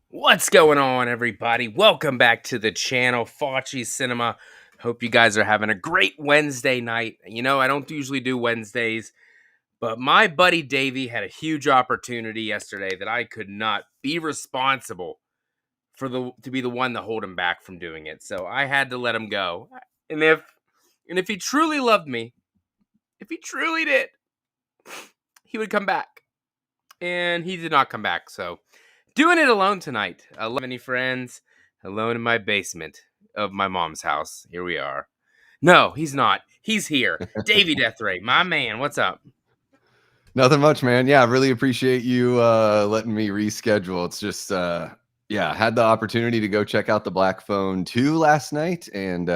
What's going on, everybody? Welcome back to the channel, FACCI'S Cinema. Hope you guys are having a great Wednesday night. You know, I don't usually do Wednesdays, but my buddy Davey had a huge opportunity yesterday that I could not be responsible to be the one to hold him back from doing it. So I had to let him go. And if he truly loved me, if he truly did, he would come back. And he did not come back, so doing it alone tonight. I don't have any friends. Alone in my basement of my mom's house. Here we are. No, he's not. He's here. Davey Deathray, my man. What's up? Nothing much, man. Yeah, I really appreciate you letting me reschedule. It's just, yeah, had the opportunity to go check out the Black Phone 2 last night. And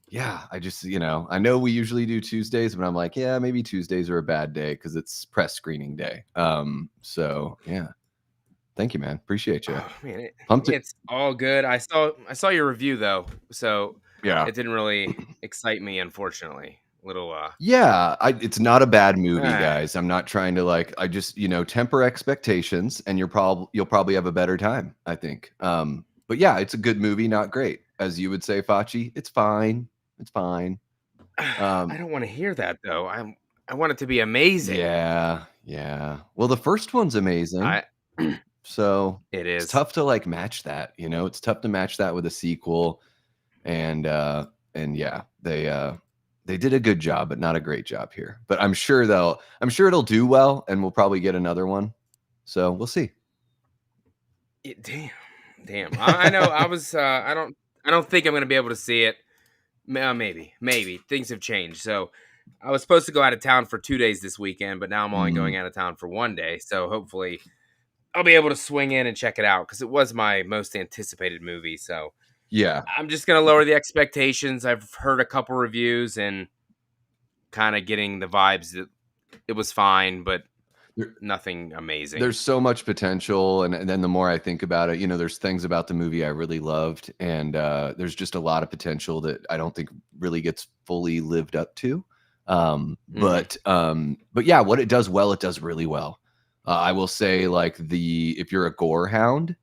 yeah, I just, I know we usually do Tuesdays, but I'm like, yeah, maybe Tuesdays are a bad day because it's press screening day. So yeah. Thank you, man. Appreciate you. Oh, man, it's all good. I saw your review though, so yeah, it didn't really excite me, unfortunately. Yeah, it's not a bad movie, guys. I'm not trying to I just temper expectations, and you'll probably have a better time, I think. But yeah, it's a good movie, not great, as you would say, Facci. It's fine. It's fine. I don't want to hear that though. I want it to be amazing. Yeah. Well, the first one's amazing. So it is. It's tough to match that, it's tough to match that with a sequel. And yeah, they did a good job, but not a great job here. But I'm sure it'll do well, and we'll probably get another one. So we'll see. Damn. I know. I don't think I'm gonna be able to see it. Maybe things have changed. So I was supposed to go out of town for 2 days this weekend, but now I'm only going out of town for 1 day. So hopefully I'll be able to swing in and check it out because it was my most anticipated movie. So yeah, I'm just gonna lower the expectations. I've heard a couple reviews and kind of getting the vibes that it was fine, but nothing amazing. There's so much potential, and then the more I think about it, there's things about the movie I really loved, and there's just a lot of potential that I don't think really gets fully lived up to. But yeah, what it does well, it does really well. I will say, if you're a gore hound,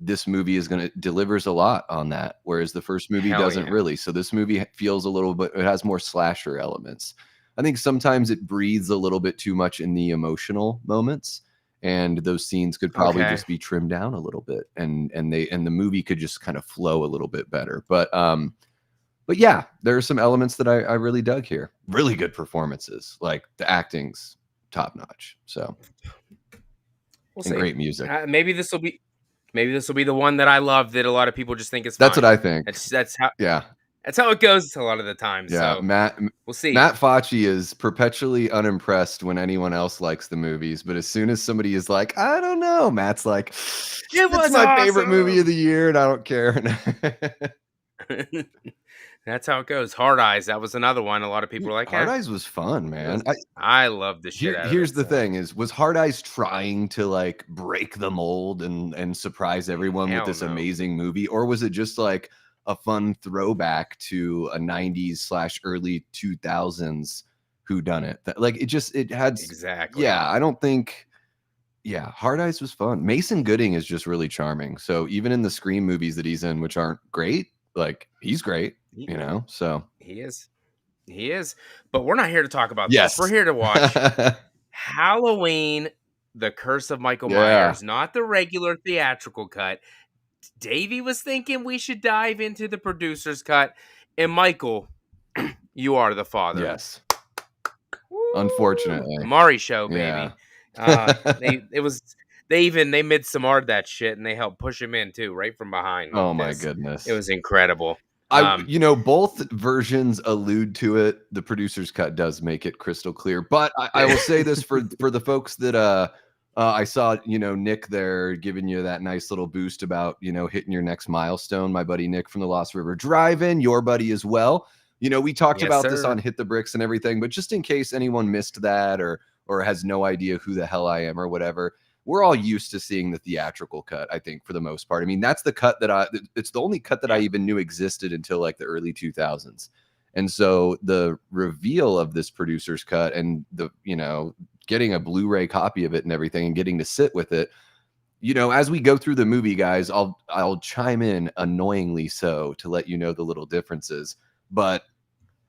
this movie delivers a lot on that, whereas the first movie doesn't really. So this movie feels a little bit, it has more slasher elements. I think sometimes it breathes a little bit too much in the emotional moments, and those scenes could probably just be trimmed down a little bit, and the movie could just kind of flow a little bit better. But yeah, there are some elements that I really dug here. Really good performances, like the acting's top notch. So great music. Maybe this will be the one that I love that a lot of people just think is fine. That's what I think. That's how. Yeah. That's how it goes a lot of the time. Yeah, so we'll see. Matt Facci is perpetually unimpressed when anyone else likes the movies, but as soon as somebody is like, I don't know, Matt's like, it's my favorite movie of the year, and I don't care. That's how it goes. Hard Eyes, that was another one. A lot of people were like, Hard Eyes was fun, man. I love the shit out of it. Here's the thing: was Hard Eyes trying to break the mold and surprise everyone with this amazing movie, or was it just a fun throwback to a 90s / early 2000s whodunit. Like it had. Exactly. Yeah, I don't think. Yeah, Hard Eyes was fun. Mason Gooding is just really charming. So even in the Scream movies that he's in, which aren't great, like he's great, He, you know. So he is. He is. But we're not here to talk about this. We're yes, here to watch Halloween, The Curse of Michael yeah, Myers, not the regular theatrical cut. Davey was thinking we should dive into the producer's cut. And Michael, you are the father. yes. Woo! Unfortunately, Maury show, yeah. baby. They midsommar that shit and they helped push him in too, right from behind like Oh my this. It goodness. was incredible. Um, Both versions allude to it. The producer's cut does make it crystal clear. But I will say this for the folks that I saw, Nick there giving you that nice little boost about, hitting your next milestone. My buddy Nick from the Lost River Drive-In, your buddy as well. We talked yes, about this sir. on Hit the Bricks and everything, but just in case anyone missed that or has no idea who the hell I am or whatever, we're all used to seeing the theatrical cut, I think, for the most part. I mean, that's the cut it's the only cut that I even knew existed until like the early 2000s. And so the reveal of this producer's cut and getting a Blu-ray copy of it and everything and getting to sit with it, as we go through the movie, guys, I'll chime in annoyingly so to let you know the little differences. But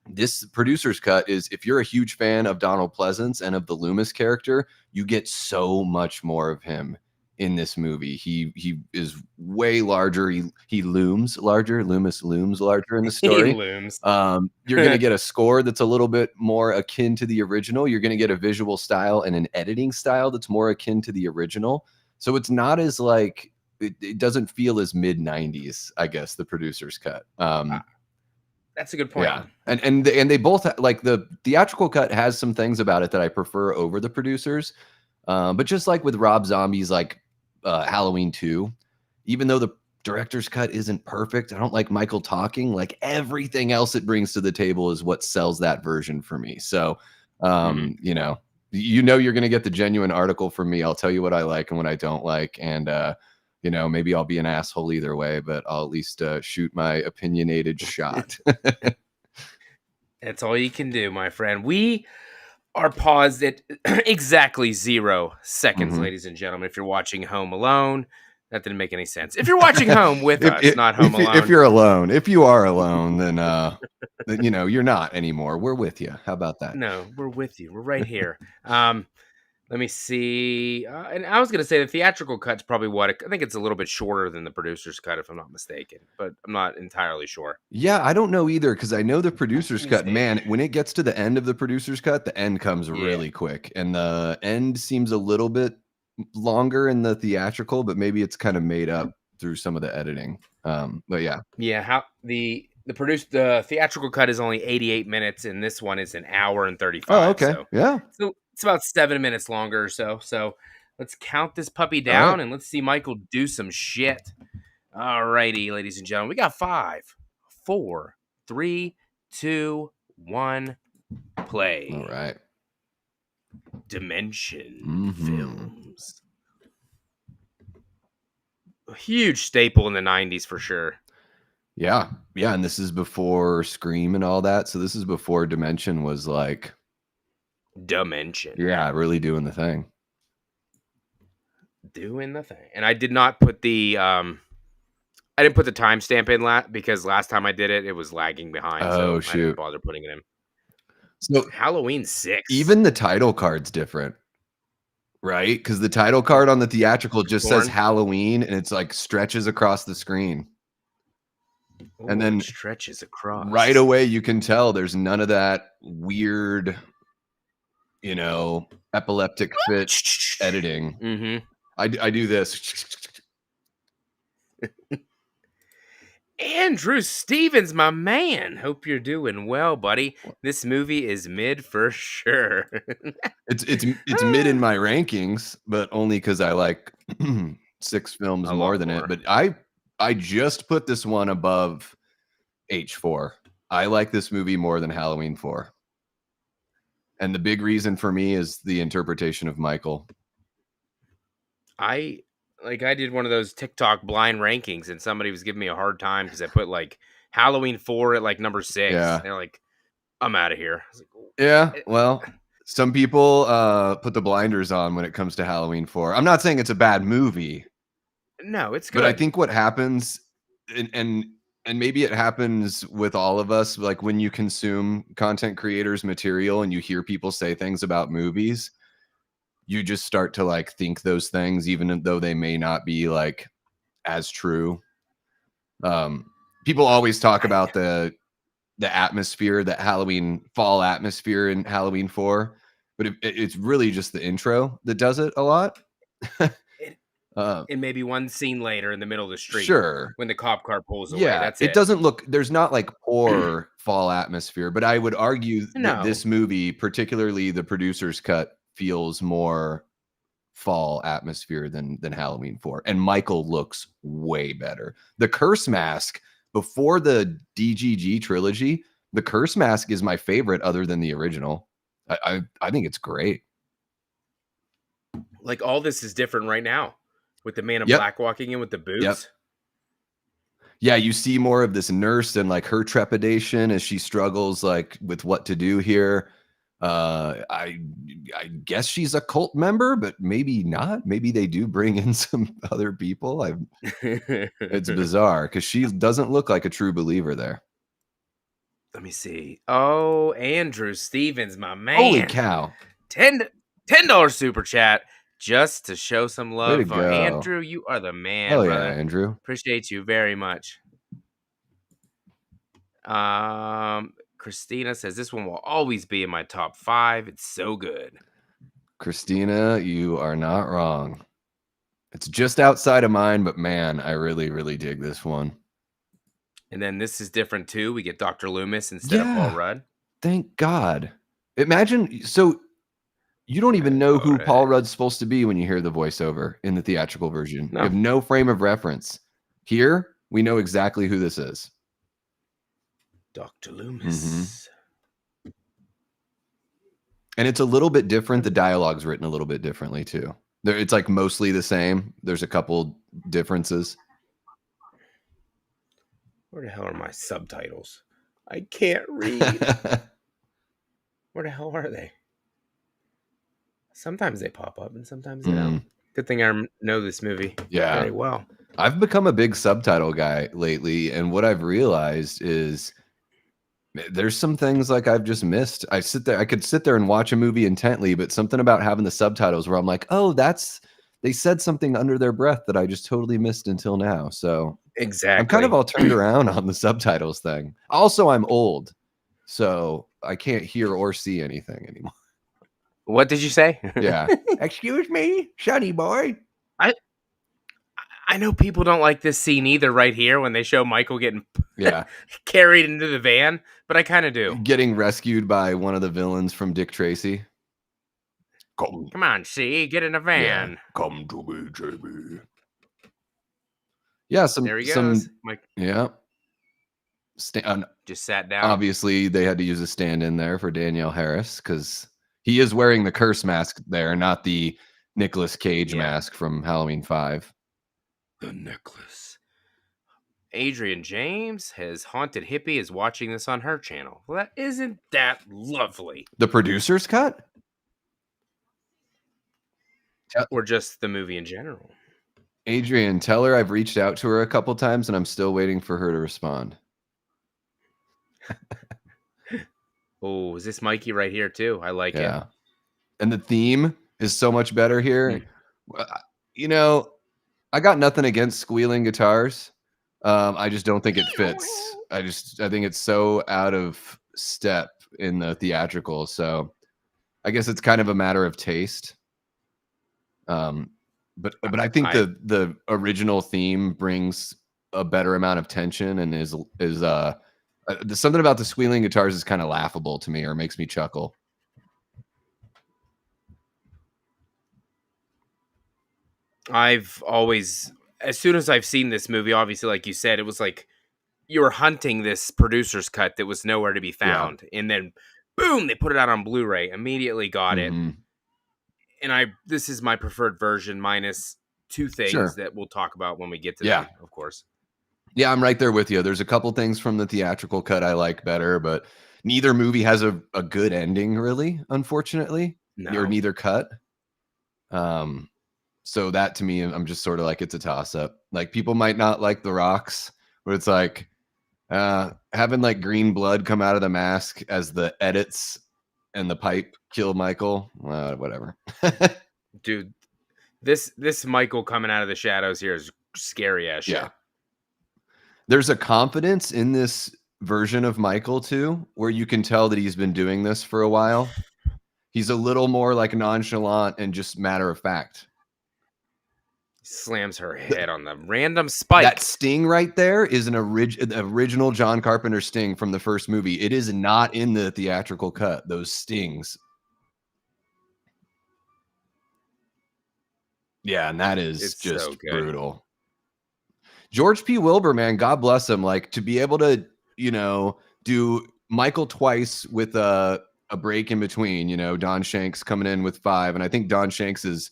this producer's cut is, if you're a huge fan of Donald Pleasance and of the Loomis character, you get so much more of him in this movie. He is way larger. He looms larger. Loomis looms larger in the He story. looms. You're going to get a score that's a little bit more akin to the original. You're going to get a visual style and an editing style that's more akin to the original. So it's not as like, it doesn't feel as mid 90s, I guess, the producer's cut. That's a good point. Yeah, and they both like the theatrical cut has some things about it that I prefer over the producers, but just like with Rob Zombie's like Halloween 2, even though the director's cut isn't perfect, I don't like Michael talking. Like everything else it brings to the table is what sells that version for me. So, you're gonna get the genuine article from me. I'll tell you what I like and what I don't like, and maybe I'll be an asshole either way, but I'll at least shoot my opinionated shot. That's all you can do, my friend. We are paused at exactly 0 seconds, Mhm. ladies and gentlemen. If you're watching Home Alone, that didn't make any sense. If you're watching Home with us, not Home Alone. If you're alone, if you are alone, then you're not anymore. We're with you. How about that? No, we're with you. We're right here. Let me see. And I was going to say the theatrical cut's probably I think it's a little bit shorter than the producer's cut, if I'm not mistaken, but I'm not entirely sure. Yeah, I don't know either because I know the producer's Let me cut. see. Man, when it gets to the end of the producer's cut, the end comes Yeah. really quick, and the end seems a little bit longer in the theatrical, but maybe it's kind of made up through some of the editing. But yeah, Yeah, the theatrical cut is only 88 minutes, and this one is an hour and 35. oh okay, So yeah, it's about 7 minutes longer or so. So let's count this puppy all right. down and let's see Michael do some shit. All righty, ladies and gentlemen, we got 5, 4, 3, 2, 1, play. All right. Dimension Films. A huge staple in the 90s for sure. Yeah, and this is before Scream and all that. So this is before Dimension was like Dimension. Yeah, really doing the thing. And I did not put the I didn't put the timestamp in because last time I did it, it was lagging behind. Oh, so I didn't shoot. bother putting it in. So Halloween 6. even the title card's different, right? Because the title card on the theatrical just says Halloween, and it's like stretches across the screen. Ooh, and then it stretches across. Right away, you can tell there's none of that weird, epileptic fit editing. Mm-hmm. I do this. Andrew Stevens, my man. Hope you're doing well, buddy. This movie is mid for sure. It's mid in my rankings, but only because I like 6 films more than it. But I just put this one above H4. I like this movie more than Halloween 4. And the big reason for me is the interpretation of Michael. I did one of those TikTok blind rankings, and somebody was giving me a hard time because I put like Halloween 4 at like number 6. Yeah. They're like, I'm out of here. I was like, Yeah, well, some people put the blinders on when it comes to Halloween 4. I'm not saying it's a bad movie, No, it's but I good. think what happens and and and maybe it happens with all of us, like when you consume content creators material and you hear people say things about movies, you just start to like think those things even though they may not be like as true. Um People always talk I about the atmosphere, that Halloween fall atmosphere in Halloween 4, but it's really just the intro that does it a lot. it uh it may be one scene later in the middle of the street sure. when the cop car pulls away. Yeah, That's it it. doesn't look, there's not like poor fall atmosphere, but I would argue that No, this movie, particularly the producer's cut, feels more fall atmosphere than Halloween 4. And Michael looks way better. The Curse Mask before the DGG trilogy, the Curse Mask is my favorite other than the original. I think it's great. like all this is different right now with the Man in Yep. Black walking in with the Yep. boots. Yeah, you see more of this nurse and like her trepidation as she struggles like with what to do here. I guess she's a cult member, but maybe not. Maybe they do bring in some other people. It's bizarre because she doesn't look like a true believer there. Let me see. Oh, Andrew Stevens, my Holy man. cow. 10 $10 super chat just to show some Way to love for go. Andrew. You are the man, Hell yeah, brother. Andrew. Appreciate you very much. Christina says this one will always be in my top 5. It's so good. Christina, you are not wrong. It's just outside of mine, but man, I really, really dig this one. And then this is different too. We get Dr. Loomis instead of Paul Yeah. Rudd. Thank God. Imagine, so you don't even know All who right. Paul Rudd's supposed to be when you hear the voiceover in the theatrical version. You No. have no frame of reference. Here, we know exactly who this is. Dr. Loomis. And it's a little bit different. The dialogue's written a little bit differently too. It's like mostly the same. There's a couple differences. Where the hell are my subtitles? I can't read. Where the hell are they? Sometimes they pop up and sometimes they don't. Good thing I know this movie very well. I've become a big subtitle guy lately, and what I've realized is there's some things like I've just missed. I could sit there and watch a movie intently, but something about having the subtitles where I'm like, oh, they said something under their breath that I just totally missed until now. So I'm kind of Exactly. all turned around on the subtitles thing. Also, I'm old, so I can't hear or see anything anymore. What did you say? Yeah. Excuse me, Sonny boy. I know people don't like this scene either right here when they show Michael getting Yeah. carried into the van, but I kind of do. Getting rescued by one of the villains from Dick Tracy. Come on, see, get in the van. Yeah. Come to me, JB. Yeah, There he goes. Mike yeah. just sat down. Obviously, they had to use a stand-in there for Danielle Harris because he is wearing the curse mask there, not the Nicolas Cage mask from Halloween 5. The necklace. Adrian James, his haunted hippie, is watching this on her channel. Well, isn't that lovely? The producer's cut? Or just the movie in general? Adrian, tell her I've reached out to her a couple times and I'm still waiting for her to respond. Oh, is this Mikey right here too? I like it. And the theme is so much better here. You know, I got nothing against squealing guitars. I just don't think it fits. I think it's so out of step in the theatrical. So I guess it's kind of a matter of taste. But I think the original theme brings a better amount of tension and is something about the squealing guitars is kind of laughable to me or makes me chuckle. I've always, as soon as I've seen this movie, obviously, like you said, it was like you were hunting this producer's cut that was nowhere to be found. And then, boom, they put it out on Blu-ray. Immediately got it. And this is my preferred version minus two things that we'll talk about when we get to them, of course. Yeah, I'm right there with you. There's a couple things from the theatrical cut I like better, but Neither movie has a good ending, really, unfortunately, or No. neither cut. So that to me, I'm just sort of like, it's a toss up. Like, people might not like The Rock's, but it's like having like green blood come out of the mask as the edits and the pipe kill Michael. Whatever. Dude, this Michael coming out of the shadows here is scary as shit. Yeah. There's a confidence in this version of Michael too, where you can tell that he's been doing this for a while. He's a little more like nonchalant and just matter of fact. Slams her head on the random spike. That sting right there is an original John Carpenter sting from the first movie. It is not in the theatrical cut, those stings. Yeah, and that is just so brutal. George P. Wilbur, man, God bless him. Like, to be able to, do Michael twice with a break in between, Don Shanks coming in with 5. And I think Don Shanks has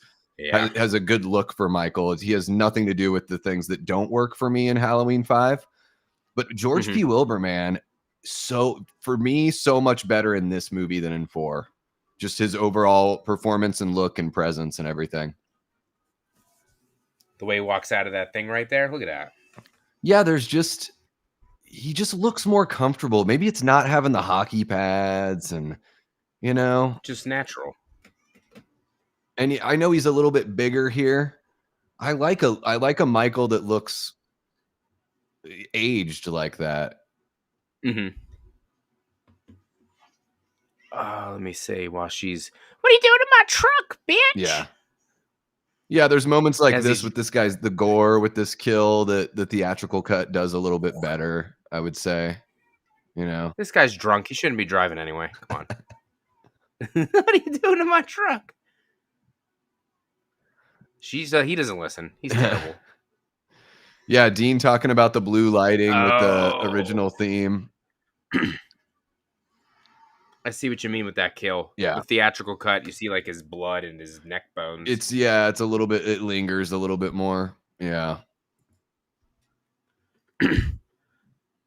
a good look for Michael. He has nothing to do with the things that don't work for me in Halloween 5. But George P. Wilbur, man, for me, so much better in this movie than in 4. Just his overall performance and look and presence and everything. The way he walks out of that thing right there. Look at that. Yeah, he just looks more comfortable. Maybe it's not having the hockey pads and, just natural. And I know he's a little bit bigger here. I like a Michael that looks aged like that. Let me see. While she's, what are you doing in my truck, bitch? Yeah, there's moments like this with this guy's the gore with this kill that the theatrical cut does a little bit better, I would say. This guy's drunk. He shouldn't be driving anyway. Come on. What are you doing in my truck? He doesn't listen. He's terrible. Yeah, Dean talking about the blue lighting with the original theme. I see what you mean with that kill. Yeah. The theatrical cut, you see like his blood and his neck bones. It's a little bit, it lingers a little bit more. Yeah.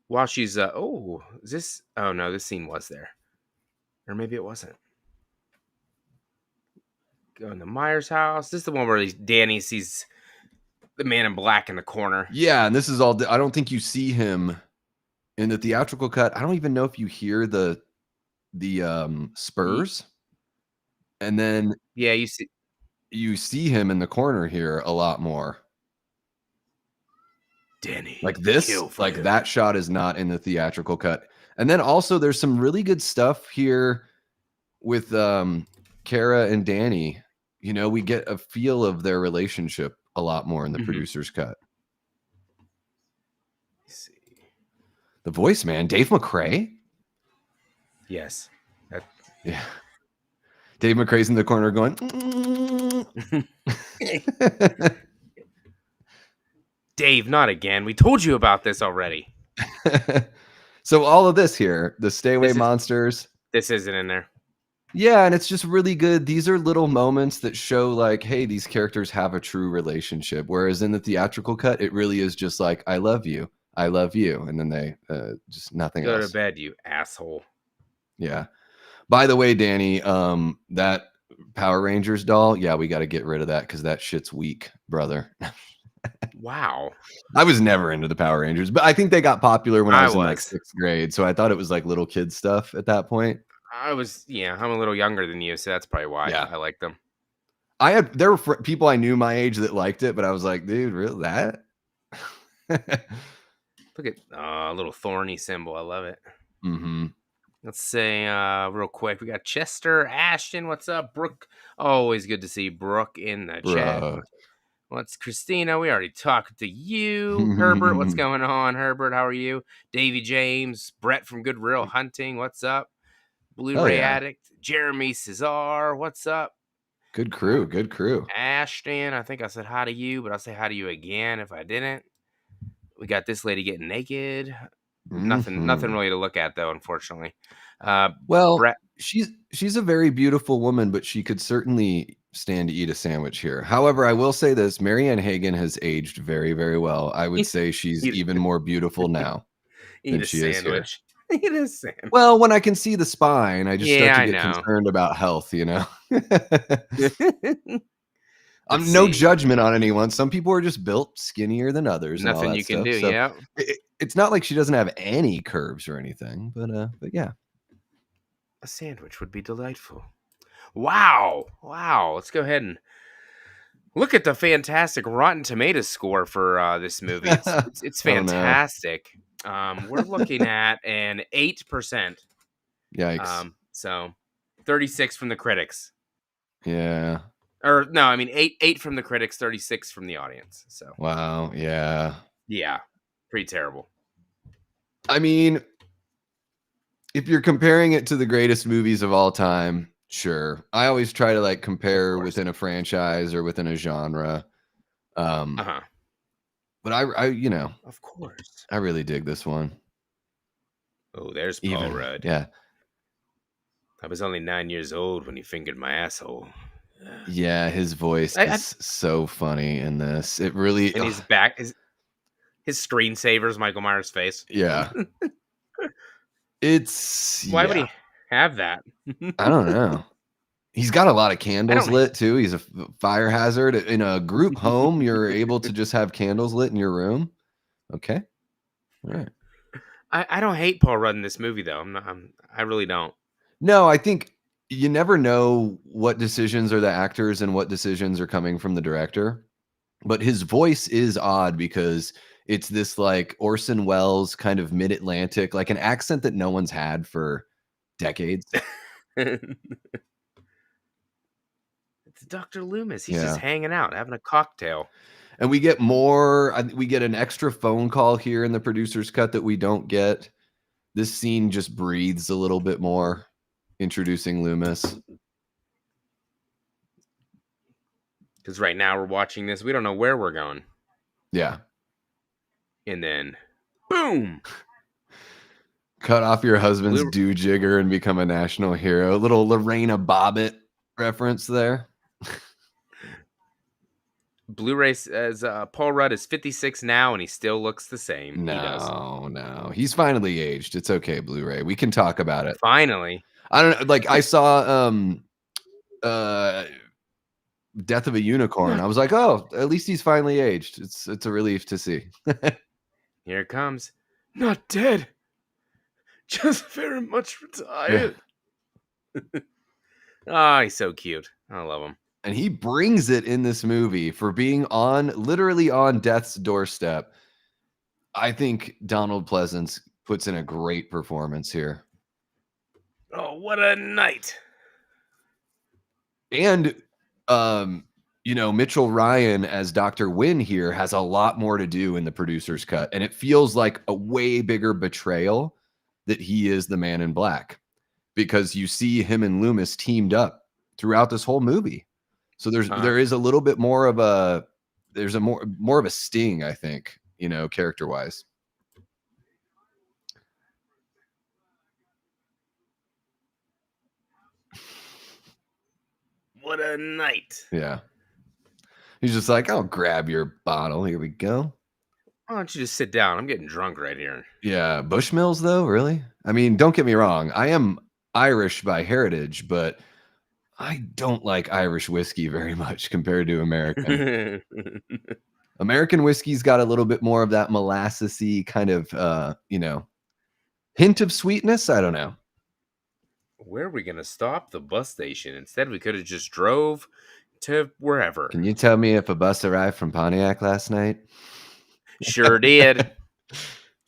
While she's, oh no, this scene was there. Or maybe it wasn't. Going to Myers' house. This is the one where Danny sees the man in black in the corner. Yeah, and this is all, I don't think you see him in the theatrical cut. I don't even know if you hear the spurs. And then yeah, you see him in the corner here a lot more. Danny, like this, like that shot is not in the theatrical cut. And then also there's some really good stuff here with Kara and Danny. We get a feel of their relationship a lot more in the producer's cut. Let's see. The voice, man, Dave McRae. Yes. Yeah. Dave McRae's in the corner going. Dave, not again. We told you about this already. So all of this here, the Stay Away Monsters. This isn't in there. Yeah, and it's just really good. These are little moments that show like, hey, these characters have a true relationship. Whereas in the theatrical cut, it really is just like, I love you. I love you. And then they just nothing else. Go to bed, you asshole. Yeah. By the way, Danny, that Power Rangers doll, yeah, we got to get rid of that because that shit's weak, brother. Wow. I was never into the Power Rangers, but I think they got popular when I was in like 6th grade. So I thought it was like little kid stuff at that point. I'm a little younger than you, so that's probably why I like them. There were people I knew my age that liked it, but I was like, dude, really that? Look at a little thorny symbol. I love it. Let's say real quick, we got Chester, Ashton. What's up, Brooke? Always good to see Brooke in the chat. What's Christina? We already talked to you. Herbert, what's going on? Herbert, how are you? Davy James, Brett from Good Real Hunting. What's up? Blu-ray Addict, Jeremy Cesar. What's up? Good crew. Good crew. Ashton, I think I said hi to you, but I'll say hi to you again if I didn't. We got this lady getting naked. Nothing really to look at though, unfortunately. Well, Brett, she's a very beautiful woman, but she could certainly stand to eat a sandwich here. However, I will say this: Marianne Hagen has aged very, very well. I would say she's even more beautiful now than she is here. It is Sam. Well, when I can see the spine, I just start Yeah, to I get know. concerned about health, you know? Let's I'm no see. judgment on anyone. Some people are just built skinnier than others and all Nothing that you can stuff. do. So Yeah. it's not like she doesn't have any curves or anything, but yeah. A sandwich would be delightful. Wow. Wow. Let's go ahead and look at the fantastic Rotten Tomatoes score for this movie. It's Oh no. fantastic. We're looking at an 8%. Yikes. So 36 from the critics. Yeah. Or no, I mean eight from the critics, 36 from the audience. So Wow. Yeah. yeah, pretty terrible. I mean, if you're comparing it to the greatest movies of all time, sure. I always try to like Of compare course. within a franchise or within a genre. Uh Um, huh. but Of course. I really dig this one. Oh, there's Paul Even Rudd. yeah. I was only 9 years old when he fingered my asshole. Yeah, his voice I, is so funny in this. It really and he's back. His screensaver's Michael Myers' face. yeah. It's Why would yeah. he have that? I don't know. He's got a lot of I candles don't. lit too. He's a fire hazard in a group home. You're able to just have candles lit in your room. Okay. All right. I don't hate Paul Rudd in this movie though. I really don't. No, I think you never know what decisions are the actors and what decisions are coming from the director. But his voice is odd because it's this like Orson Welles kind of mid-Atlantic, like an accent that no one's had for decades. It's Dr. Loomis. He's just Yeah. hanging out, having a cocktail. And we get an extra phone call here in the producer's cut that we don't get. This scene just breathes a little bit more, introducing Loomis. Because right now we're watching this, we don't know where we're going. Yeah. And then, boom! Cut off your husband's Blue do-jigger and become a national hero. A little Lorena Bobbitt reference there. Blu-ray says Paul Rudd is 56 now, and he still looks the same. He does. No. He's finally aged. It's okay, Blu-ray. We can talk about it. Finally. I don't know. Like I saw uh Death of a Unicorn. I was like, oh, at least he's finally aged. It's a relief to see. Here it comes. Not dead. Just very much Yeah. retired. Oh, he's so cute. I love him. And he brings it in this movie for being literally on death's doorstep. I think Donald Pleasance puts in a great performance here. Oh, what a night. And Mitchell Ryan as Dr. Wynn here has a lot more to do in the producer's cut. And it feels like a way bigger betrayal that he is the Man in Black, because you see him and Loomis teamed up throughout this whole movie. So there is a little bit more of more of a sting, I think, character wise. What a night. Yeah. He's just like, I'll grab your bottle. Here we go. Why don't you just sit down? I'm getting drunk right here. Yeah. Bushmills, though, really? I mean, don't get me wrong. I am Irish by heritage, but I don't like Irish whiskey very much compared to American. American whiskey's got a little bit more of that molassesy kind of, hint of sweetness. I don't know. Where are we going to stop? The bus station. Instead, we could have just drove to wherever. Can you tell me if a bus arrived from Pontiac last night? Sure did.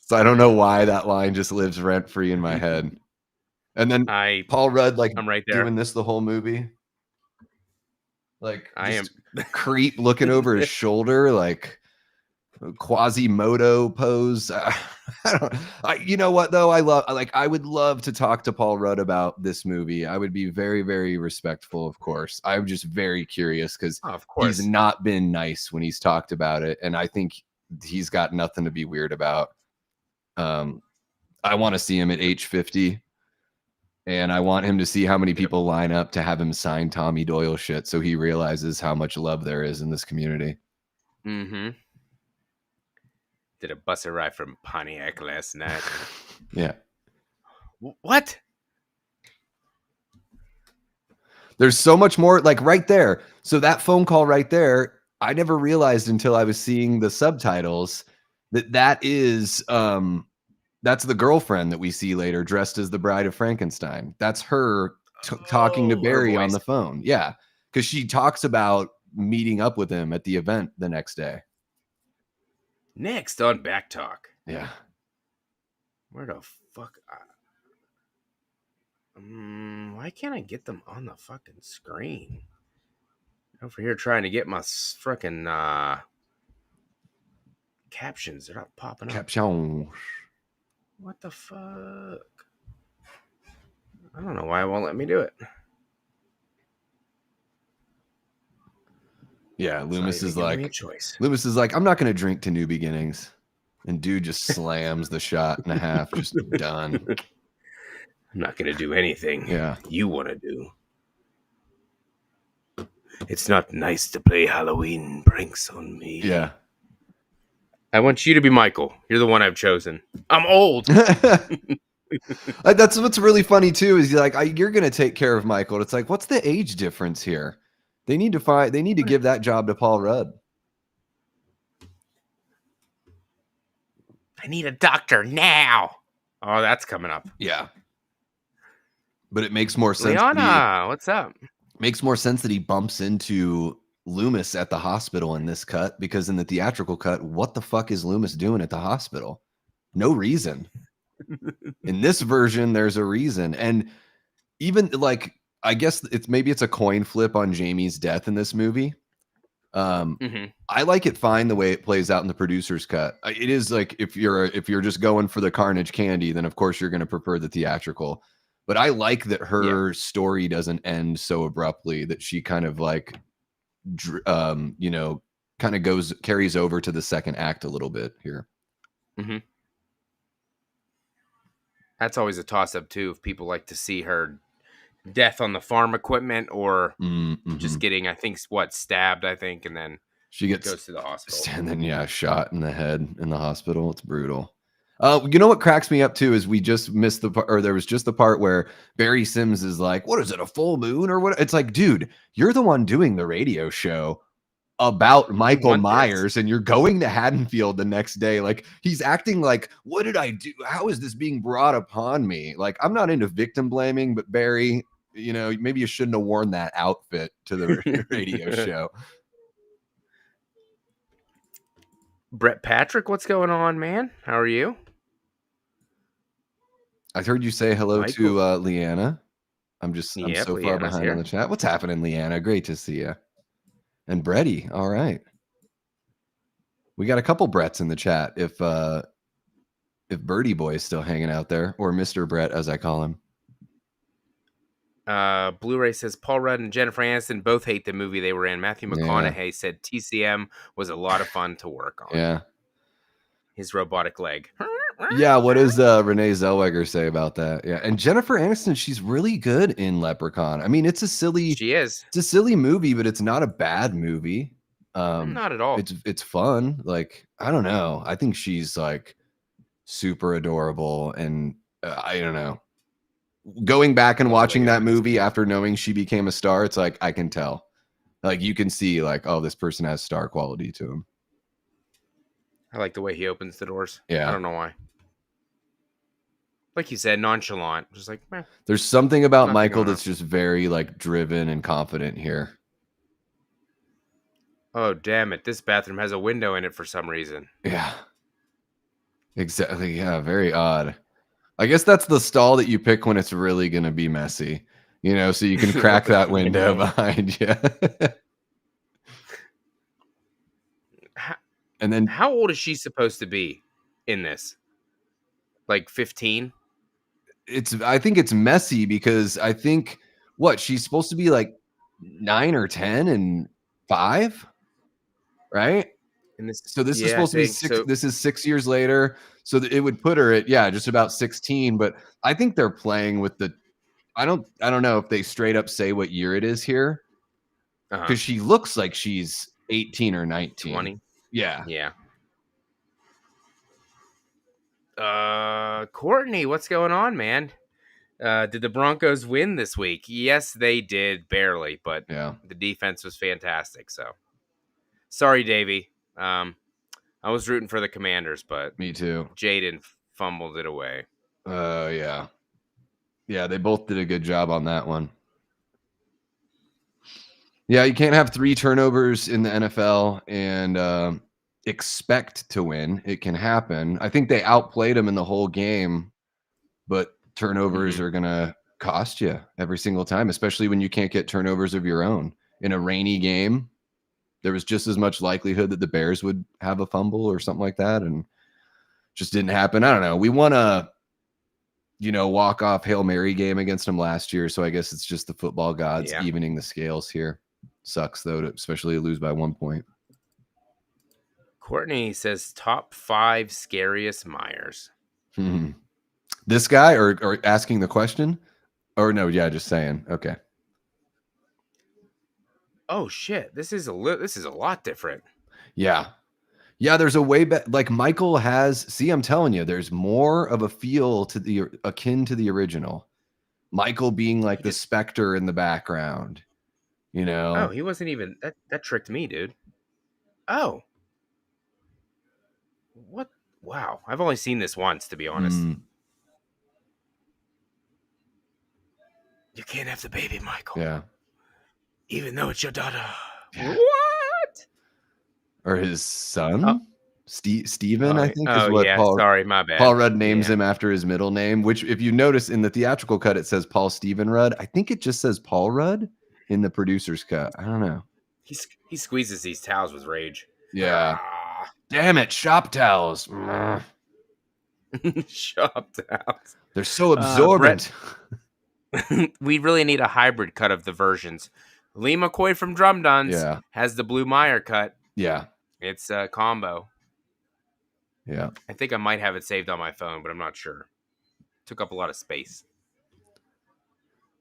So I don't know why that line just lives rent free in my head. And then Paul Rudd, like, I'm right there. doing this the whole movie. Like, I am creep looking over his shoulder, like Quasimodo pose. You know what though? I would love to talk to Paul Rudd about this movie. I would be very, very respectful, of course. I'm just very curious because he's not been nice when he's talked about it, and I think he's got nothing to be weird about. I want to see him at age 50. And I want him to see how many people line up to have him sign Tommy Doyle shit so he realizes how much love there is in this community. Mm-hmm. Did a bus arrive from Pontiac last night? Yeah. What? There's so much more, like right there. So that phone call right there, I never realized until I was seeing the subtitles that is that's the girlfriend that we see later dressed as the Bride of Frankenstein. That's her talking to Oh, her Barry on voice. the phone. Yeah, because she talks about meeting up with him at the event the next day. Next on Back Talk. Yeah. Where the fuck? Why can't I get them on the fucking screen? Over here trying to get my fucking captions. They're not popping up. Caption. What the fuck? I don't know why it won't let me do it. Yeah, Loomis is like, I'm not going to drink to New Beginnings. And dude just slams the shot and a half, just done. I'm not going to do anything you want to do. It's not nice to play Halloween pranks on me. Yeah. I want you to be Michael. You're the one I've chosen. I'm old. That's what's really funny too, is you're like, you're going to take care of Michael. It's like, what's the age difference here? They need to give that job to Paul Rudd. I need a doctor now. Oh, that's coming up. Yeah. But it makes more sense. Liana, what's up? Makes more sense that he bumps into Loomis at the hospital in this cut, because in the theatrical cut, what the fuck is Loomis doing at the hospital? No reason. In this version, there's a reason. And even like, I guess it's a coin flip on Jamie's death in this movie. I like it fine the way it plays out in the producer's cut. It is like, if you're just going for the carnage candy, then of course you're going to prefer the theatrical. But I like that her story doesn't end so abruptly, that she kind of like, kind of carries over to the second act a little bit here. That's always a toss up too, if people like to see her death on the farm equipment or just getting, I think, stabbed, I think, and then she goes to the hospital. And then shot in the head in the hospital. It's brutal. You know what cracks me up too is we just missed there was just the part where Barry Sims is like, what is it, a full moon or what? It's like, dude, you're the one doing the radio show about Michael Myers, and you're going to Haddonfield the next day. Like, he's acting like, what did I do? How is this being brought upon me? Like, I'm not into victim blaming, but Barry, maybe you shouldn't have worn that outfit to the radio show. Brett Patrick, what's going on, man? How are you? I heard you say hello to Leanna. I'm so far behind on the chat. What's happening, Leanna? Great to see you. And Bretty, all right. We got a couple Bretts in the chat. If Birdie Boy is still hanging out there, or Mr. Brett, as I call him. Blu-ray says Paul Rudd and Jennifer Aniston both hate the movie they were in. Matthew McConaughey said TCM was a lot of fun to work on. Yeah. His robotic leg. Yeah, what does Renee Zellweger say about that? Yeah, and Jennifer Aniston, she's really good in Leprechaun. I mean, it's a silly movie, but it's not a bad movie. Not at all. It's fun. Like, I don't know. I think she's like super adorable, and I don't know. Going back and watching that movie after knowing she became a star, it's like, I can tell. Like, you can see like, oh, this person has star quality to him. I like the way he opens the doors. Yeah. I don't know why. Like you said, nonchalant. Just like, there's something about Michael that's just very like driven and confident here. Oh, damn it. This bathroom has a window in it for some reason. Yeah. Exactly. Yeah. Very odd. I guess that's the stall that you pick when it's really going to be messy, so you can crack that window behind you. And then, how old is she supposed to be in this? Like 15? I think it's messy because I think she's supposed to be like 9 or 10 and 5, right? So this is supposed to be 6. This is 6 years later, so that it would put her at just about 16. But I think they're playing with the. I don't know if they straight up say what year it is here, because she looks like she's 18 or 19. 20. Yeah. Courtney, what's going on, man? Did the Broncos win this week? Yes, they did, barely, but Yeah, the defense was fantastic. So sorry, Davey. I was rooting for the Commanders, but me too. Jaden fumbled it away. Yeah. Yeah, they both did a good job on that one. Yeah, you can't have 3 turnovers in the NFL and expect to win. It can happen. I think they outplayed them in the whole game, but turnovers Hmm. are going to cost you every single time, especially when you can't get turnovers of your own. In a rainy game, there was just as much likelihood that the Bears would have a fumble or something like that, and just didn't happen. I don't know. We won a walk off Hail Mary game against them last year, so I guess it's just the football gods Yeah. evening the scales here. Sucks though, especially to lose by 1 point. Courtney says top 5 scariest Myers. This guy, or asking the question, or no? Yeah, just saying. Okay. Oh shit! This is a lot different. Yeah. Yeah, there's a way back. Like Michael has. See, I'm telling you, there's more of a feel to the akin to the original. Michael being like He the did. specter in the background. Oh, he wasn't even that. That tricked me, dude. Oh, what? Wow, I've only seen this once, to be honest. Mm, You can't have the baby, Michael, yeah. even though it's your daughter. Yeah. What? Or his Oh, son, Steven, I think, is oh what yeah. Paul Sorry, my bad. Paul Rudd names Yeah, him after his middle name. Which, if you notice in the theatrical cut, it says Paul Stephen Rudd. I think it just says Paul Rudd in the producer's cut. I don't know. he squeezes these towels with rage. Yeah. Damn it, shop towels. Shop towels. They're so Brett, absorbent. we really need a hybrid cut of the versions. Lee McCoy from Drum Duns Yeah. has the Blue Meyer cut. Yeah. It's a combo. Yeah. I think I might have it saved on my phone, but I'm not sure. Took up a lot of space.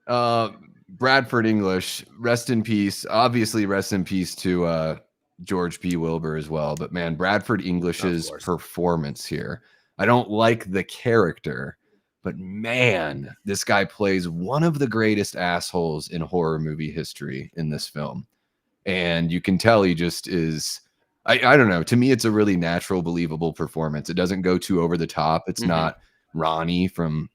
Bradford English, rest in peace. Obviously, rest in peace to George P. Wilbur as well. But man, Bradford Of English's course. performance here. I don't like the character, but man, this guy plays one of the greatest assholes in horror movie history in this film. And you can tell he just is. I don't know. To me, it's a really natural, believable performance. It doesn't go too over the top. It's not Ronnie from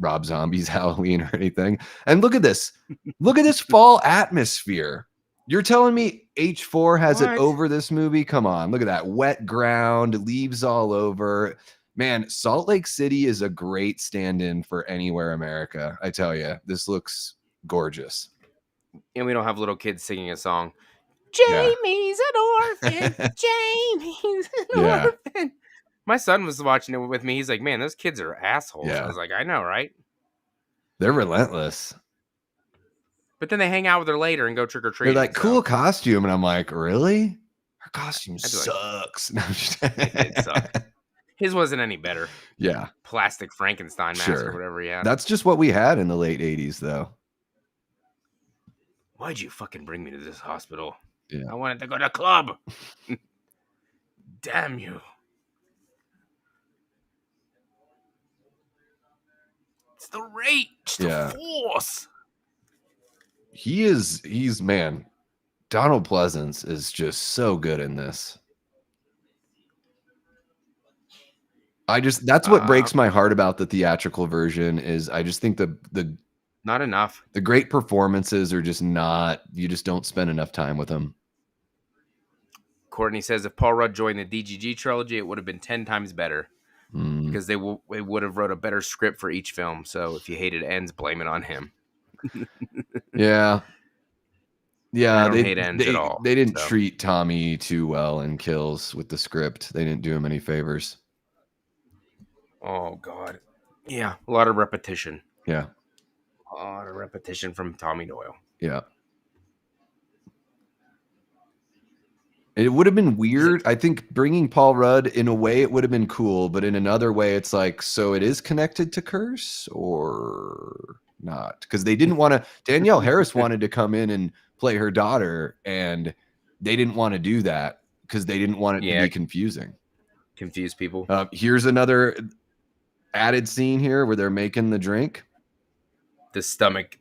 Rob Zombie's Halloween or anything. And look at this. Look at this fall atmosphere. You're telling me H4 has it What? over this movie? Come on. Look at that. Wet ground, leaves all over. Man, Salt Lake City is a great stand-in for anywhere America. I tell you, this looks gorgeous. And we don't have little kids singing a song. Yeah. Jamie's an orphan. Jamie's an Yeah. orphan. My son was watching it with me. He's like, man, those kids are assholes. Yeah. I was like, I know, right? They're relentless. But then they hang out with her later and go trick or treating. They're like, cool costume. And I'm like, really? Her costume I'd be like, sucks. No, I'm just- it did suck. His wasn't any better. Yeah. Plastic Frankenstein mask or whatever he had. That's just what we had in the late 80s, though. Why'd you fucking bring me to this hospital? Yeah. I wanted to go to the club. Damn you. It's the rage, the force. He's man. Donald Pleasance is just so good in this. That's what breaks my heart about the theatrical version is I just think the not enough. The great performances are just not, you just don't spend enough time with them. Courtney says if Paul Rudd joined the DGG trilogy, it would have been 10 times better because they would have wrote a better script for each film. So if you hated Ends, blame it on him. Yeah. Yeah, I don't hate Ends at all. They didn't treat Tommy too well in Kills with the script. They didn't do him any favors. Oh, God. Yeah, a lot of repetition. Yeah. A lot of repetition from Tommy Doyle. Yeah. It would have been weird. I think bringing Paul Rudd, in a way, it would have been cool. But in another way, it's like, so it is connected to Curse or not? Because they didn't want to. Danielle Harris wanted to come in and play her daughter, and they didn't want to do that because they didn't want it to be confusing. Confuse people. Here's another added scene here where they're making the drink. The stomach,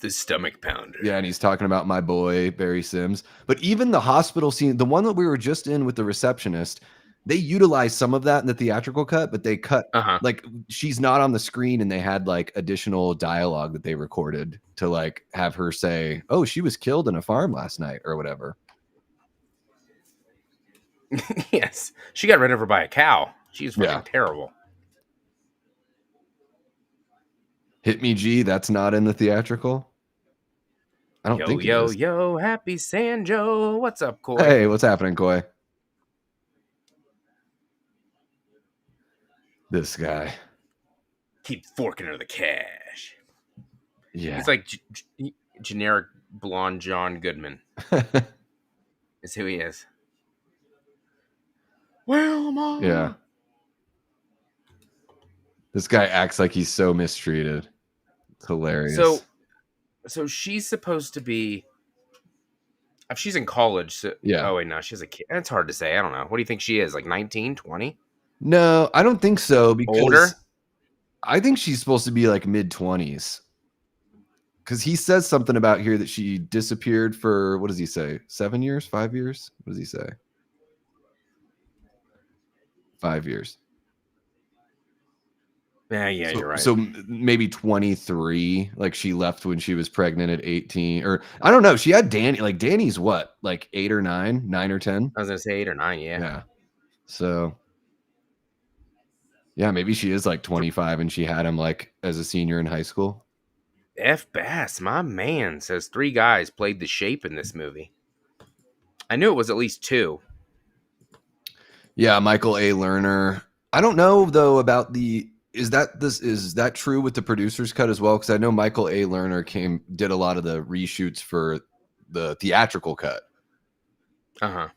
the stomach pounder. Yeah, and he's talking about my boy Barry Sims. But even the hospital scene, the one that we were just in with the receptionist, they utilized some of that in the theatrical cut, but they cut Uh-huh. like she's not on the screen, and they had like additional dialogue that they recorded to like have her say, "Oh, she was killed in a farm last night" or whatever. Yes. She got ran over by a cow. She's fucking Yeah. terrible. Hit Me G, that's not in the theatrical. I don't Yo, think it yo, is. yo, happy Sanjo. What's up, Coy? Hey, what's happening, Coy? This guy. Keep forking her the cash. Yeah. He's like generic blonde John Goodman. Is who he is. Well, Mom. Yeah. This guy acts like he's so mistreated. It's hilarious. So she's supposed to be. If she's in college, so, Yeah. oh wait, no, she's a kid. That's hard to say. I don't know. What do you think she is? Like 19, 20? No, I don't think so, because Older? I think she's supposed to be like mid-20s. Because he says something about here that she disappeared for, what does he say? 7 years? 5 years? What does he say? 5 years. Yeah, you're right. So maybe 23. Like she left when she was pregnant at 18. Or I don't know. She had Danny. Like Danny's what? Like 8 or 9? 9 or 10? I was going to say 8 or 9, yeah. Yeah. So yeah, maybe she is like 25 and she had him like as a senior in high school. F. Bass, my man, says 3 guys played the Shape in this movie. I knew it was at least 2. Yeah, Michael A. Lerner. I don't know though about the is that true with the producer's cut as well? Because I know Michael A. Lerner did a lot of the reshoots for the theatrical cut. Uh-huh.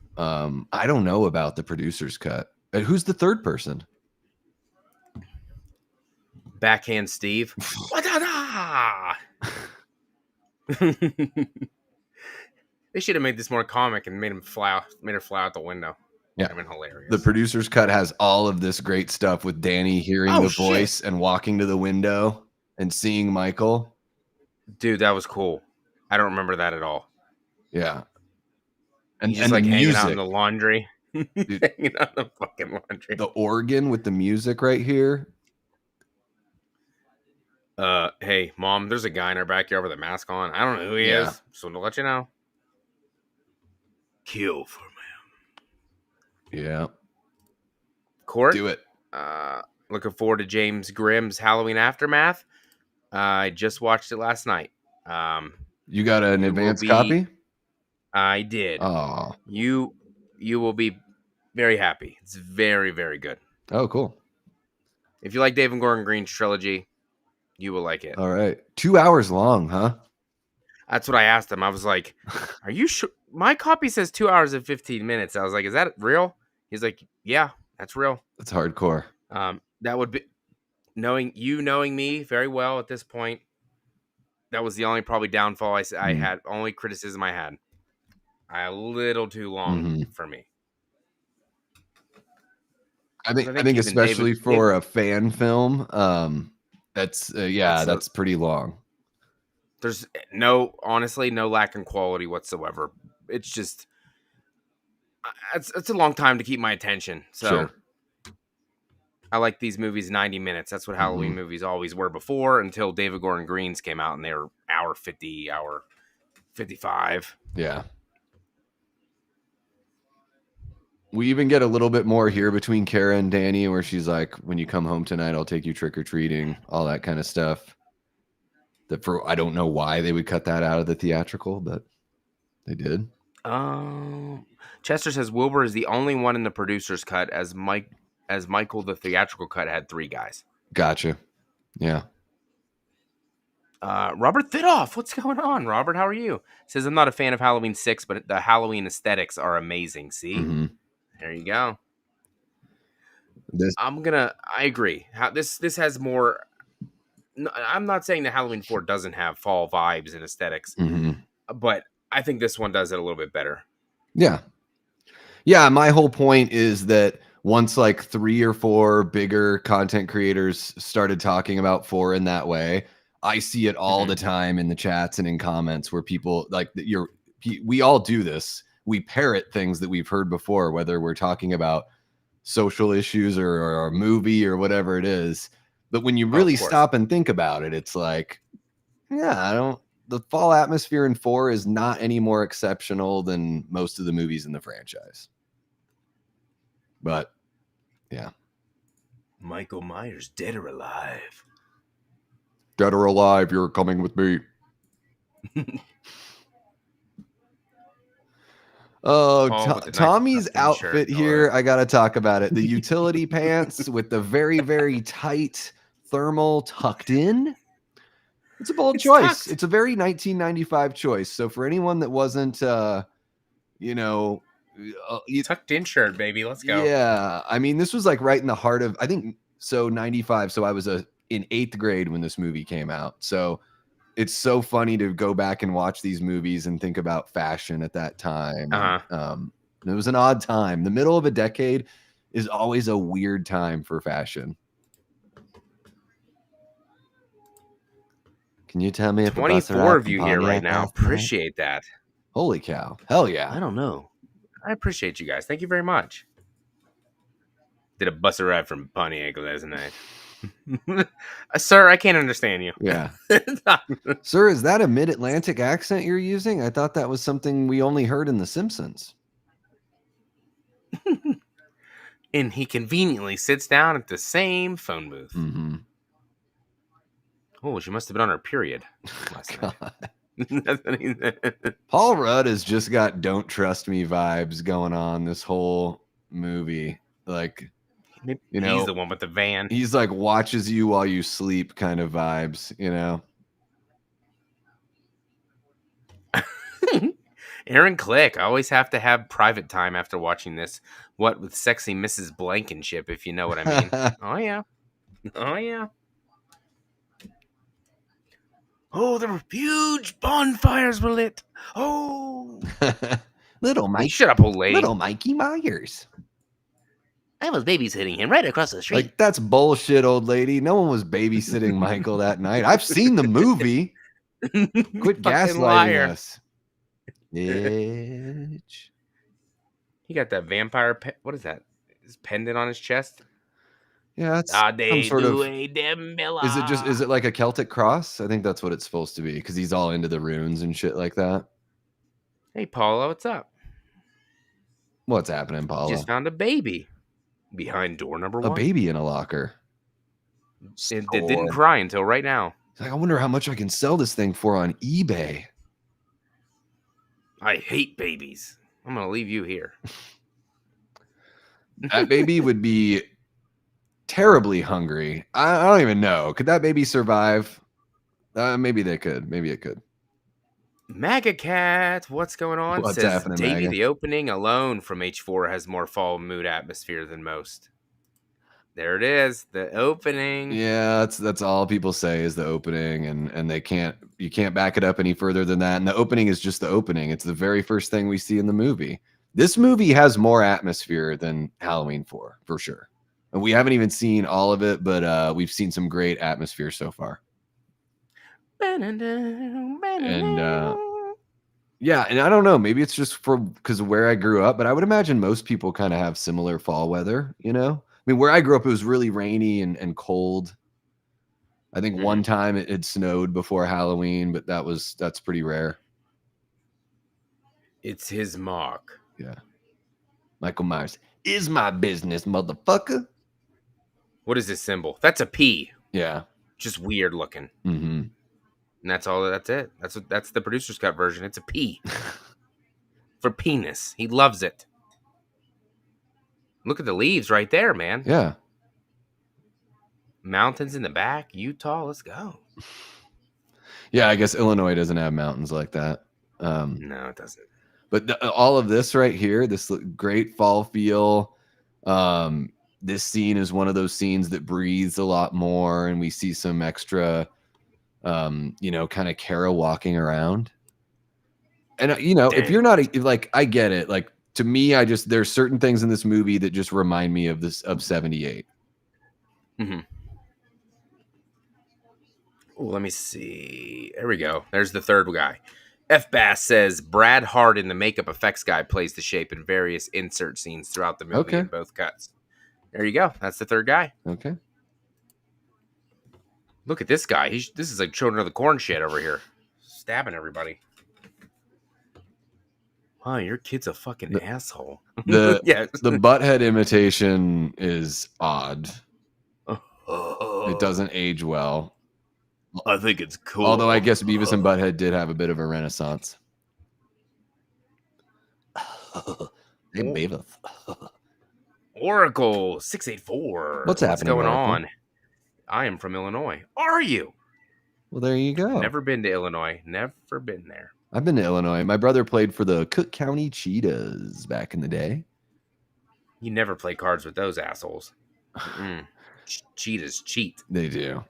I don't know about the producer's cut. Who's the third person? Backhand Steve. They should have made this more comic and made her fly out the window. Yeah, That'd have been hilarious. The producer's cut has all of this great stuff with Danny hearing the voice and walking to the window and seeing Michael. Dude, that was cool. I don't remember that at all. Yeah, and just like hanging out in the laundry, dude, hanging out in the fucking laundry. The organ with the music right here. Hey, Mom, there's a guy in our backyard with a mask on. I don't know who he is, so to let you know. Kill for me. Yeah. Court. Do it. Looking forward to James Grimm's Halloween Aftermath. I just watched it last night. You got an advance copy? I did. Oh. You will be very happy. It's very, very good. Oh, cool. If you like David Gordon Green's trilogy, you will like it. All right. 2 hours long, huh? That's what I asked him. I was like, are you sure? My copy says 2 hours and 15 minutes. I was like, is that real? He's like, yeah, that's real. That's hardcore. That would be knowing me very well at this point. That was the only probably downfall I had, only criticism I had. A little too long for me. I think especially for a fan film, that's pretty long. There's honestly no lack in quality whatsoever. It's just it's a long time to keep my attention. So sure. I like these movies 90 minutes. That's what Halloween movies always were before, until David Gordon Green's came out and they were hour 50, hour 55. Yeah. We even get a little bit more here between Kara and Danny, where she's like, when you come home tonight, I'll take you trick-or-treating, all that kind of stuff. I don't know why they would cut that out of the theatrical, but they did. Chester says Wilbur is the only one in the producer's cut, as Michael, the theatrical cut, had 3 guys. Gotcha. Yeah. Robert Thidoff, what's going on? Robert, how are you? Says, I'm not a fan of Halloween 6, but the Halloween aesthetics are amazing. See? There you go. I agree. This has more. I'm not saying that Halloween 4 doesn't have fall vibes and aesthetics, but I think this one does it a little bit better. Yeah. Yeah. My whole point is that once like 3 or 4 bigger content creators started talking about 4 in that way, I see it all the time in the chats and in comments where people like we all do this. We parrot things that we've heard before, whether we're talking about social issues or a movie or whatever it is. But when you really stop and think about it, it's like, yeah, the fall atmosphere in 4 is not any more exceptional than most of the movies in the franchise. But yeah. Michael Myers, dead or alive? Dead or alive, you're coming with me. Oh, Tommy's outfit here. I got to talk about it. The utility pants with the very, very tight thermal tucked in. It's a bold choice. Tucked. It's a very 1995 choice. So for anyone that wasn't, tucked in shirt, baby. Let's go. Yeah. I mean, this was like right in the heart of, I think, so 95. So I was in 8th grade when this movie came out. So it's so funny to go back and watch these movies and think about fashion at that time. It was an odd time. The middle of a decade is always a weird time for fashion. Can you tell me if 24 of you here right now? Appreciate that. Holy cow. Hell yeah. I don't know. I appreciate you guys. Thank you very much. Did a bus ride from Pontiac last night. Sir, I can't understand you. Yeah. Sir, is that a mid-Atlantic accent you're using? I thought that was something we only heard in The Simpsons. And he conveniently sits down at the same phone booth. Mm-hmm. Oh, she must have been on her period last night. Paul Rudd has just got "Don't Trust Me" vibes going on this whole movie. Like, he's the one with the van. He's like watches you while you sleep kind of vibes, Aaron Click, I always have to have private time after watching this. What with sexy Mrs. Blankenship, if you know what I mean. Oh yeah. Oh, there were huge bonfires were lit. Oh. Little Mike. Shut up, old lady. Little Mikey Myers. I was babysitting him right across the street. Like, that's bullshit, old lady. No one was babysitting Michael that night. I've seen the movie. Quit gaslighting us. Bitch. He got that vampire. What is that? His pendant on his chest? Yeah, that's some sort of. Is it like a Celtic cross? I think that's what it's supposed to be because he's all into the runes and shit like that. Hey, Paula, what's up? What's happening, Paula? Just found a baby behind door number 1. A baby in a locker. It didn't cry until right now. Like, I wonder how much I can sell this thing for on eBay. I hate babies. I'm gonna leave you here. That baby would be terribly hungry. I don't even know. Could that baby survive? Maybe they could. Maybe it could. MAGA Cat, what's going on? What's happening, Davey, MAGA? The opening alone from H4 has more fall mood atmosphere than most. There it is, the opening. Yeah, that's all people say is the opening, and you can't back it up any further than that. And the opening is just the opening. It's the very first thing we see in the movie. This movie has more atmosphere than Halloween 4, for sure. And we haven't even seen all of it, but we've seen some great atmosphere so far. And yeah, and I don't know, maybe it's just because of where I grew up, but I would imagine most people kind of have similar fall weather, I mean, where I grew up, it was really rainy and cold. I think one time it had snowed before Halloween, but that's pretty rare. It's his mark. Yeah. Michael Myers is my business, motherfucker. What is this symbol? That's a P. Yeah. Just weird looking. Mm-hmm. And that's all. That's it. That's the producer's cut version. It's a P. For penis. He loves it. Look at the leaves right there, man. Yeah. Mountains in the back. Utah. Let's go. Yeah, I guess Illinois doesn't have mountains like that. No, it doesn't. But all of this right here, this great fall feel. This scene is one of those scenes that breathes a lot more, and we see some extra, kind of Kara walking around. And if you're not like, I get it. Like, to me, there's certain things in this movie that just remind me of 78. Mm-hmm. Ooh, let me see. There we go. There's the third guy. F. Bass says Brad Hardin, the makeup effects guy, plays the shape in various insert scenes throughout the movie Okay. in both cuts. There you go. That's the third guy. Okay. Look at this guy. This is like Children of the Corn shit over here. Stabbing everybody. Wow, your kid's a fucking The- asshole. The Yes. the butthead imitation is odd. It doesn't age well. I think it's cool. Although I guess Beavis and Butthead did have a bit of a renaissance. Hey, Beavis. Oracle 684. What's happening, going Oracle? on? I am from Illinois. Are you? Well, there you go. Never been to Illinois. Never been there. I've been to Illinois. My brother played for the Cook County Cheetahs back in the day. You never play cards with those assholes. Cheetahs cheat. They do.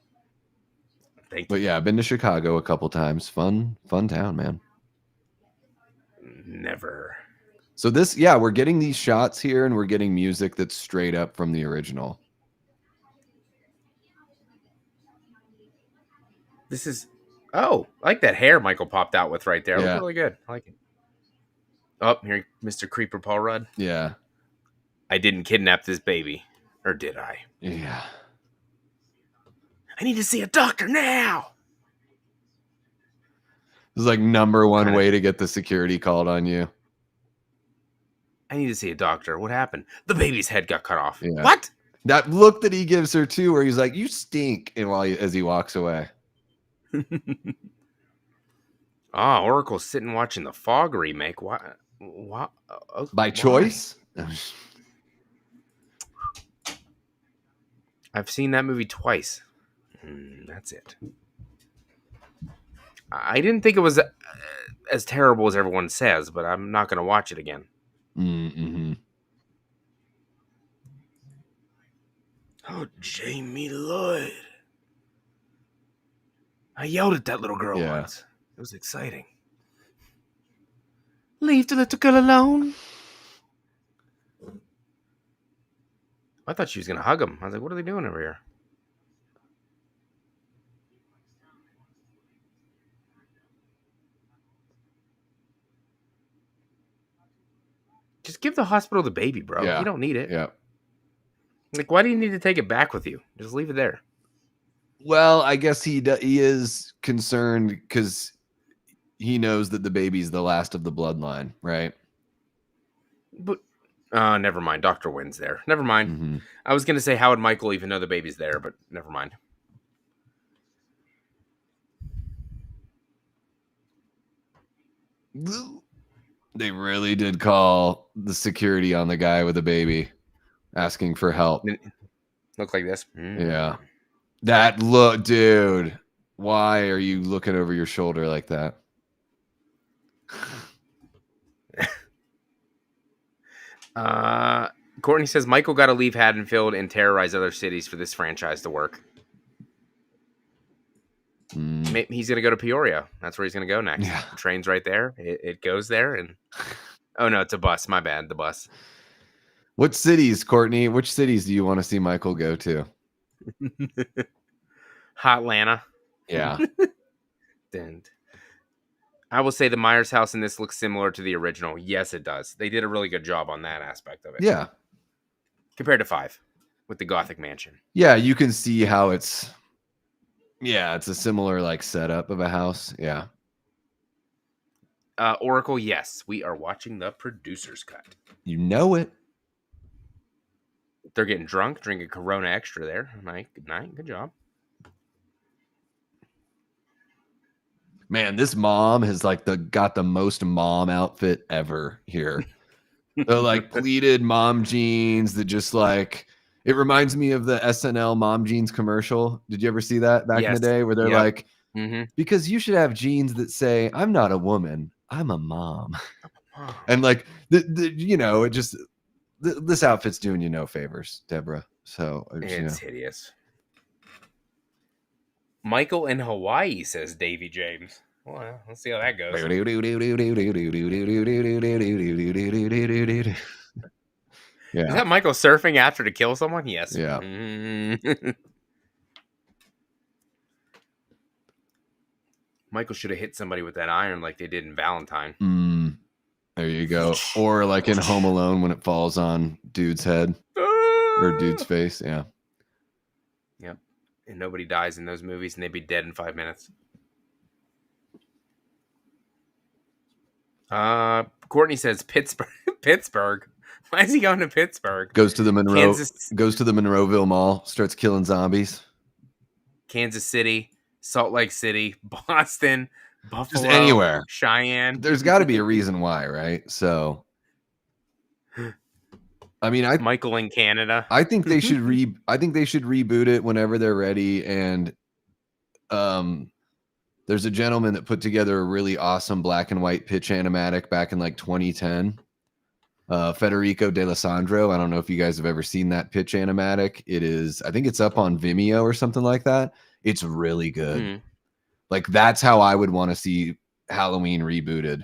Thank you. But yeah, I've been to Chicago a couple times. Fun town, man. Never. So this, yeah, we're getting these shots here and we're getting music that's straight up from the original. This is, oh, I like that hair Michael popped out with right there. It Yeah. looked really good. I like it. Oh, here, Mr. Creeper Paul Rudd. Yeah. I didn't kidnap this baby. Or did I? Yeah. I need to see a doctor now. This is like number one way to get the security called on you. I need to see a doctor. What happened? The baby's head got cut off. Yeah. What? That look that he gives her too, where he's like, "You stink," and as he walks away. Oracle's sitting watching the Fog remake. Why? By choice? I've seen that movie twice. That's it. I didn't think it was as terrible as everyone says, but I'm not going to watch it again. Mm-hmm. Oh, Jamie Lloyd. I yelled at that little girl once. It was exciting. Leave the little girl alone. I thought she was going to hug him. I was like, what are they doing over here? Just give the hospital the baby, bro. Yeah. You don't need it. Yeah. Like, why do you need to take it back with you? Just leave it there. Well, I guess he is concerned because he knows that the baby's the last of the bloodline, right? But never mind. Doctor wins there. Never mind. Mm-hmm. I was gonna say, how would Michael even know the baby's there? But never mind. They really did call the security on the guy with the baby, asking for help. Look like this. Yeah. That look, dude. Why are you looking over your shoulder like that? Courtney says Michael got to leave Haddonfield and terrorize other cities for this franchise to work. Maybe he's going to go to Peoria. That's where he's going to go next. Yeah. The train's right there. It goes there. And oh, no, it's a bus. My bad. The bus. What cities, Courtney? Which cities do you want to see Michael go to? Hotlanta. Yeah. And I will say the Myers house in this looks similar to the original. Yes, it does. They did a really good job on that aspect of it. Yeah. Compared to 5 with the Gothic mansion. Yeah, you can see how it's a similar like setup of a house. Yeah. Oracle, yes. We are watching the producer's cut. You know it. They're getting drunk, drinking Corona Extra there. Good night. Good job. Man, this mom has like got the most mom outfit ever here. The like pleated mom jeans that just like, it reminds me of the SNL mom jeans commercial. Did you ever see that back in the day where they're like, because you should have jeans that say, I'm not a woman, I'm a mom. And like, it just, this outfit's doing you no favors, Deborah. So it's hideous. Michael in Hawaii, says Davy James. Well, let's see how that goes. Yeah. Is that Michael surfing after to kill someone? Yes. Yeah. Michael should have hit somebody with that iron like they did in Valentine. There you go. Or like in Home Alone when it falls on dude's head or dude's face. Yeah. Yep. And nobody dies in those movies, and they'd be dead in 5 minutes. Courtney says Pittsburgh. Pittsburgh. Why is he going to Pittsburgh? Goes to the Monroeville Mall, starts killing zombies. Kansas City, Salt Lake City, Boston, Buffalo, just anywhere. Cheyenne. There's got to be a reason why, right? So, I mean, Michael in Canada. I think they should reboot it whenever they're ready. And there's a gentleman that put together a really awesome black and white pitch animatic back in like 2010. Federico D'Alessandro. I don't know if you guys have ever seen that pitch animatic. It is, I think it's up on Vimeo or something like that. It's really good. Mm-hmm. Like that's how I would want to see Halloween rebooted.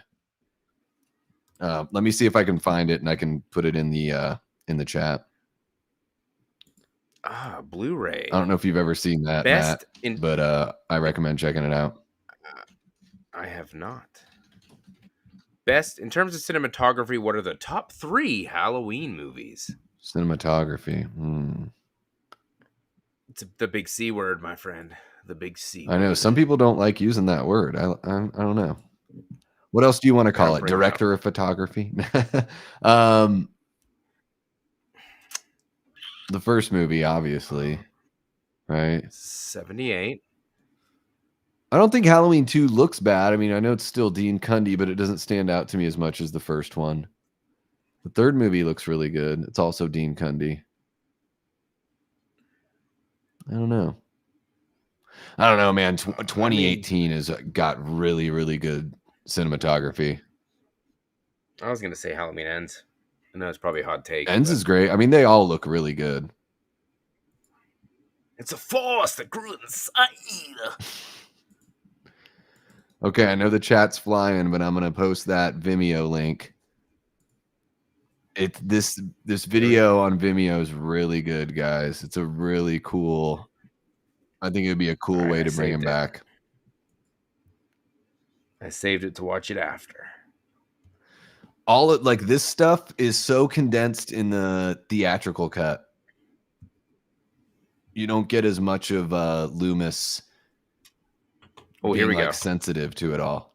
Let me see if I can find it and I can put it in the chat. Blu-ray. I don't know if you've ever seen that, Matt, but I recommend checking it out. I have not. Best in terms of cinematography, what are the top 3 Halloween movies? Cinematography. It's the big C word, my friend. The big C. I know some people don't like using that word. I don't know. What else do you want to call it? Director of photography? The first movie, obviously, right? 78. I don't think Halloween 2 looks bad. I mean, I know it's still Dean Cundy, but it doesn't stand out to me as much as the first one. The third movie looks really good. It's also Dean Cundy. I don't know, man. 2018 has got really, really good cinematography. I was going to say Halloween Ends. I know it's probably a hot take. Ends is great. I mean, they all look really good. It's a force that grew inside. Okay, I know the chat's flying, but I'm going to post that Vimeo link. This video on Vimeo is really good, guys. It's a really cool. I think it'd be a cool way to bring him back. I saved it to watch it after. Like this stuff is so condensed in the theatrical cut. You don't get as much of Loomis. Oh, here we go. Sensitive to it all.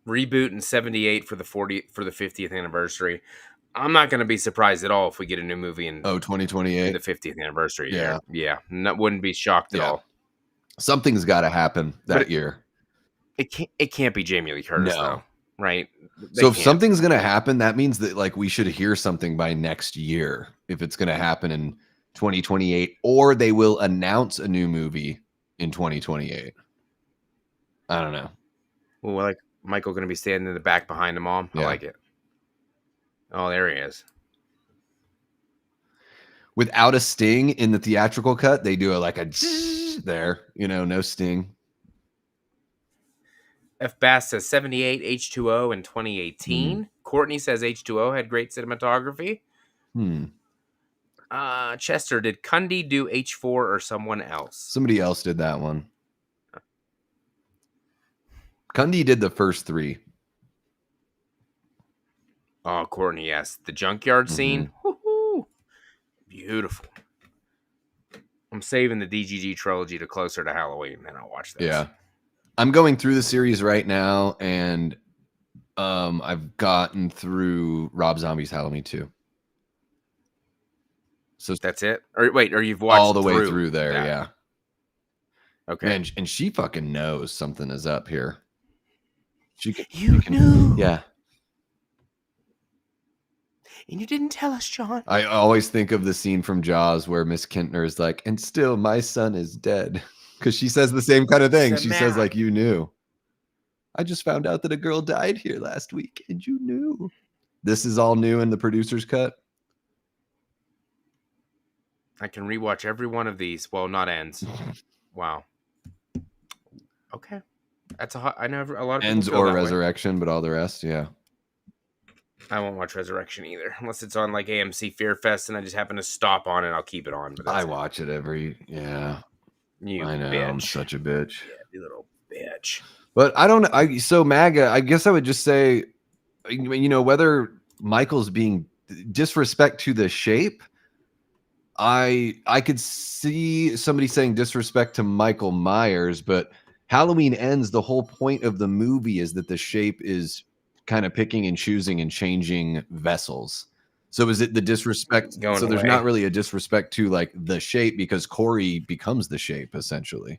Reboot in 78 for the 50th anniversary. I'm not going to be surprised at all if we get a new movie in 2028, the 50th anniversary year. Yeah, wouldn't be shocked at all. Something's got to happen that year. It can't be Jamie Lee Curtis though, right? So if something's going to happen, that means that like we should hear something by next year if it's going to happen in 2028, or they will announce a new movie in 2028. I don't know. Well, like Michael going to be standing in the back behind the mom. I like it. Oh, there he is. Without a sting in the theatrical cut, they do like a there, no sting. F. Bass says 78 H2O in 2018. Courtney says H2O had great cinematography. Chester, did Cundy do H4 or someone else? Somebody else did that one. Cundy did the first 3. Oh, Courtney, yes. The junkyard scene. Woo-hoo. Beautiful. I'm saving the DGG trilogy to closer to Halloween, and I'll watch this. Yeah. I'm going through the series right now, and I've gotten through Rob Zombie's Halloween 2. So that's it? Or you've watched all the way through there, yeah. Okay. Man, and she fucking knows something is up here. You knew. Yeah. And you didn't tell us, John. I always think of the scene from Jaws where Miss Kintner is like, and still my son is dead. Because she says the same kind of thing. She says like, you knew. I just found out that a girl died here last week and you knew. This is all new in the producer's cut. I can rewatch every one of these. Well, not Ends. Wow. Okay. That's I know a lot of Ends or Resurrection, but all the rest, yeah. I won't watch Resurrection either, unless it's on like AMC Fear Fest and I just happen to stop on it. I'll keep it on. But I watch it every, yeah. You I know, I'm bitch. such a bitch. Yeah, you little bitch. But I don't so MAGA, I guess I would just say, whether Michael's being disrespect to the shape, I could see somebody saying disrespect to Michael Myers, but Halloween Ends, the whole point of the movie is that the shape is kind of picking and choosing and changing vessels. So is it the disrespect? Going So there's not away. really a disrespect to like the shape because Corey becomes the shape essentially.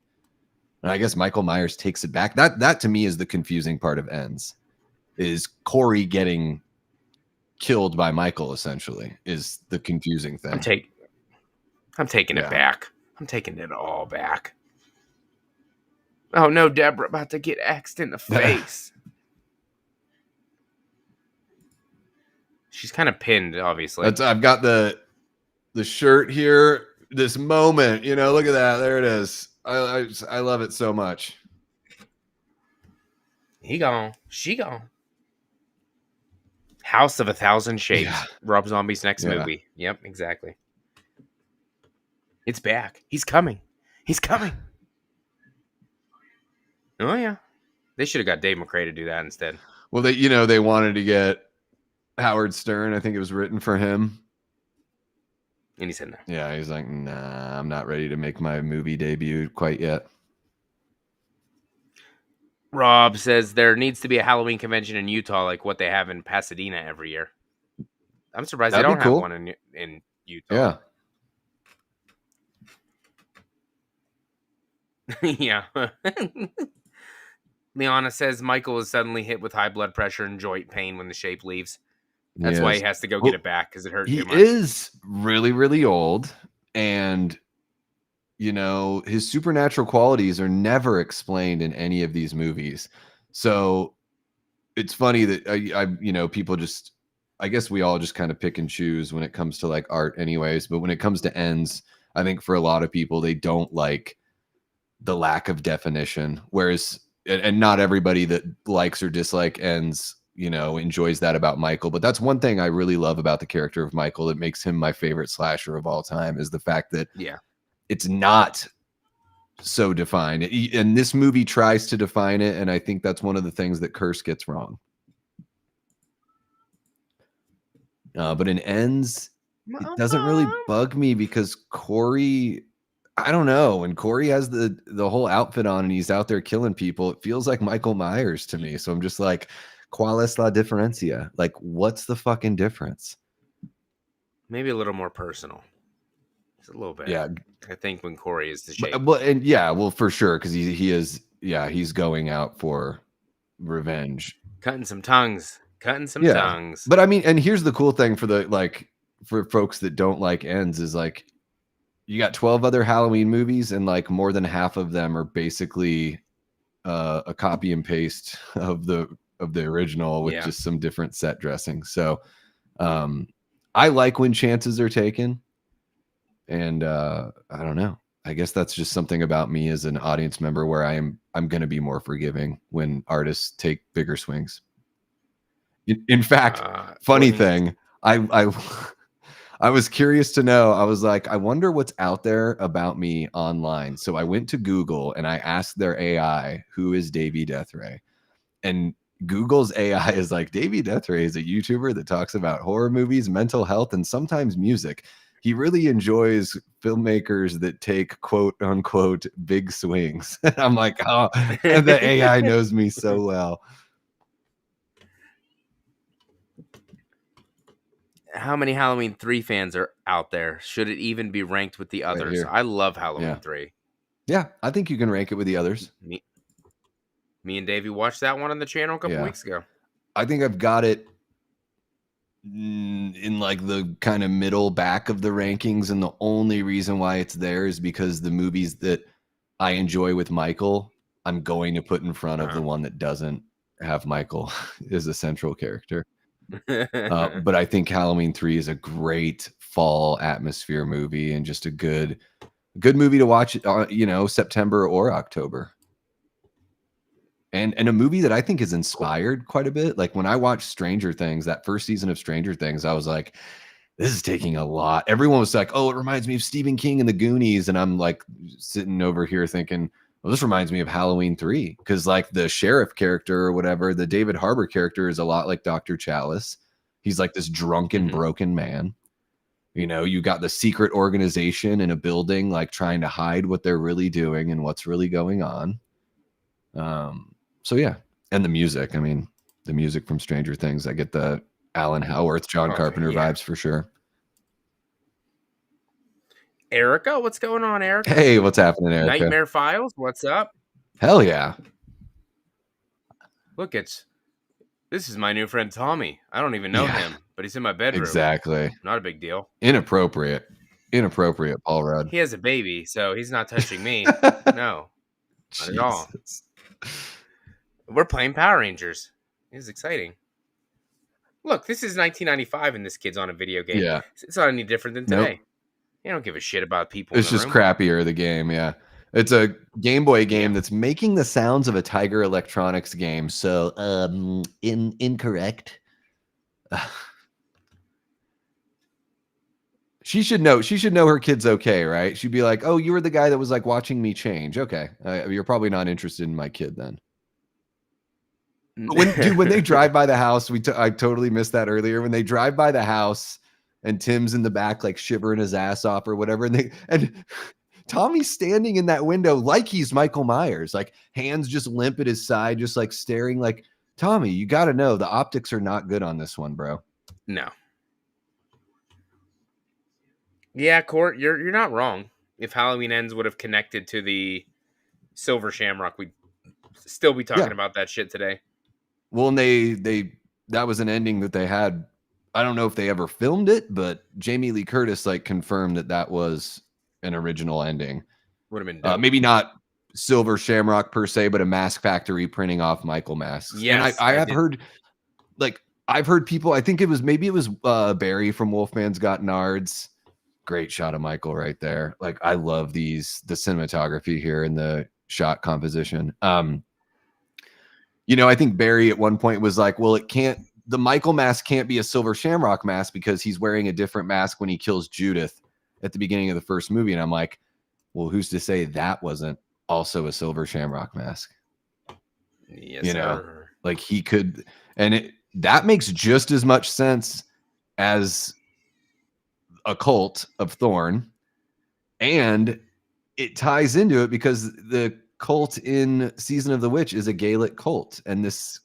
And I guess Michael Myers takes it back. That to me is the confusing part of Ends. Is Corey getting killed by Michael essentially is the confusing I'm thing. taking it Yeah. back. I'm taking it all back. Oh no, Deborah about to get axed in the face. She's kind of pinned, obviously. I've got the shirt here. This moment, look at that. There it is. I love it so much. He gone. She gone. House of a Thousand Yeah. Shapes. Rob Zombie's next Yeah. movie. Yep, exactly. It's back. He's coming. He's coming. Oh yeah. They should have got Dave McRae to do that instead. Well, they wanted to get Howard Stern. I think it was written for him. And he said no. Yeah, he's like, nah, I'm not ready to make my movie debut quite yet. Rob says there needs to be a Halloween convention in Utah like what they have in Pasadena every year. I'm surprised That'd they be don't have cool. one in Utah. Yeah. Yeah. Liana says Michael is suddenly hit with high blood pressure and joint pain when the shape leaves. That's why he has to go get it back because it hurt He too much. is really, really old, and his supernatural qualities are never explained in any of these movies. So it's funny that people just, I guess we all just kind of pick and choose when it comes to like art anyways, but when it comes to Ends, I think for a lot of people they don't like the lack of definition, whereas and not everybody that likes or dislike Ends enjoys that about Michael. But that's one thing I really love about the character of Michael that makes him my favorite slasher of all time, is the fact that it's not so defined. And this movie tries to define it, and I think that's one of the things that Curse gets wrong. But in Ends, it doesn't really bug me because Corey, I don't know, when Corey has the whole outfit on and he's out there killing people, it feels like Michael Myers to me. So I'm just like, ¿cuál es la diferencia? Like, what's the fucking difference? Maybe a little more personal. Just a little bit. Yeah. I think when Corey is the shape. Well, for sure, because he is, he's going out for revenge. Cutting some tongues. Tongues. But I mean, and here's the cool thing for folks that don't like Ends is like, you got 12 other Halloween movies, and like more than half of them are basically a copy and paste of the original with just some different set dressing. So I like when chances are taken, and I don't know. I guess that's just something about me as an audience member where I'm going to be more forgiving when artists take bigger swings. In fact, funny thing, I was curious to know. I was like, I wonder what's out there about me online. So I went to Google and I asked their AI, who is Davey Deathray? And Google's AI is like, Davey Deathray is a YouTuber that talks about horror movies, mental health, and sometimes music. He really enjoys filmmakers that take quote unquote big swings. I'm like, oh, the AI knows me so well. How many Halloween 3 fans are out there? Should it even be ranked with the others? I love Halloween 3. Yeah, I think you can rank it with the others. Me and Davey watched that one on the channel a couple weeks ago. I think I've got it in like the kind of middle back of the rankings, and the only reason why it's there is because the movies that I enjoy with Michael, I'm going to put in front of the one that doesn't have Michael as a central character. But I think Halloween 3 is a great fall atmosphere movie and just a good movie to watch, September or October. And a movie that I think is inspired quite a bit. Like when I watched Stranger Things, that first season of Stranger Things, I was like, this is taking a lot. Everyone was like, oh, it reminds me of Stephen King and the Goonies. And I'm like sitting over here thinking, well, this reminds me of Halloween 3. Because like the sheriff character or whatever, the David Harbour character is a lot like Dr. Chalice. He's like this drunken, broken man. You know, you got the secret organization in a building, like trying to hide what they're really doing and what's really going on. So yeah. And the music, I mean, the music from Stranger Things, I get the Alan Howarth, John Carpenter vibes for sure. Erica, what's going on, Erica? Hey, what's happening, Erica? Nightmare Files, what's up? Hell yeah. Look, this is my new friend Tommy. I don't even know him, but he's in my bedroom. Exactly. Not a big deal. Inappropriate, Paul Rudd. He has a baby, so he's not touching me. No, not at all. We're playing Power Rangers. It's exciting. Look, this is 1995 and this kid's on a video game. Yeah. It's not any different than today. Nope. You don't give a shit about people. It's just crappier, the game, yeah. It's a Game Boy game that's making the sounds of a Tiger Electronics game. So, incorrect. She should know her kid's okay, right? She'd be like, oh, you were the guy that was like watching me change. Okay. You're probably not interested in my kid then. When they drive by the house, I totally missed that earlier. When they drive by the house and Tim's in the back, like shivering his ass off or whatever. And Tommy's standing in that window like he's Michael Myers, like hands just limp at his side, just like staring like, Tommy, you got to know the optics are not good on this one, bro. No. Yeah, Court, you're not wrong. If Halloween Ends would have connected to the Silver Shamrock, we'd still be talking about that shit today. Well, and that was an ending that they had. I don't know if they ever filmed it, but Jamie Lee Curtis like confirmed that was an original ending. Would have been dope. Maybe not Silver Shamrock per se, but a mask factory printing off Michael masks. Yes, and I've heard people. I think it was Barry from Wolfman's Got Nards. Great shot of Michael right there. Like I love the cinematography here and the shot composition. You know, I think Barry at one point was like, well, the Michael mask can't be a Silver Shamrock mask because he's wearing a different mask when he kills Judith at the beginning of the first movie. And I'm like, well, who's to say that wasn't also a Silver Shamrock mask? Yes, you know, like he could, and that makes just as much sense as a cult of Thorn. And it ties into it because the cult in Season of the Witch is a Gaelic cult, and this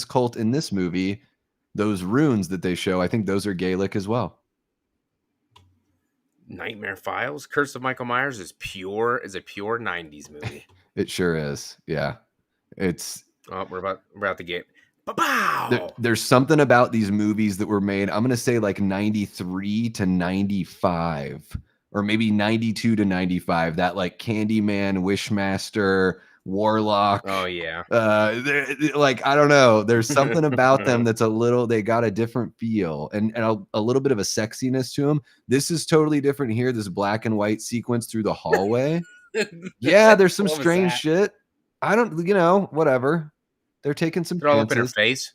cult in this movie, those runes that they show, I think those are Gaelic as well. Nightmare Files, Curse of Michael Myers is a pure 90s movie. It sure is. Yeah. It's we're about to get there's something about these movies that were made, I'm going to say like 93 to 95 or maybe 92 to 95, that like Candyman, Wishmaster, Warlock. Oh yeah. Like, I don't know. There's something about them that's they got a different feel and a little bit of a sexiness to them. This is totally different here. This black and white sequence through the hallway. Yeah, there's some strange shit. I don't, whatever. They're taking some chances. All up in her face.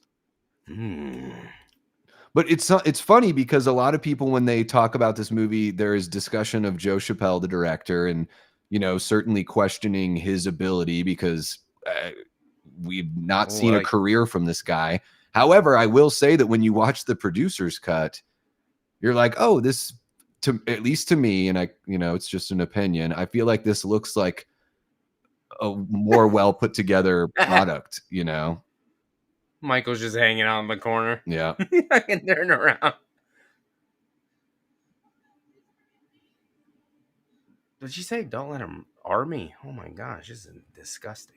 But it's funny because a lot of people, when they talk about this movie, there is discussion of Joe Chappelle, the director, and certainly questioning his ability because we've not seen a career from this guy. However, I will say that when you watch the producer's cut, you're like, oh, this, at least to me, and it's just an opinion, I feel like this looks like a more well put together product. Michael's just hanging out in the corner. Yeah. I can turn around. Did she say don't let him army? Oh my gosh, this is disgusting.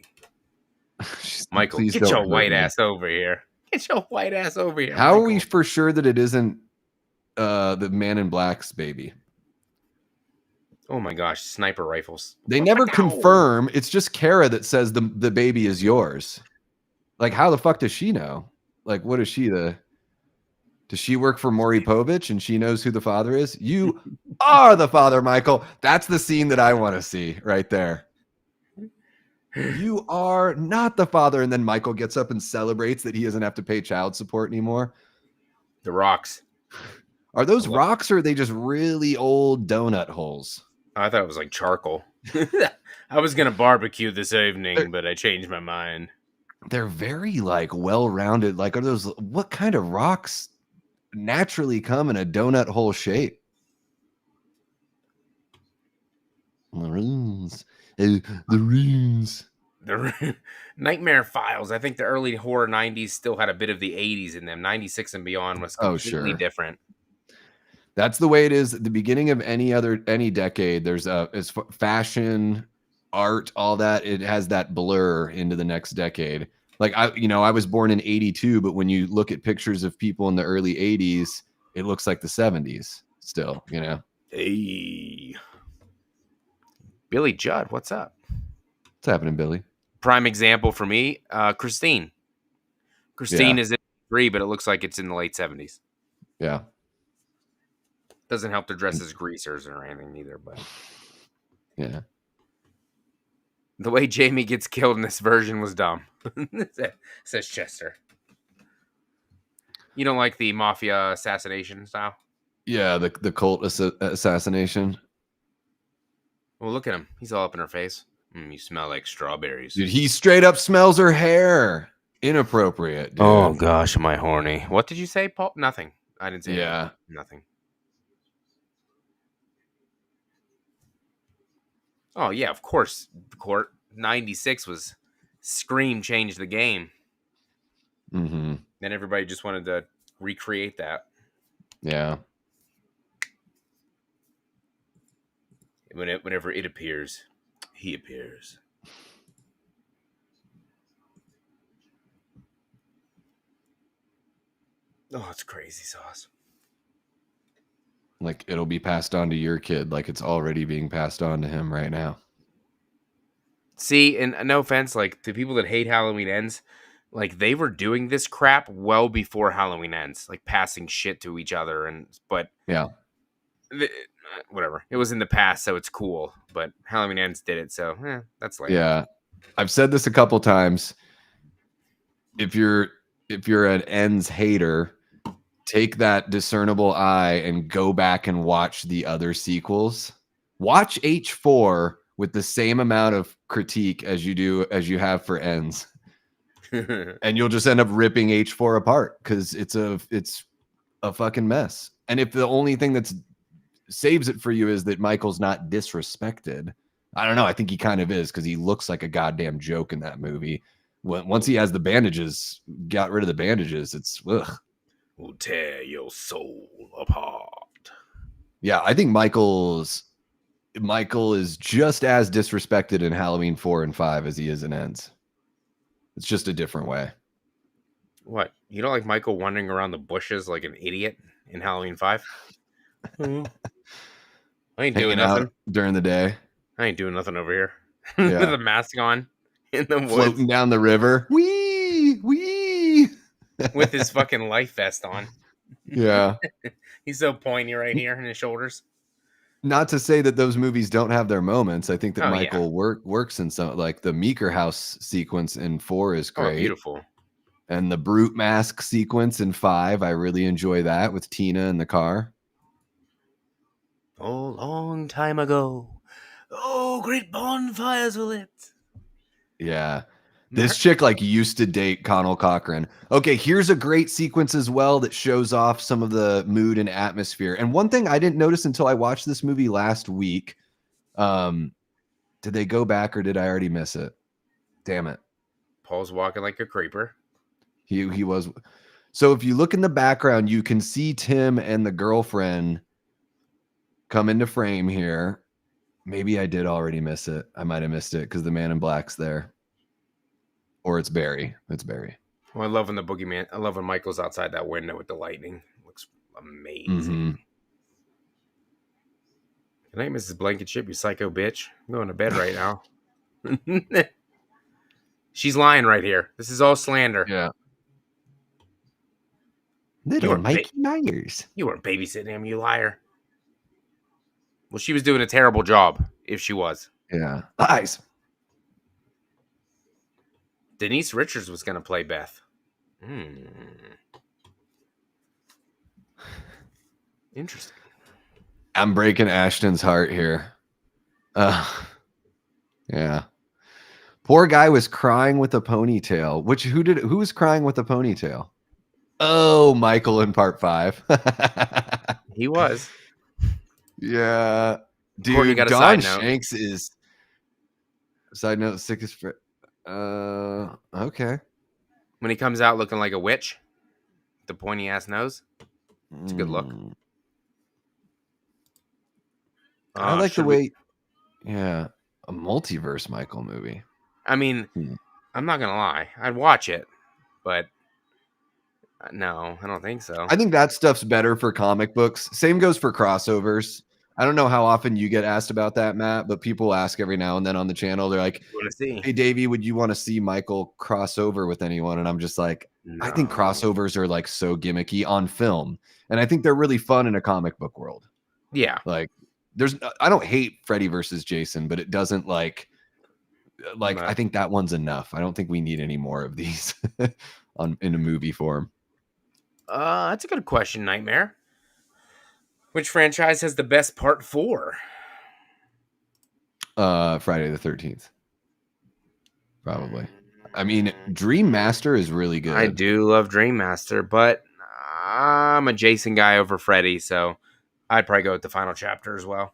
Michael, get your white ass over here. Get your white ass over here. How are we for sure that it isn't the Man in Black's baby? Oh my gosh, sniper rifles. They never confirm. It's just Kara that says the baby is yours. Like, how the fuck does she know? Like, what is she does she work for Maury Povich and she knows who the father is? You are the father, Michael. That's the scene that I want to see right there. You are not the father. And then Michael gets up and celebrates that he doesn't have to pay child support anymore. The Rocks. Are those rocks or are they just really old donut holes? I thought it was like charcoal. I was gonna barbecue this evening, but I changed my mind. They're very like well-rounded. Like, are those what kind of rocks naturally come in a donut hole shape? The runes. The runes. The Nightmare Files. I think the early horror '90s still had a bit of the '80s in them. '96 and beyond was Oh, completely sure. different. That's the way it is at the beginning of any decade. There's fashion, art, all that. It has that blur into the next decade. Like I was born in '82, but when you look at pictures of people in the early '80s, it looks like the '70s still. Hey, Billy Judd, what's up? What's happening, Billy? Prime example for me, Christine. Christine Yeah, is in 3, but it looks like it's in the late '70s. yeah, Doesn't help to dress as greasers or anything either, but yeah. the way Jamie gets killed in this version was dumb. Says Chester. You don't like the mafia assassination style? Yeah, the cult assassination. Well, look at him. He's all up in her face. You smell like strawberries. Dude, he straight up smells her hair. Inappropriate, dude. Oh gosh, am I horny? What did you say, Paul? Nothing. I didn't say Yeah. Nothing. Oh yeah, of course. Court 96 was Scream changed the game. Mm-hmm. Then everybody just wanted to recreate that. Yeah. Whenever it appears, he appears. Oh, it's crazy sauce. Like it'll be passed on to your kid, like it's already being passed on to him right now. See, and no offense, like to people that hate Halloween Ends, like they were doing this crap well before Halloween Ends, like passing shit to each other, but Yeah. Whatever. It was in the past, so it's cool. But Halloween Ends did it, so that's lame. Yeah. I've said this a couple times. If you're an Ends hater, take that discernible eye and go back and watch the other sequels. Watch H4 with the same amount of critique as you have for Ends. And you'll just end up ripping H4 apart because it's a fucking mess. And if the only thing that's saves it for you is that Michael's not disrespected, I don't know. I think he kind of is because he looks like a goddamn joke in that movie. Once he has the bandages, got rid of the bandages, it's ugh. Will tear your soul apart. Yeah, I think Michael is just as disrespected in Halloween 4 and 5 as he is in Ends. It's just a different way. What? You don't like Michael wandering around the bushes like an idiot in Halloween 5? I ain't doing nothing during the day. I ain't doing nothing over here. Yeah. With a mask on in the woods. Floating down the river. Wee! With his fucking life vest on. Yeah. He's so pointy right here in his shoulders. Not to say that those movies don't have their moments. I think that Michael works in some, like the Meeker House sequence in 4 is great. Oh, beautiful. And the Brute Mask sequence in 5, I really enjoy that with Tina in the car. Oh, long time ago. Oh, great bonfires were lit. Yeah. This chick like used to date Connell Cochran. Okay, here's a great sequence as well that shows off some of the mood and atmosphere. And one thing I didn't notice until I watched this movie last week, did they go back or did I already miss it? Damn it. Paul's walking like a creeper. He was. So if you look in the background, you can see Tim and the girlfriend come into frame here. Maybe I did already miss it. I might have missed it because the man in black's there. Or it's Barry. It's Barry. Well, I love when the boogeyman. I love when Michael's outside that window with the lightning. It looks amazing. Mm-hmm. Good night, Mrs. Blankenship, you psycho bitch. I'm going to bed right now. She's lying right here. This is all slander. Yeah. Little Mikey Myers. You weren't babysitting him, you liar. Well, she was doing a terrible job, if she was. Yeah. Lies. Denise Richards was going to play Beth. Interesting. I'm breaking Ashton's heart here. Yeah. Poor guy was crying with a ponytail. Who was crying with a ponytail? Oh, Michael in part 5. He was. Yeah. Courtney Dude, got a Don side note. Shanks is side note sickest for okay. When he comes out looking like a witch, the pointy ass nose. It's a good look. I like the Should we? way yeah, a multiverse Michael movie. I mean, I'm not gonna lie. I'd watch it, but no, I don't think so. I think that stuff's better for comic books. Same goes for crossovers. I don't know how often you get asked about that, Matt, but people ask every now and then on the channel. They're like, Want to see? "Hey, Davey, would you want to see Michael crossover with anyone?" And I'm just like, I think No. crossovers are like so gimmicky on film, and I think they're really fun in a comic book world. Yeah. Like, I don't hate Freddy versus Jason, but it doesn't like I think that one's enough. I don't think we need any more of these in a movie form. That's a good question, Nightmare. Which franchise has the best part 4? Friday the 13th. Probably. I mean, Dream Master is really good. I do love Dream Master, but I'm a Jason guy over Freddy, so I'd probably go with the final chapter as well.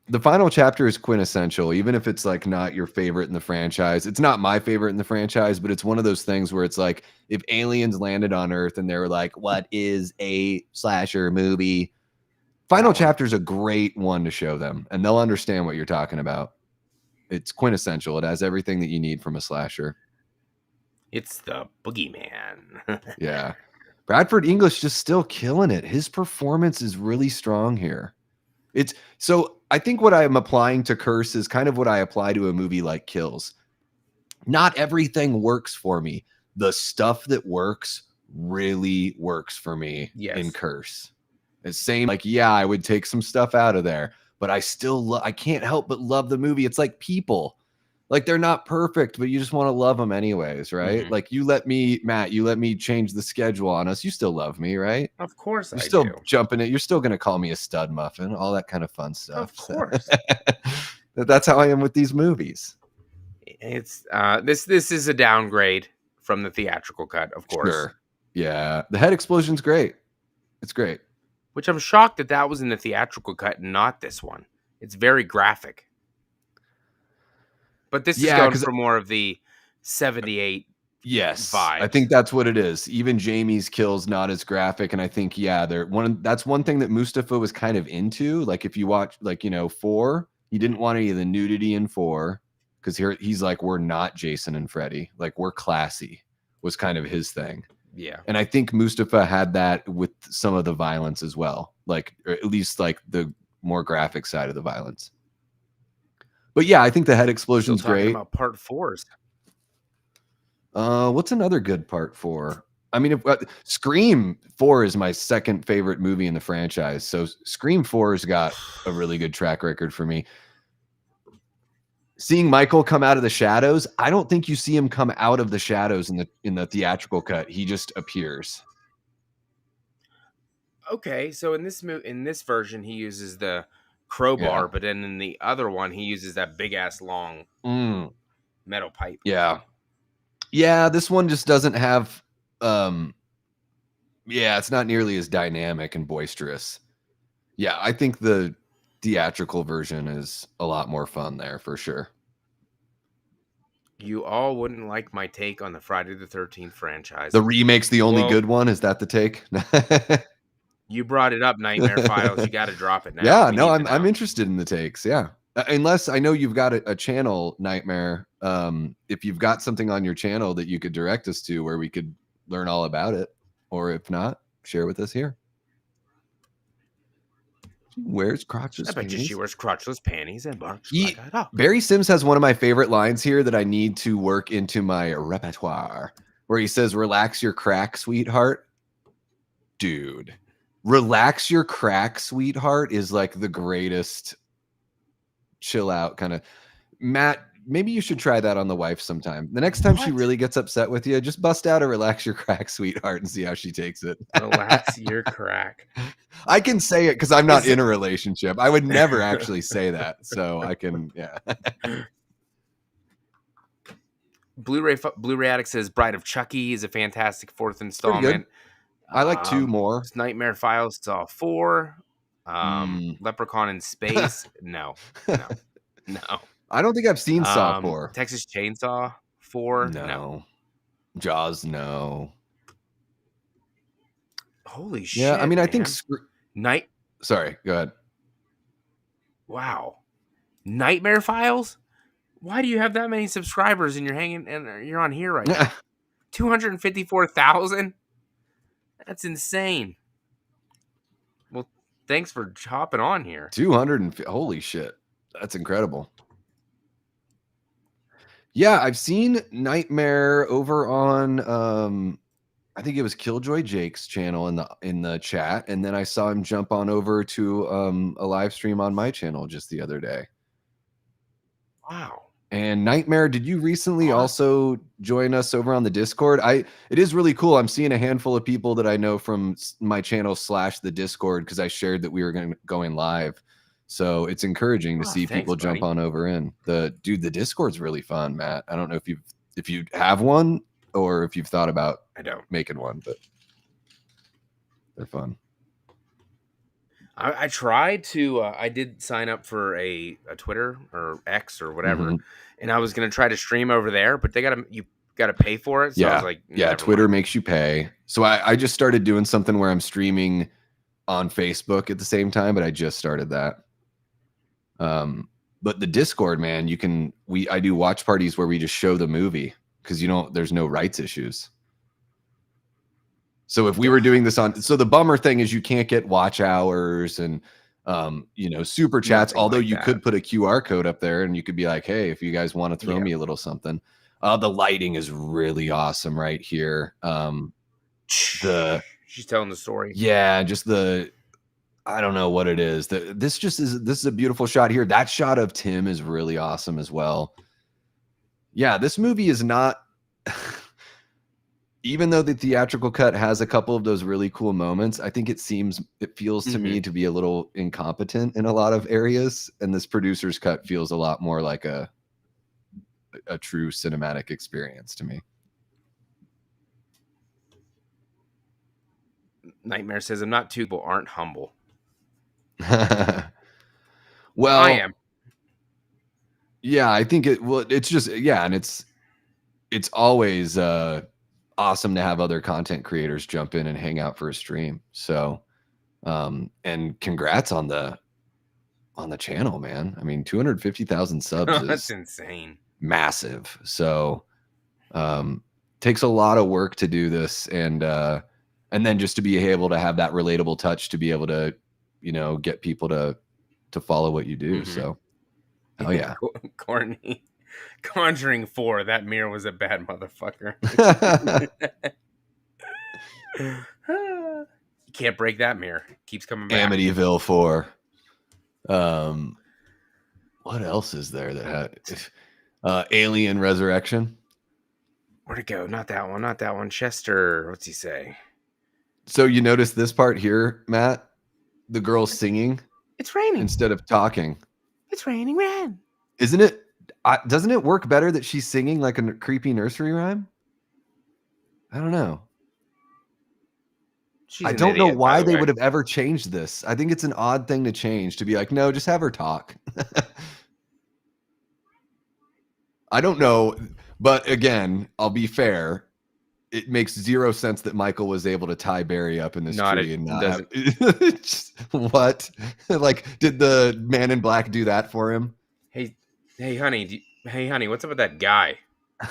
The final chapter is quintessential, even if it's like not your favorite in the franchise. It's not my favorite in the franchise, but it's one of those things where it's like if aliens landed on Earth and they were like, "What is a slasher movie?" Final chapter is a great one to show them, and they'll understand what you're talking about. It's quintessential. It has everything that you need from a slasher. It's the boogeyman. Yeah. Bradford English just still killing it. His performance is really strong here. So I think what I'm applying to Curse is kind of what I apply to a movie like Kills. Not everything works for me. The stuff that works really works for me in Curse. It's same like, yeah, I would take some stuff out of there, but I still I can't help but love the movie. It's like people. Like they're not perfect, but you just want to love them anyways, right? Mhm. Like Matt, you let me change the schedule on us. You still love me, right? Of course You're I still do. jumping it. You're still going to call me a stud muffin, all that kind of fun stuff. Of course. That's how I am with these movies. It's this is a downgrade from the theatrical cut, of course. Sure. Yeah. The head explosion's great. It's great. Which I'm shocked that was in the theatrical cut and not this one. It's very graphic. But this is going for more of the 78 yes vibes. I think that's what it is. Even Jamie's kill's not as graphic, and I think that's one thing that Mustafa was kind of into. Like if you watch 4, he didn't want any of the nudity in 4 because he's like, we're not Jason and Freddy, like we're classy, was kind of his thing. Yeah. And I think Mustafa had that with some of the violence as well, like or at least like the more graphic side of the violence. But yeah, I think the head explosion's great. About part 4s. What's another good part 4? I mean, Scream 4 is my second favorite movie in the franchise. So Scream 4's got a really good track record for me. Seeing Michael come out of the shadows, I don't think you see him come out of the shadows in the theatrical cut. He just appears. Okay, so in this version, he uses the crowbar, but then in the other one, he uses that big ass long metal pipe. Yeah. Yeah, this one just doesn't have it's not nearly as dynamic and boisterous. Yeah, I think the theatrical version is a lot more fun there for sure. You all wouldn't like my take on the Friday the 13th franchise. The remake's the only good one. Is that the take? You brought it up, Nightmare Files. You got to drop it now. Yeah, no, I'm interested in the takes. Yeah, unless I know you've got a channel, Nightmare. If you've got something on your channel that you could direct us to where we could learn all about it, or if not, share with us here. She wears crotchless I bet panties. she wears crotchless panties and barks like a dog. Barry Sims has one of my favorite lines here that I need to work into my repertoire, where he says, "Relax your crack, sweetheart." Dude, relax your crack, sweetheart is like the greatest chill out kind of. Matt, maybe you should try that on the wife sometime. The next time she What? really gets upset with you, just bust out a relax your crack, sweetheart, and see how she takes it. Relax your crack. I can say it because I'm not Is in a relationship. I would never actually say that. So I can, yeah. Blu-ray Addict says Bride of Chucky is a fantastic fourth It's pretty good. installment. I like 2 more. Nightmare Files saw 4. Mm. Leprechaun in Space. No. No. I don't think I've seen Saw 4. Texas Chainsaw 4. No. No. Jaws, no. Holy shit. Yeah, I mean, I man. think Sorry, go ahead. Wow. Nightmare Files? Why do you have that many subscribers and you're on here right now? 254,000? That's insane. Well, thanks for hopping on here. 200 holy shit. That's incredible. Yeah, I've seen Nightmare over on I think it was Killjoy Jake's channel in the chat, and then I saw him jump on over to a live stream on my channel just the other day. Wow. And Nightmare, did you recently also join us over on the Discord? It is really cool. I'm seeing a handful of people that I know from my channel / the Discord because I shared that we were going live. So it's encouraging to see people jump on over in. The Discord's really fun, Matt. I don't know if you have one or if you've thought about making one, but they're fun. I tried to I did sign up for a Twitter or X or whatever, and I was gonna try to stream over there, but you gotta pay for it. So I was like, yeah, Twitter makes you pay. So I just started doing something where I'm streaming on Facebook at the same time, but I just started that. But the Discord, man, I do watch parties where we just show the movie because there's no rights issues. So if we were doing this so the bummer thing is you can't get watch hours and super chats, although you could put a QR code up there and you could be like, hey, if you guys want to throw me a little something. The lighting is really awesome right here. She's telling the story. Yeah, just I don't know what it is. This is a beautiful shot here. That shot of Tim is really awesome as well. Yeah, this movie is not even though the theatrical cut has a couple of those really cool moments, I think it feels to me to be a little incompetent in a lot of areas. And this producer's cut feels a lot more like a true cinematic experience to me. Nightmare says, I'm not too, but aren't humble. Well, I am. Yeah, I think it's just, and it's always, awesome to have other content creators jump in and hang out for a stream. So, and congrats on the channel, man. I mean, 250,000 subs That's is insane. Massive. So, takes a lot of work to do this. And then just to be able to have that relatable touch to be able to, get people to follow what you do. So, oh yeah. Courtney. Conjuring 4, that mirror was a bad motherfucker. You can't break that mirror. It keeps coming back. Amityville 4. What else is there that had Alien Resurrection? Where'd it go? Not that one. Not that one. Chester. What's he say? So you notice this part here, Matt? The girl's singing. It's raining. Instead of talking. It's raining red. Isn't it? Doesn't it work better that she's singing like a creepy nursery rhyme? I don't know. I don't know why they would have ever changed this. I think it's an odd thing to change, to be like, no, just have her talk. I don't know. But again, I'll be fair. It makes zero sense that Michael was able to tie Barry up in this tree and not what? Like, did the Man in Black do that for him? Hey, honey, what's up with that guy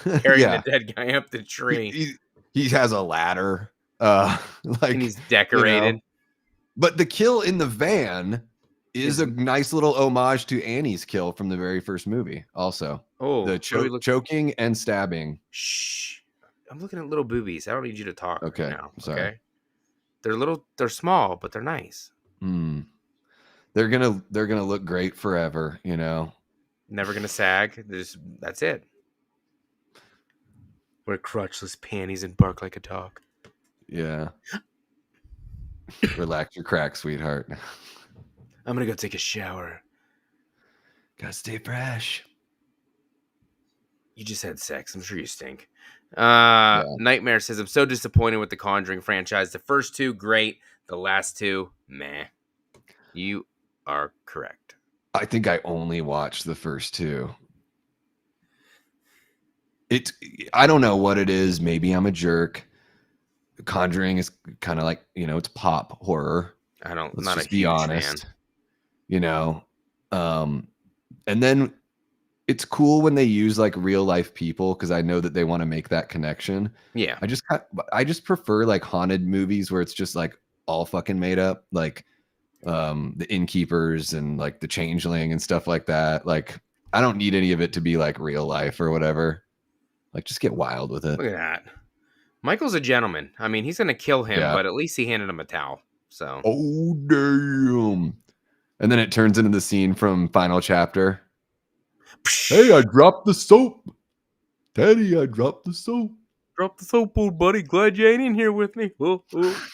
carrying the dead guy up the tree? He has a ladder. And he's decorated. But the kill in the van is a nice little homage to Annie's kill from the very first movie. Also, the choking and stabbing. Shh! I'm looking at little boobies. I don't need you to talk. Okay, right now. Sorry. Okay, they're small, but they're nice. They're gonna look great forever. Never gonna sag. That's it. Wear crotchless panties and bark like a dog. Yeah. Relax your crack, sweetheart. I'm gonna go take a shower. Gotta stay fresh. You just had sex. I'm sure you stink. Yeah. Nightmare says, I'm so disappointed with the Conjuring franchise. The first two, great. The last two, meh. You are correct. I think I only watched the first two. I don't know what it is. Maybe I'm a jerk. Conjuring is kind of like, it's pop horror. Let's not just a be huge honest. fan. And then it's cool when they use like real life people because I know that they want to make that connection. Yeah. I just prefer like haunted movies where it's just like all fucking made up, like the Innkeepers and like the Changeling and stuff like that. Like I don't need any of it to be like real life or whatever. Like just get wild with it. Look at that. Michael's a gentleman. I mean, he's gonna kill him, Yeah. but at least he handed him a towel. So. Oh damn! And then it turns into the scene from Final Chapter. Hey, I dropped the soap. Teddy, I dropped the soap. Drop the soap, old buddy. Glad you ain't in here with me. Oh, oh.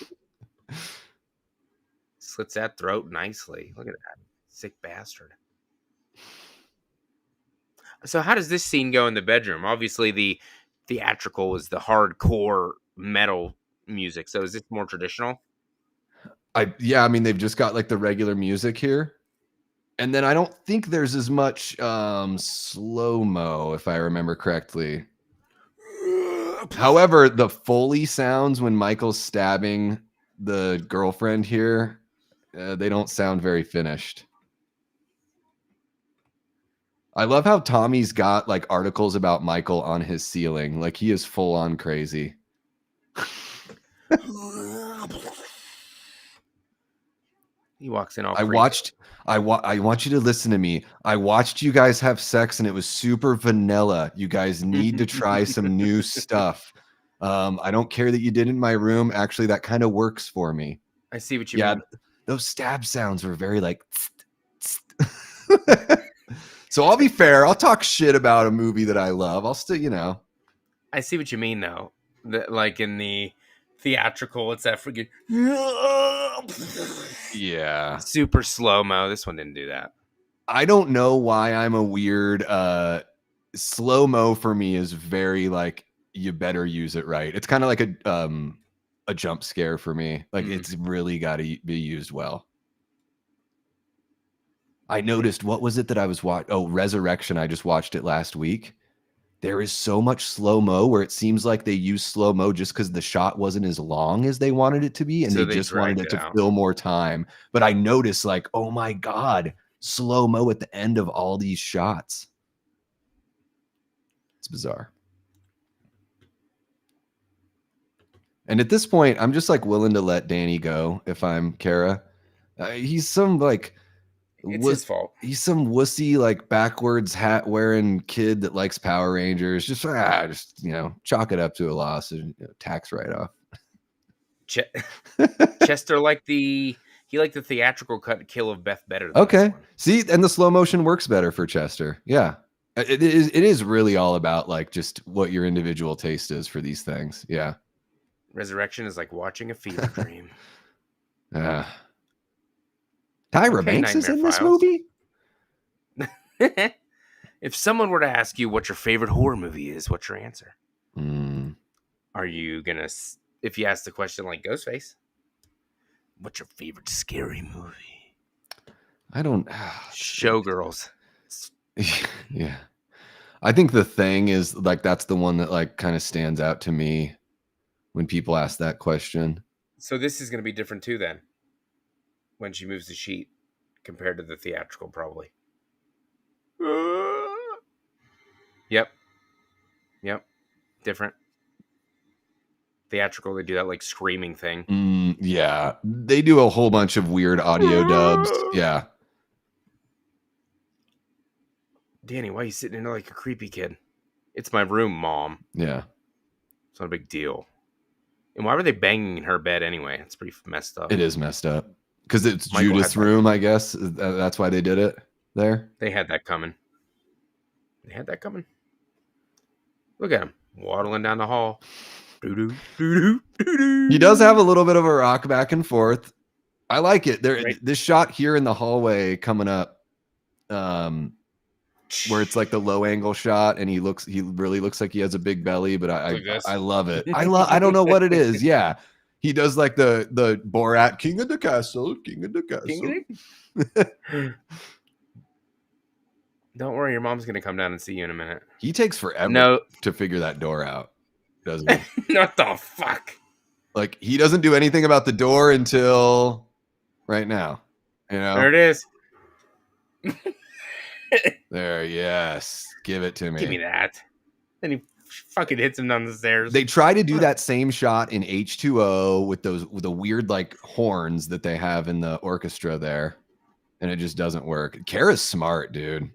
Slits that throat nicely. Look at that. Sick bastard. So how does this scene go in the bedroom? Obviously, the theatrical is the hardcore metal music. So is this more traditional? I mean, they've just got like the regular music here. And then I don't think there's as much slow-mo, if I remember correctly. However, the Foley sounds when Michael's stabbing the girlfriend here, they don't sound very finished. I love how Tommy's got like articles about Michael on his ceiling. Like he is full on crazy. He walks in all I want you to listen to me. I watched you guys have sex and it was super vanilla. You guys need to try some new stuff. I don't care that you did in my room. Actually, that kind of works for me. I see what you mean. Those stab sounds were very like So I'll be fair. I'll talk shit about a movie that I love. I'll still, I see what you mean though. Like in the theatrical, it's that freaking super slow-mo. This one didn't do that. I don't know why I'm a weird slow-mo for me is very like you better use it right. It's kind of like a jump scare for me. Like it's really got to be used well. I noticed, what was it that I was watching? Oh, Resurrection. I just watched it last week. There is so much slow-mo where it seems like they use slow-mo just because the shot wasn't as long as they wanted it to be. And so they just wanted it to fill more time. But I noticed like, oh my God, slow-mo at the end of all these shots. It's bizarre. And at this point, I'm just like willing to let Danny go if I'm Kara. He's some like... It's his fault. He's some wussy, like backwards hat wearing kid that likes Power Rangers. Just chalk it up to a loss and tax write off. Chester liked the theatrical cut kill of Beth better. Than okay, see, and the slow motion works better for Chester. Yeah, it is really all about like just what your individual taste is for these things. Yeah, Resurrection is like watching a fever dream. Tyra Banks is in this movie? If someone were to ask you what your favorite horror movie is, what's your answer? Are you going to, if you ask the question like Ghostface, what's your favorite scary movie? I don't... Showgirls. Yeah. I think The Thing is like, that's the one that like kind of stands out to me when people ask that question. So this is going to be different too then. When she moves the sheet compared to the theatrical, probably. Yep. Different. Theatrical, they do that like screaming thing. Yeah. They do a whole bunch of weird audio dubs. Yeah. Danny, why are you sitting in there like a creepy kid? It's my room, Mom. Yeah. It's not a big deal. And why were they banging in her bed anyway? It's pretty messed up. It is messed up. Because it's Judith's room, I guess. That's why they did it there. They had that coming. They had that coming. Look at him waddling down the hall. Doo-doo, doo-doo, doo-doo. He does have a little bit of a rock back and forth. I like it. Right. This shot here in the hallway coming up, where it's like the low angle shot, and he really looks like he has a big belly. But Like this. I love it. I don't know what it is. Yeah, he does like the Borat King of the Castle, King of the Castle. Don't worry, your mom's gonna come down and see you in a minute. He takes forever to figure that door out, doesn't he? What the fuck? Like, he doesn't do anything about the door until right now. You know? There it is. There, yes. Give it to me. Give me that. Then he fucking hits him down the stairs. They try to do that same shot in H2O with the weird like horns that they have in the orchestra there, and it just doesn't work. Kara's smart, dude.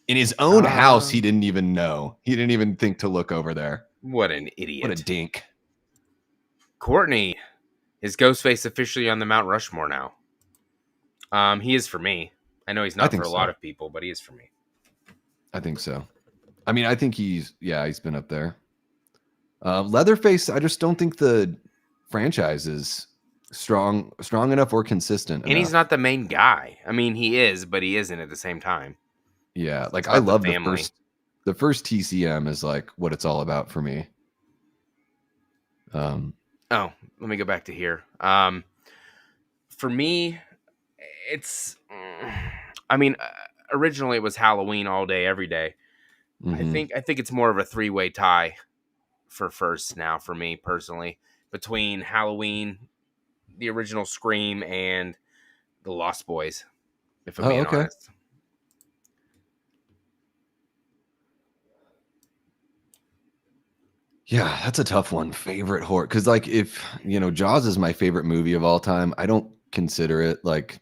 In his own house, he didn't even know. He didn't even think to look over there. What an idiot. What a dink. Courtney, is Ghostface officially on the Mount Rushmore now? He is for me. I know he's not for a lot of people, but he is for me. I think so. I mean, I think he's been up there. Leatherface, I just don't think the franchise is strong enough or consistent enough. He's not the main guy. I mean, he is, but he isn't at the same time. Yeah, like I love the first TCM is like what it's all about for me. Oh, let me go back to here. For me, it's. I mean, originally it was Halloween all day, every day. Mm-hmm. I think it's more of a 3-way tie for first now for me personally, between Halloween, the original Scream, and the Lost Boys. If I'm being honest. Yeah, that's a tough one. Favorite horror, because like if Jaws is my favorite movie of all time, I don't consider it like.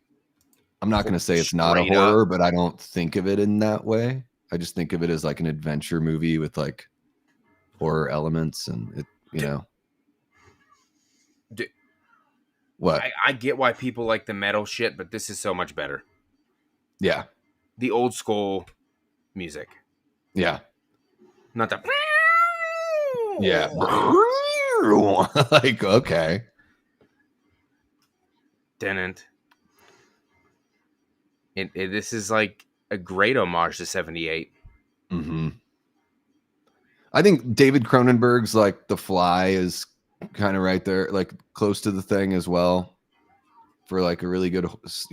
I'm not going to say it's not a horror, but I don't think of it in that way. I just think of it as like an adventure movie with like horror elements, and what? I get why people like the metal shit, but this is so much better. Yeah. The old school music. Yeah. Not the. Yeah. Like, okay. Didn't. This is like a great homage to 78. Mm-hmm. I think David Cronenberg's like The Fly is kind of right there, like close to the Thing as well, for like a really good, it's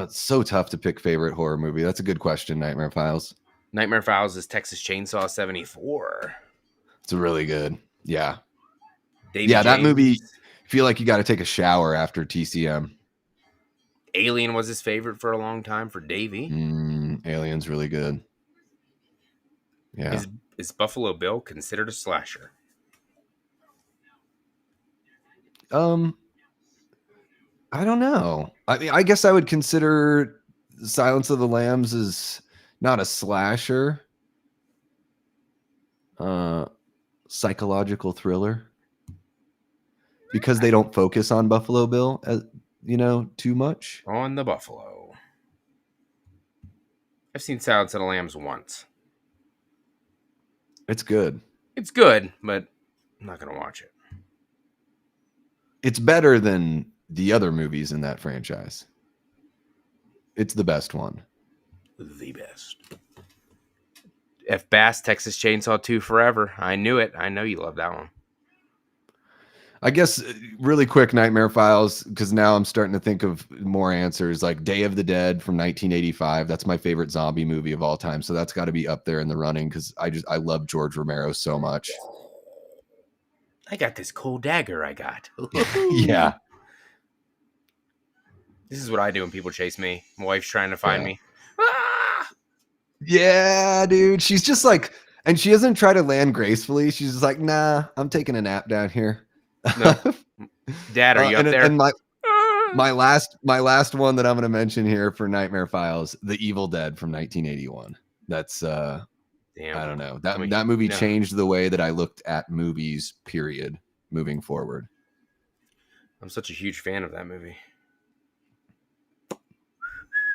so tough to pick favorite horror movie. That's a good question, Nightmare Files. Nightmare Files is Texas Chainsaw 74. It's really good. Yeah. Davey James. That movie, feel like you got to take a shower after TCM. Alien was his favorite for a long time for Davey. Alien's really good. Yeah. Is Buffalo Bill considered a slasher? I don't know. I mean, I guess I would consider Silence of the Lambs as not a slasher. Psychological thriller. Because they don't focus on Buffalo Bill as too much. On the Buffalo. I've seen Silence of the Lambs once. It's good. It's good, but I'm not going to watch it. It's better than the other movies in that franchise. It's the best one. The best. F. Bass, Texas Chainsaw 2 Forever. I knew it. I know you love that one. I guess really quick, Nightmare Files, because now I'm starting to think of more answers, like Day of the Dead from 1985. That's my favorite zombie movie of all time. So that's got to be up there in the running because I love George Romero so much. I got this cool dagger I got. Yeah. This is what I do when people chase me. My wife's trying to find me. Ah! Yeah, dude. She's just like, and she doesn't try to land gracefully. She's just like, nah, I'm taking a nap down here. No. Dad, are you up there? And my last one that I'm going to mention here for Nightmare Files, The Evil Dead from 1981. That's damn. I don't know. That movie changed the way that I looked at movies, period, moving forward. I'm such a huge fan of that movie.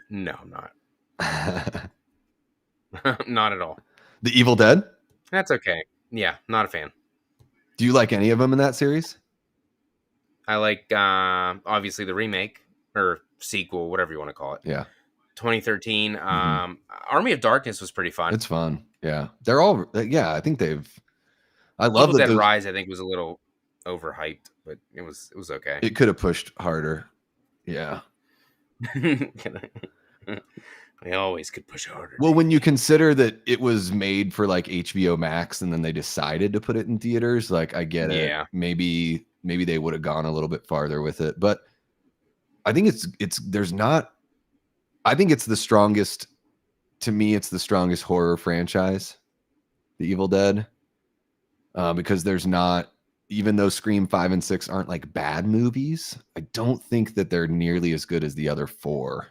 No, I'm not. Not at all. The Evil Dead? That's okay. Yeah, not a fan. Do you like any of them in that series? I like obviously the remake or sequel, whatever you want to call it. Yeah. 2013. Mhm. Army of Darkness was pretty fun. It's fun. Yeah. They're all yeah, I think I love Evil that Dead those Rise, I think, was a little overhyped, but it was okay. it could have pushed harder. Yeah. They always could push harder. Well, when you consider that it was made for like HBO Max and then they decided to put it in theaters, like I get it. Yeah. Maybe they would have gone a little bit farther with it, but I think there's not I think it's the strongest to me it's the strongest horror franchise, The Evil Dead. Because there's not even though Scream 5 and 6 aren't like bad movies, I don't think that they're nearly as good as the other 4.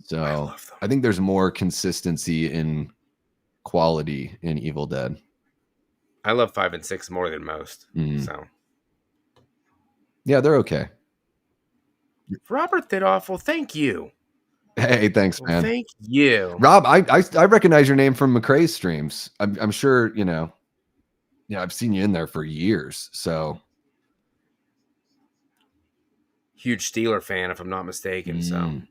So I love them. I think there's more consistency in quality in Evil Dead. I love 5 and 6 more than most. So yeah, they're okay. Robert Thidoff, well, thank you. Hey, thanks, Well, man. thank you. Rob, I recognize your name from McCrae's streams. I'm sure, you know, yeah, I've seen you in there for years. So Huge Steeler fan, if I'm not mistaken. So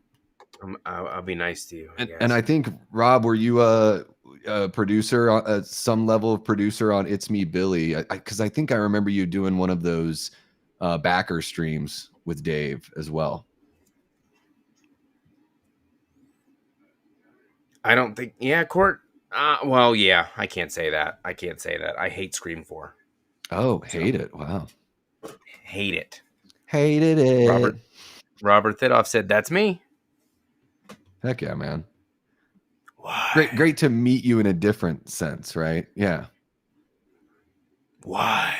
I'll be nice to you. and I think Rob, were you a producer, some level of producer on It's Me Billy? Because I think I remember you doing one of those backer streams with Dave as well. I don't think. Yeah, Court. Well, yeah, I can't say that. I hate Scream 4. Oh, hate it! Wow, Hate it. hated it. Robert Thidoff said, "That's me." Heck yeah, man. Why? Great to meet you in a different sense, right? Yeah. Why?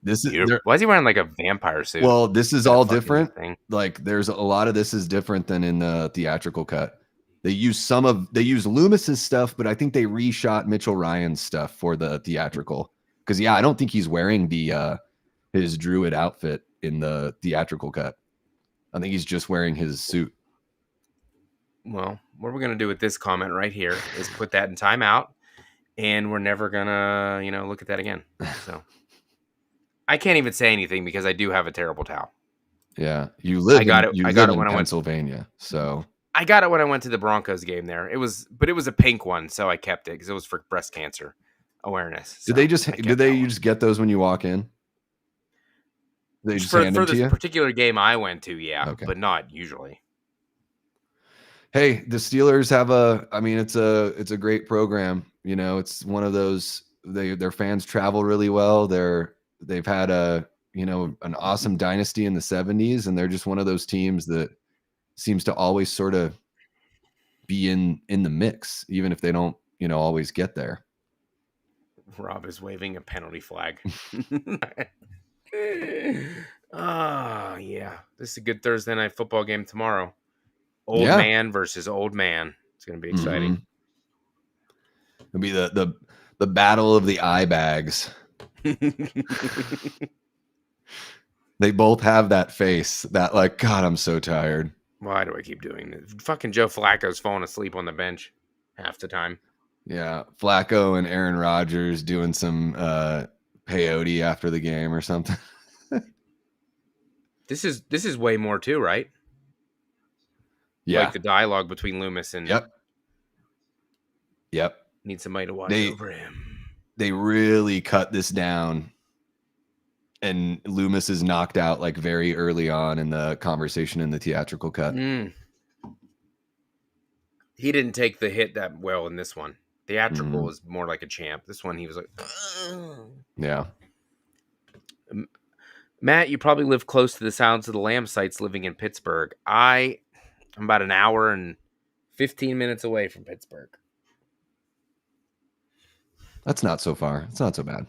This is Why is he wearing like a vampire suit? well, this is all different. Thing? Like there's a lot of this is different than in the theatrical cut. They use Loomis's stuff, but I think they reshot Mitchell Ryan's stuff for the theatrical. Because yeah, I don't think he's wearing the his druid outfit in the theatrical cut. I think he's just wearing his suit. Well, what we're gonna do with this comment right here is put that in timeout, and we're never gonna, look at that again. So I can't even say anything because I do have a terrible towel. Yeah, you live in Pennsylvania, so I got it when I went to the Broncos game there. It was a pink one, so I kept it because it was for breast cancer awareness. So did you just get those when you walk in? They just hand them to you? For this particular game I went to, yeah, okay. But not usually. Hey, the Steelers have it's a great program. You know, it's one of those their fans travel really well. They've had an awesome dynasty in the 70s, and they're just one of those teams that seems to always sort of be in the mix, even if they don't, always get there. Rob is waving a penalty flag. Yeah. This is a good Thursday night football game tomorrow. Old man versus old man. It's going to be exciting. It'll be the battle of the eye bags. They both have that face that like, God, I'm so tired. Why do I keep doing this? Fucking Joe Flacco's falling asleep on the bench half the time. Yeah, Flacco and Aaron Rodgers doing some peyote after the game or something. This is way more too, right? Yeah, like the dialogue between Loomis and. Yep. Need somebody to watch over him. They really cut this down, and Loomis is knocked out like very early on in the conversation in the theatrical cut. He didn't take the hit that well in this one. Theatrical is more like a champ. This one, he was like, yeah. Matt, you probably live close to the Sounds of the Lamb sites living in Pittsburgh. I'm about an hour and 15 minutes away from Pittsburgh. That's not so far. It's not so bad.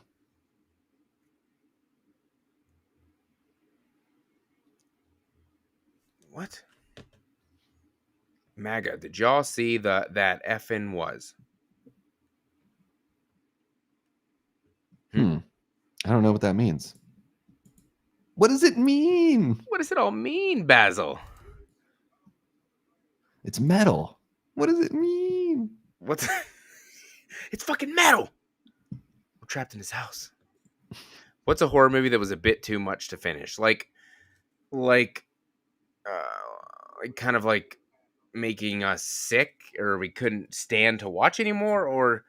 What? MAGA, did y'all see that effing was? I don't know what that means. What does it mean? What does it all mean, Basil? It's metal. What does it mean? What's it's fucking metal. We're trapped in his house. What's a horror movie that was a bit too much to finish? Like, kind of like making us sick, or we couldn't stand to watch anymore, or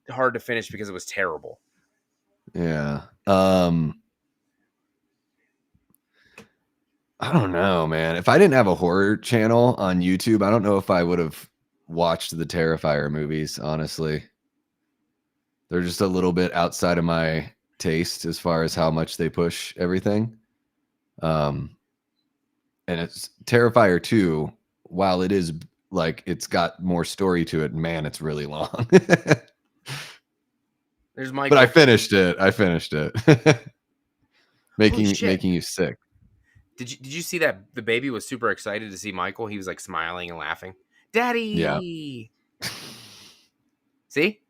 hard to finish because it was terrible. Yeah. I don't know, man. If I didn't have a horror channel on YouTube, I don't know if I would have watched the Terrifier movies, honestly. They're just a little bit outside of my taste as far as how much they push everything. And it's Terrifier 2, while it is like it's got more story to it, man, it's really long. There's But Michael. I finished it. Holy shit. making you sick. Did you see that the baby was super excited to see Michael? He was like smiling and laughing. Daddy. Yeah. See?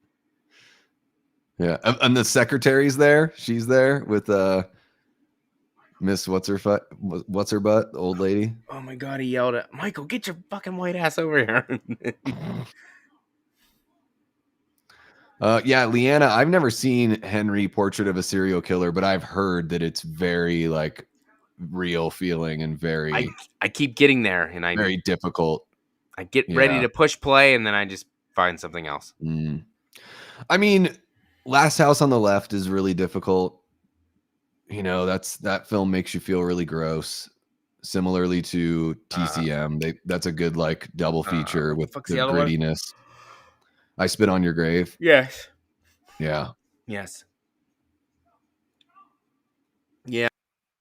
Yeah. And the secretary's there. She's there with Miss what's her butt, the old lady. Oh my god, he yelled at Michael, get your fucking white ass over here. Yeah, Leanna, I've never seen Henry Portrait of a Serial Killer, but I've heard that it's very like real feeling and very I keep getting there and very difficult. I get ready to push play and then I just find something else. I mean, Last House on the Left is really difficult. You know, that film makes you feel really gross. Similarly to TCM, that's a good like double feature with the grittiness. I Spit on Your Grave. Yes. Yeah. Yes. Yeah,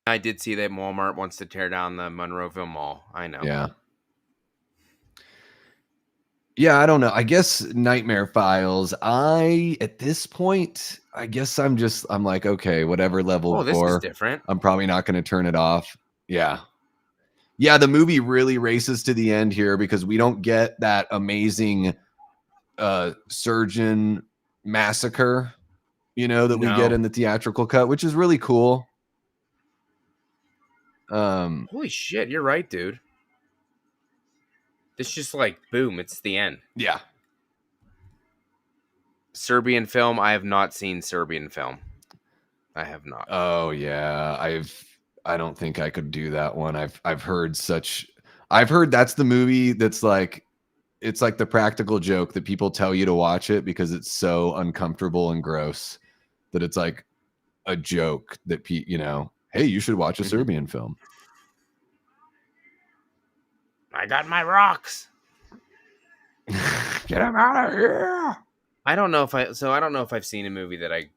I did see that Walmart wants to tear down the Monroeville Mall. I know. Yeah. Yeah, I don't know. I guess Nightmare Files. At this point, I guess I'm like, okay, whatever level this is different. I'm probably not going to turn it off. Yeah. Yeah, the movie really races to the end here because we don't get that amazing surgeon massacre, that we get in the theatrical cut, which is really cool. Holy shit, you're right, dude. It's just like, boom, it's the end. Yeah. Serbian film. I have not seen Serbian film. I have not. Oh yeah. I don't think I could do that one. I've heard that's the movie that's like, it's like the practical joke that people tell you to watch it because it's so uncomfortable and gross that it's like a joke that hey, you should watch a Serbian film. I got my rocks. Get them out of here. I don't know if I've seen a movie that I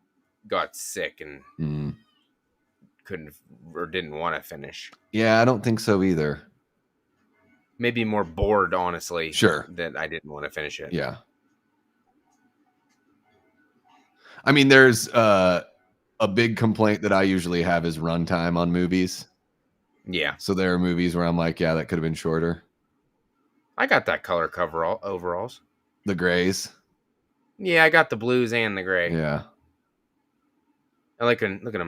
got sick and couldn't or didn't want to finish. Yeah, I don't think so either. Maybe more bored, honestly. Sure. That I didn't want to finish it. Yeah. I mean, there's a big complaint that I usually have is runtime on movies. Yeah. So there are movies where I'm like, yeah, that could have been shorter. I got that color overalls. The grays. Yeah, I got the blues and the gray. Yeah. I look at him, little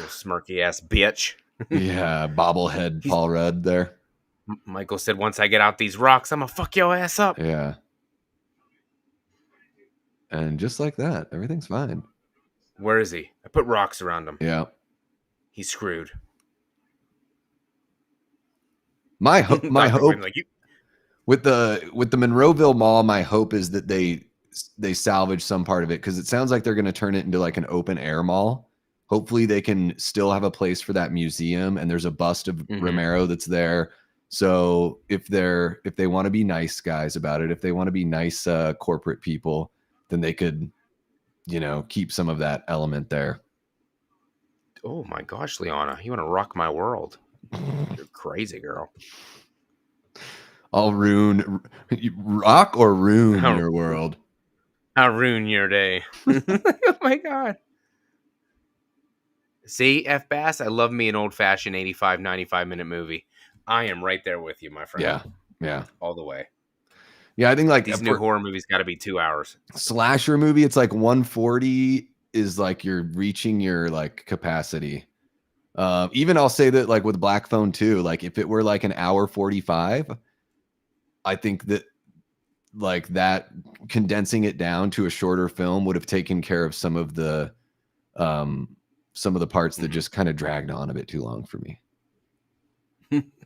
smirky ass bitch. Yeah, bobblehead Paul Rudd there. Michael said, once I get out these rocks, I'm gonna fuck your ass up. Yeah. And just like that, everything's fine. Where is he? I put rocks around him. Yeah. He's screwed. My hope with the Monroeville Mall, my hope is that they salvage some part of it because it sounds like they're going to turn it into like an open air mall. Hopefully they can still have a place for that museum, and there's a bust of Romero that's there. So if they want to be nice guys about it, if they want to be nice corporate people, then they could, keep some of that element there. Oh my gosh, Liana, you want to rock my world? You're crazy, girl. I'll rock or ruin your world. I'll ruin your day. Oh my god. See, F. Bass, I love me an old-fashioned 85, 95-minute movie. I am right there with you, my friend. Yeah. Yeah. All the way. Yeah, I think like these new horror movies got to be 2 hours. Slasher movie, it's like 140 is like you're reaching your like capacity. Even I'll say that like with Black Phone 2, like if it were like an hour 45, I think that like that, condensing it down to a shorter film would have taken care of um, some of the parts that just kind of dragged on a bit too long for me.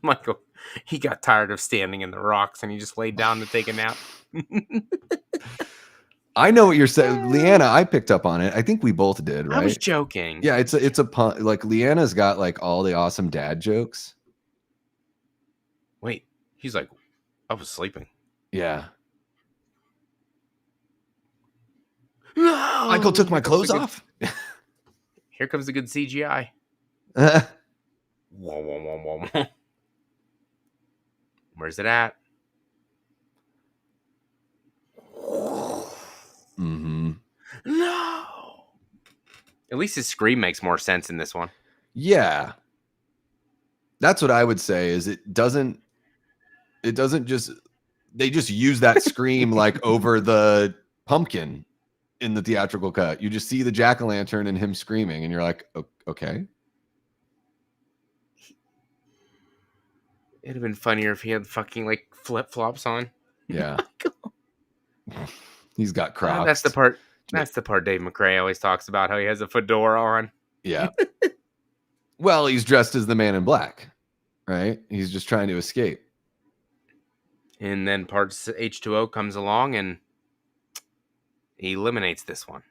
Michael, he got tired of standing in the rocks and he just laid down to take a nap. I know what you're saying, Leanna. I picked up on it. I think we both did, I was right? joking. Yeah, it's a pun. Like Leanna's got like all the awesome dad jokes. Wait, he's like, I was sleeping. Yeah. No! Michael took my clothes off. Here comes the good CGI. Whoa, whoa, whoa, whoa, whoa. Where's it at? Mm-hmm. No. At least his scream makes more sense in this one. Yeah. That's what I would say is it doesn't just, they just use that scream like over the pumpkin in the theatrical cut. You just see the jack-o'-lantern and him screaming and you're like, okay. It'd have been funnier if he had fucking like flip-flops on. Yeah. He's got Crocs. That's the part Dave McRae always talks about, how he has a fedora on. Yeah. Well, he's dressed as the Man in Black, right? He's just trying to escape. And then parts H2O comes along and he eliminates this one.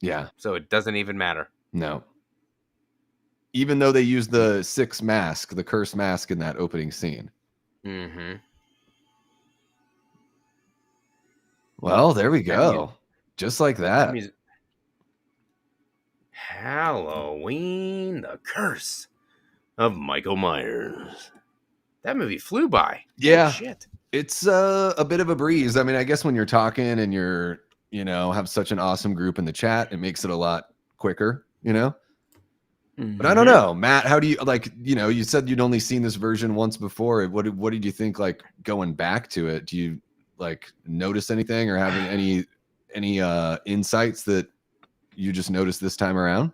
Yeah. So it doesn't even matter. No. Even though they use the the curse mask in that opening scene. Mm-hmm. Well, there we go. Just like that. Halloween, the Curse of Michael Myers. That movie flew by. Yeah. Holy shit. It's a bit of a breeze. I mean, I guess when you're talking and you're, have such an awesome group in the chat, it makes it a lot quicker, Mm-hmm. But I don't know, Matt, how do you you said you'd only seen this version once before. What did you think, like, going back to it? Do you like notice anything or have any insights that you just noticed this time around?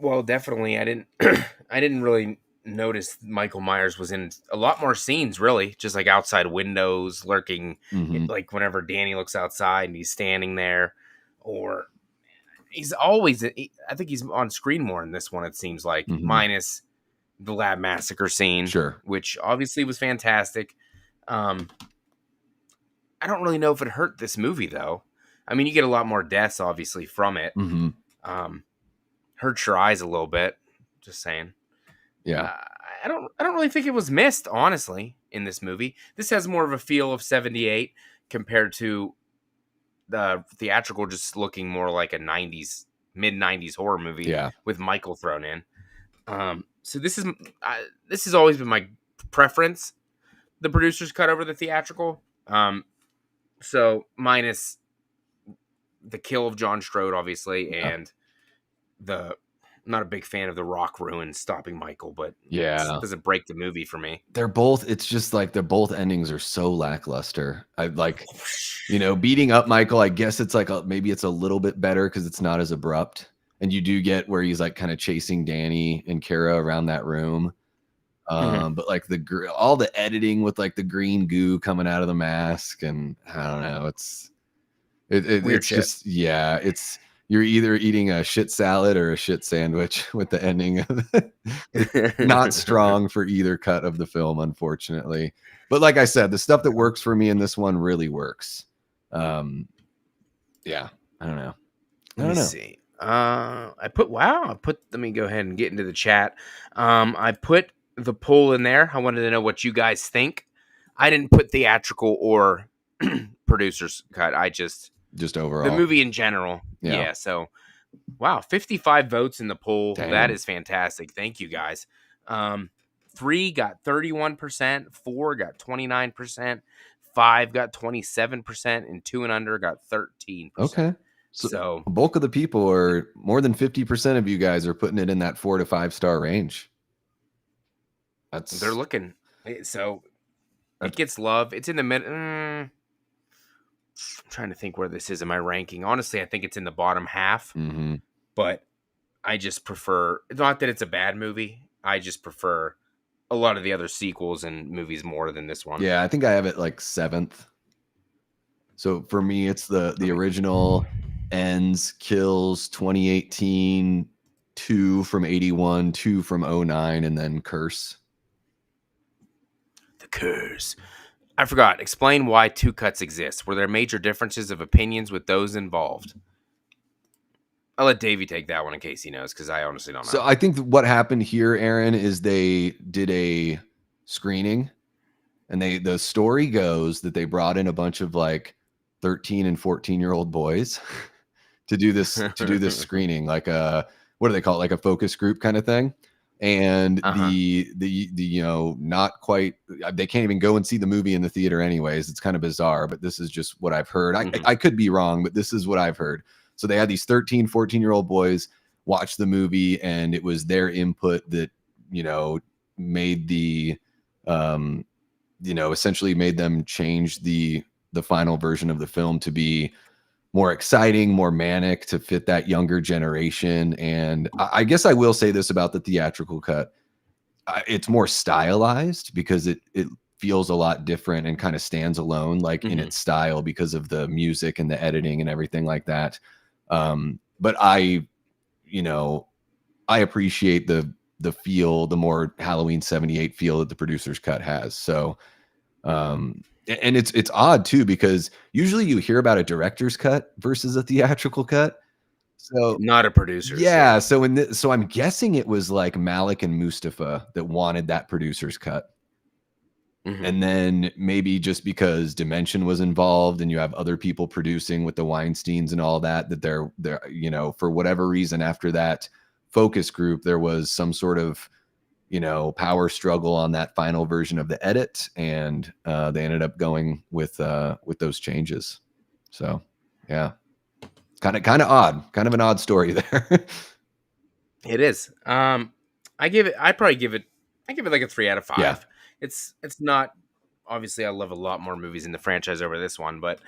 Well, definitely I didn't really notice Michael Myers was in a lot more scenes, really, just like outside windows lurking. Mm-hmm. Like whenever Danny looks outside and he's standing there, or he's always, I think he's on screen more in this one, it seems like, Mm-hmm. minus the lab massacre scene, sure, which obviously was fantastic. I don't really know if it hurt this movie, though. I mean, you get a lot more deaths, obviously, from it. Mm-hmm. Hurts your eyes a little bit. Just saying. Yeah. I don't really think it was missed, honestly, in this movie. This has more of a feel of 78 compared to the theatrical, just looking more like a mid-90s horror movie with Michael thrown in. So this has always been my preference, the producer's cut over the theatrical. So minus the kill of John Strode, obviously, and I'm not a big fan of the rock ruin stopping Michael, but it doesn't break the movie for me. It's just like both endings are so lackluster. I like, beating up Michael, I guess it's like maybe it's a little bit better because it's not as abrupt. And you do get where he's like kind of chasing Danny and Kara around that room. But like all the editing with like the green goo coming out of the mask, and I don't know, it's just, it's, you're either eating a shit salad or a shit sandwich with the ending. It's not strong for either cut of the film, unfortunately. But like I said, the stuff that works for me in this one really works. I don't know. Let me see. Let me go ahead and get into the chat. I put the poll in there. I wanted to know what you guys think. I didn't put theatrical or producer's cut. I just overall the movie in general. Yeah. So, wow, 55 votes in the poll. Damn. That is fantastic. Thank you, guys. 3 got 31%, 4 got 29%, 5 got 27%, and 2 and under got 13%. Okay. So the bulk of the people, are more than 50% of you guys, are putting it in that 4 to 5 star range. They're looking. So it gets love. It's in the mid. I'm trying to think where this is in my ranking. Honestly, I think it's in the bottom half. Mm-hmm. But I just prefer. Not that it's a bad movie. I just prefer a lot of the other sequels and movies more than this one. Yeah, I think I have it like 7th. So for me, it's Let the me. original, Ends, Kills, 2018, 2 from 81, 2 from '09, and then Curse. The Curse. I forgot. Explain why two cuts exist. Were there major differences of opinions with those involved? I'll let Davey take that one in case he knows, because I honestly don't So know. I think what happened here, Aaron, is they did a screening, and the story goes that they brought in a bunch of like 13 and 14-year-old boys to do this screening, like a, what do they call it, like a focus group kind of thing. And Uh huh. the not quite, they can't even go and see the movie in the theater anyways. It's kind of bizarre, but this is just what I've heard. Hmm. I could be wrong, but this is what I've heard. So they had these 13, 14-year-old boys watch the movie, and it was their input that, made the um essentially made them change the final version of the film to be more exciting, more manic, to fit that younger generation. And I guess I will say this about the theatrical cut. It's more stylized because it feels a lot different and kind of stands alone, like in Hmm. its style, because of the music and the editing and everything like that. But you know, I appreciate the feel, the more Halloween 78 feel that the producer's cut has. So and it's odd too, because usually you hear about a director's cut versus a theatrical cut. So Not a producer's, yeah, yeah. so so I'm guessing it was like Malik and Mustafa that wanted that producer's cut. Hmm. And then maybe just because Dimension was involved and you have other people producing with the Weinsteins and all that, that they're for whatever reason, after that focus group, there was some sort of power struggle on that final version of the edit, and they ended up going with those changes. So yeah, kind of odd, kind of an odd story there. It is. I give it. I probably give it. I give it like a 3 out of 5. Yeah. It's not. Obviously, I love a lot more movies in the franchise over this one, but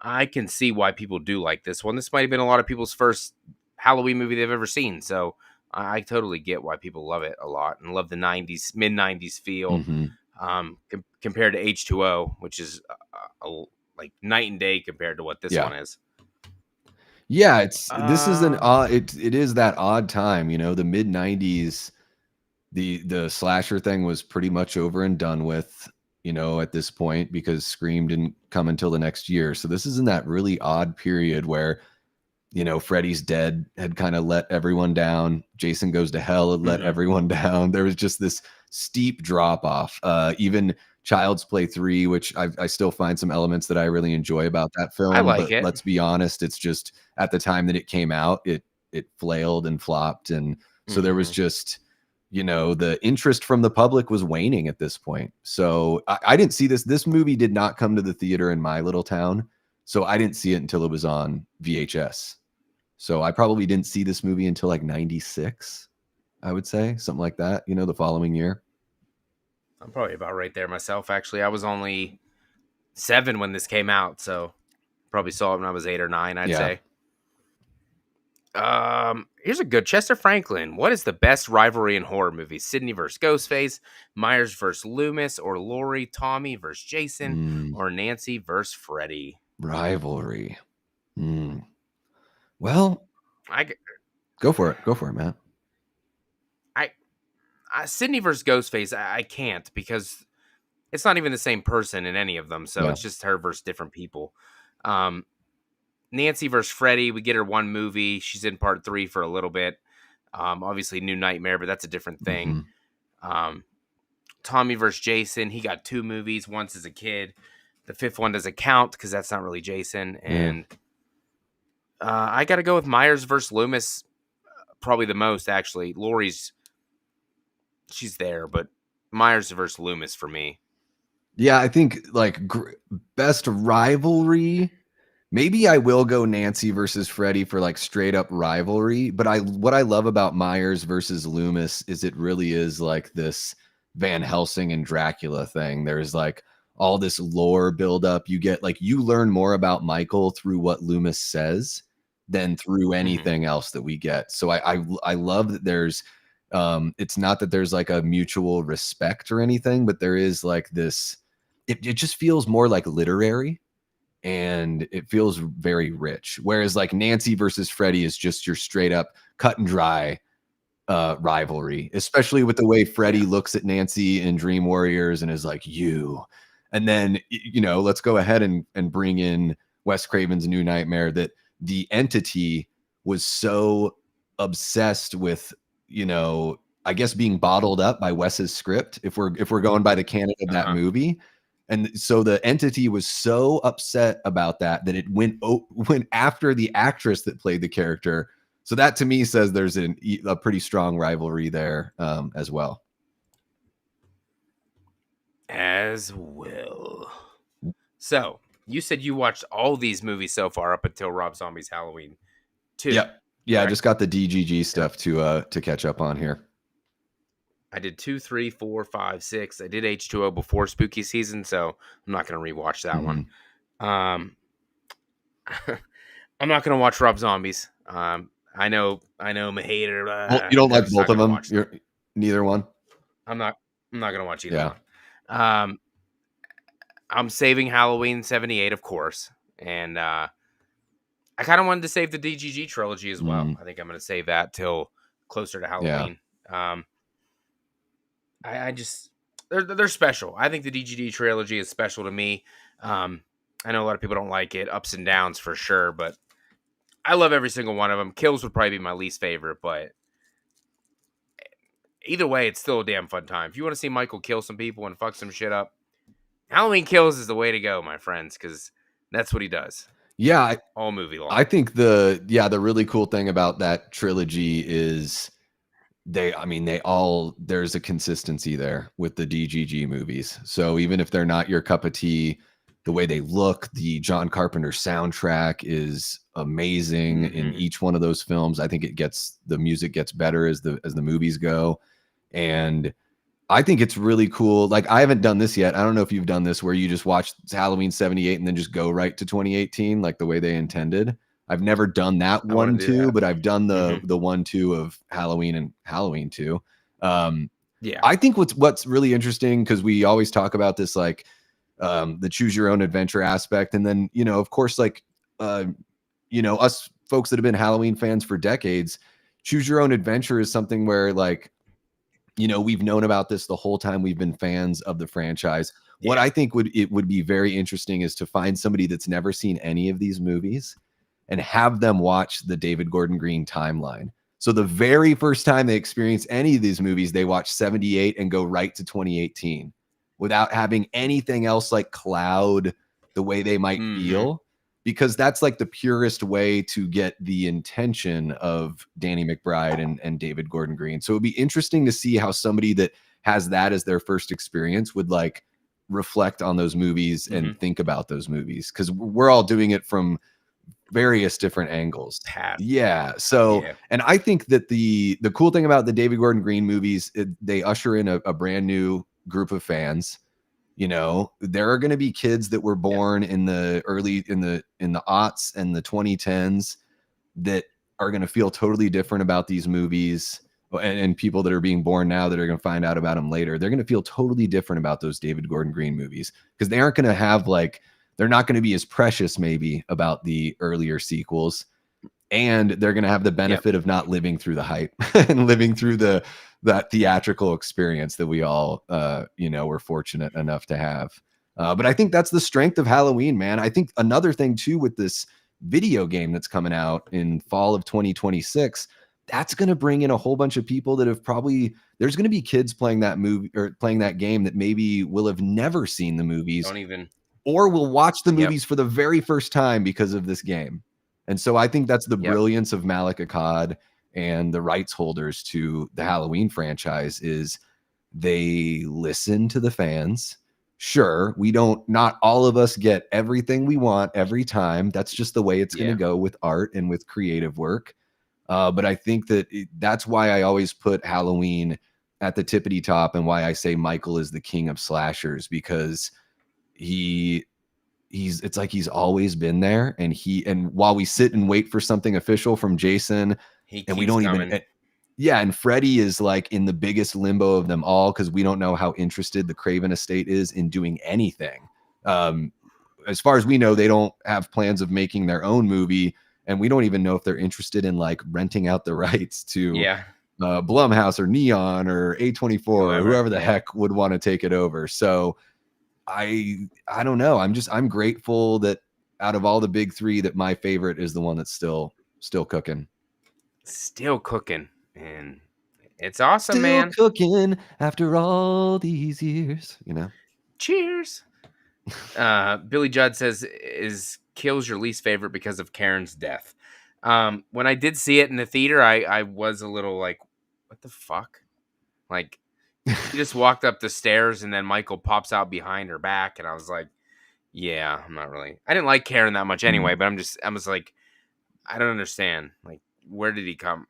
I can see why people do like this one. This might have been a lot of people's first Halloween movie they've ever seen, so I totally get why people love it a lot and love the '90s, mid '90s feel. Hmm. Compared to H2O, which is like night and day compared to what this Yeah. one is. Yeah, this is an Um, odd, it is that odd time, the mid 90s. The slasher thing was pretty much over and done with, at this point, because Scream didn't come until the next year. So this is in that really odd period where Freddy's Dead had kind of let everyone down. Jason Goes to Hell had let mhm. everyone down. There was just this steep drop off. Even Child's Play 3, which I still find some elements that I really enjoy about that I film. like But it. let's be honest, it's just at the time that it came out, it flailed and flopped. And so there was Hmm. just, the interest from the public was waning at this point. So I didn't see this. This movie did not come to the theater in my little town. So I didn't see it until it was on VHS. So I probably didn't see this movie until like 96, I would say, something like that, the following year. I'm probably about right there myself. Actually, I was only 7 when this came out, so probably saw it when I was 8 or 9. I'd Yeah. say. Here's a good Chester Franklin. What is the best rivalry in horror movies? Sydney versus Ghostface, Myers versus Loomis, or Laurie, Tommy versus Jason, Mm, or Nancy versus Freddy? rivalry. Mm. Well, I, g- go for it. Go for it, Matt. I, Sydney versus Ghostface. I can't because it's not even the same person in any of them. So Yeah. it's just her versus different people. Um, Nancy versus Freddy. We get her one movie. She's in part 3 for a little bit. Obviously, New Nightmare, but that's a different thing. Hmm. Um, Tommy versus Jason. He got 2 movies. Once as a kid. The 5th one doesn't count because that's not really Jason. Yeah. And I got to go with Myers versus Loomis. Probably the most actually. Laurie's she's there, but Myers versus Loomis for me. Yeah, I think like best rivalry. Maybe I will go Nancy versus Freddy for like straight up rivalry. But what I love about Myers versus Loomis is it really is like this Van Helsing and Dracula thing. There's like all this lore buildup. You get like you learn more about Michael through what Loomis says than through Hmm. anything else that we get. So I love that there's it's not that there's like a mutual respect or anything, but there is like this, it just feels more like literary, and it feels very rich. Whereas like Nancy versus Freddy is just your straight up cut and dry rivalry, especially with the way Freddy Yeah. looks at Nancy in Dream Warriors and is like, you. And then, you know, let's go ahead and bring in Wes Craven's New Nightmare, that the entity was so obsessed with, you know, I guess being bottled up by Wes's script, if we're going by the canon of that Uh-huh. movie. And so the entity was so upset about that that it went after the actress that played the character. So that to me says there's a pretty strong rivalry there as well. As well. So, you said you watched all these movies so far up until Rob Zombie's Halloween 2, Yep. Yeah, I correct? just got the DGG Yeah. stuff to catch up on here. I did 2, 3, 4, 5, 6. I did H2O before spooky season, so I'm not going to rewatch that one. Mhm. I'm not going to watch Rob Zombies. I know I'm a hater. Well, you don't I'm like just both not of going to them? watch them. You're neither one? I'm not going to watch either Yeah. one. I'm saving Halloween 78, of course, and I kind of wanted to save the DGG trilogy as well. I think I'm going to save that till closer to Halloween. Yeah. I just they're special. I think the DGD trilogy is special to me. I know a lot of people don't like it, ups and downs for sure, but I love every single one of them. Kills would probably be my least favorite, but either way, it's still a damn fun time. If you want to see Michael kill some people and fuck some shit up, Halloween Kills is the way to go, my friends, because that's what he does. Yeah, All movie long. I think the really cool thing about that trilogy is there's a consistency there with the DGG movies. So even if they're not your cup of tea, the way they look, the John Carpenter soundtrack is amazing in each one of those films. I think the music gets better as the movies go. And I think it's really cool. Like, I haven't done this yet. I don't know if you've done this where you just watch Halloween 78 and then just go right to 2018, like the way they intended. I've never done that I want to do 1-2, that. but I've done the 1-2 of Halloween and Halloween 2. Yeah. I think what's really interesting, because we always talk about this, like the choose your own adventure aspect. And then, you know, of course, like, you know, us folks that have been Halloween fans for decades, choose your own adventure is something where, like, you know, we've known about this the whole time we've been fans of the franchise. What Yeah. I think would be very interesting is to find somebody that's never seen any of these movies and have them watch the David Gordon Green timeline. So the very first time they experience any of these movies, they watch 78 and go right to 2018 without having anything else like cloud the way they might feel, because that's like the purest way to get the intention of Danny McBride and David Gordon Green. So it'd be interesting to see how somebody that has that as their first experience would like reflect on those movies and think about those movies, because we're all doing it from various different angles. Yeah. So, and I think that the cool thing about the David Gordon Green movies, they usher in a brand new group of fans. You know, there are going to be kids that were born in the aughts and the 2010s that are going to feel totally different about these movies, and people that are being born now that are going to find out about them later. They're going to feel totally different about those David Gordon Green movies, because they aren't going to have they're not going to be as precious maybe about the earlier sequels, and they're going to have the benefit of not living through the hype and living through that theatrical experience that we all, you know, were fortunate enough to have. But I think that's the strength of Halloween, man. I think another thing too, with this video game that's coming out in fall of 2026, that's going to bring in a whole bunch of people that have there's going to be kids playing that movie or playing that game that maybe will have never seen the movies or will watch the movies for the very first time because of this game. And so I think that's the brilliance of Malik Akkad and the rights holders to the Halloween franchise, is they listen to the fans. Sure, not all of us get everything we want every time. That's just the way it's going to go with art and with creative work. But I think that's why I always put Halloween at the tippity top, and why I say Michael is the king of slashers, because it's like he's always been there, and while we sit and wait for something official from Jason, and we don't even and Freddy is like in the biggest limbo of them all, because we don't know how interested the Craven estate is in doing anything as far as we know, they don't have plans of making their own movie, and we don't even know if they're interested in like renting out the rights to Yeah. Blumhouse or Neon or A24 or Whoever. whoever the Yeah. heck would want to take it over. So I don't know. I'm grateful that out of all the big three, that my favorite is the one that's still cooking. Still cooking. And it's awesome, Still man. cooking after all these years, you know. Cheers. Billy Judd says, "Is Kills your least favorite because of Karen's death?" When I did see it in the theater, I was a little like, "What the fuck?" Like, she just walked up the stairs and then Michael pops out behind her back, and I was like, "Yeah, I'm not really." I didn't like Karen that much anyway, but I was like, I don't understand. Like, where did he come?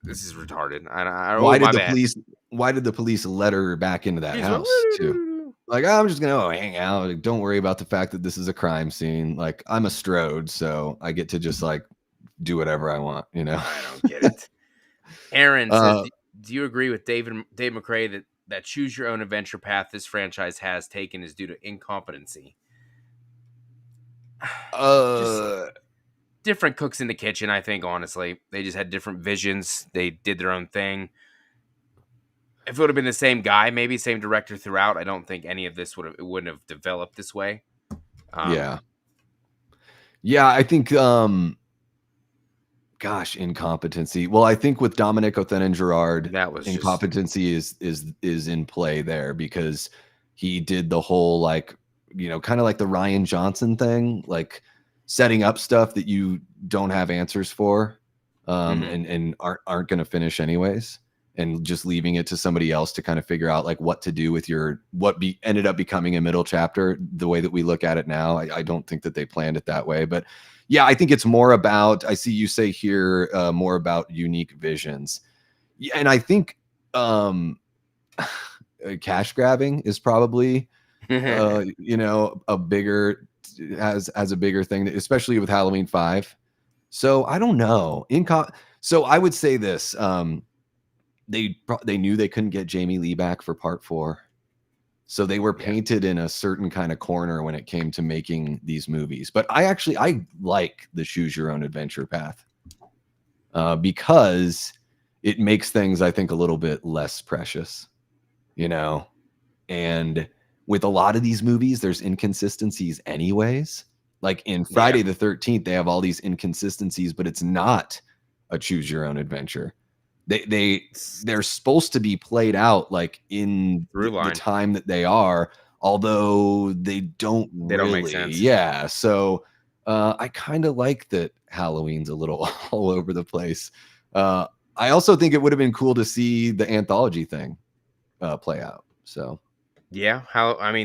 This is retarded. Oh, Why my did the bad. police? Why did the police let her back into that He's like, house too? Like, I'm just gonna hang out. Like, don't worry about the fact that this is a crime scene. Like, I'm a Strode, so I get to just like do whatever I want. You know. I don't get it. Aaron says, "Do you agree with Dave McRae that choose your own adventure path this franchise has taken is due to incompetency?" Just different cooks in the kitchen, I think. Honestly, they just had different visions. They did their own thing. If it would have been the same guy, maybe same director throughout, I don't think any of this wouldn't have developed this way. Yeah. I think gosh, incompetency. Well, I think with Dominic Othen-Gerard, that was incompetency is in play there, because he did the whole, like, you know, kind of like the Ryan Johnson thing, like setting up stuff that you don't have answers for, and aren't going to finish anyways, and just leaving it to somebody else to kind of figure out like what to do with ended up becoming a middle chapter. The way that we look at it now, I don't think that they planned it that way, but yeah, I think it's more about, I see you say here, more about unique visions. Yeah, and I think cash grabbing is probably you know, a bigger as a bigger thing, especially with Halloween 5. So I don't know. So I would say this, they knew they couldn't get Jamie Lee back for part 4. So they were painted in a certain kind of corner when it came to making these movies. But I like the choose your own adventure path, because it makes things, I think, a little bit less precious, you know. And with a lot of these movies, there's inconsistencies anyways. Like in Friday the 13th, they have all these inconsistencies, but it's not a choose your own adventure. They're supposed to be played out like in the time that they are, although they don't really make sense. Yeah. So I kind of like that Halloween's a little all over the place. I also think it would have been cool to see the anthology thing play out. So yeah,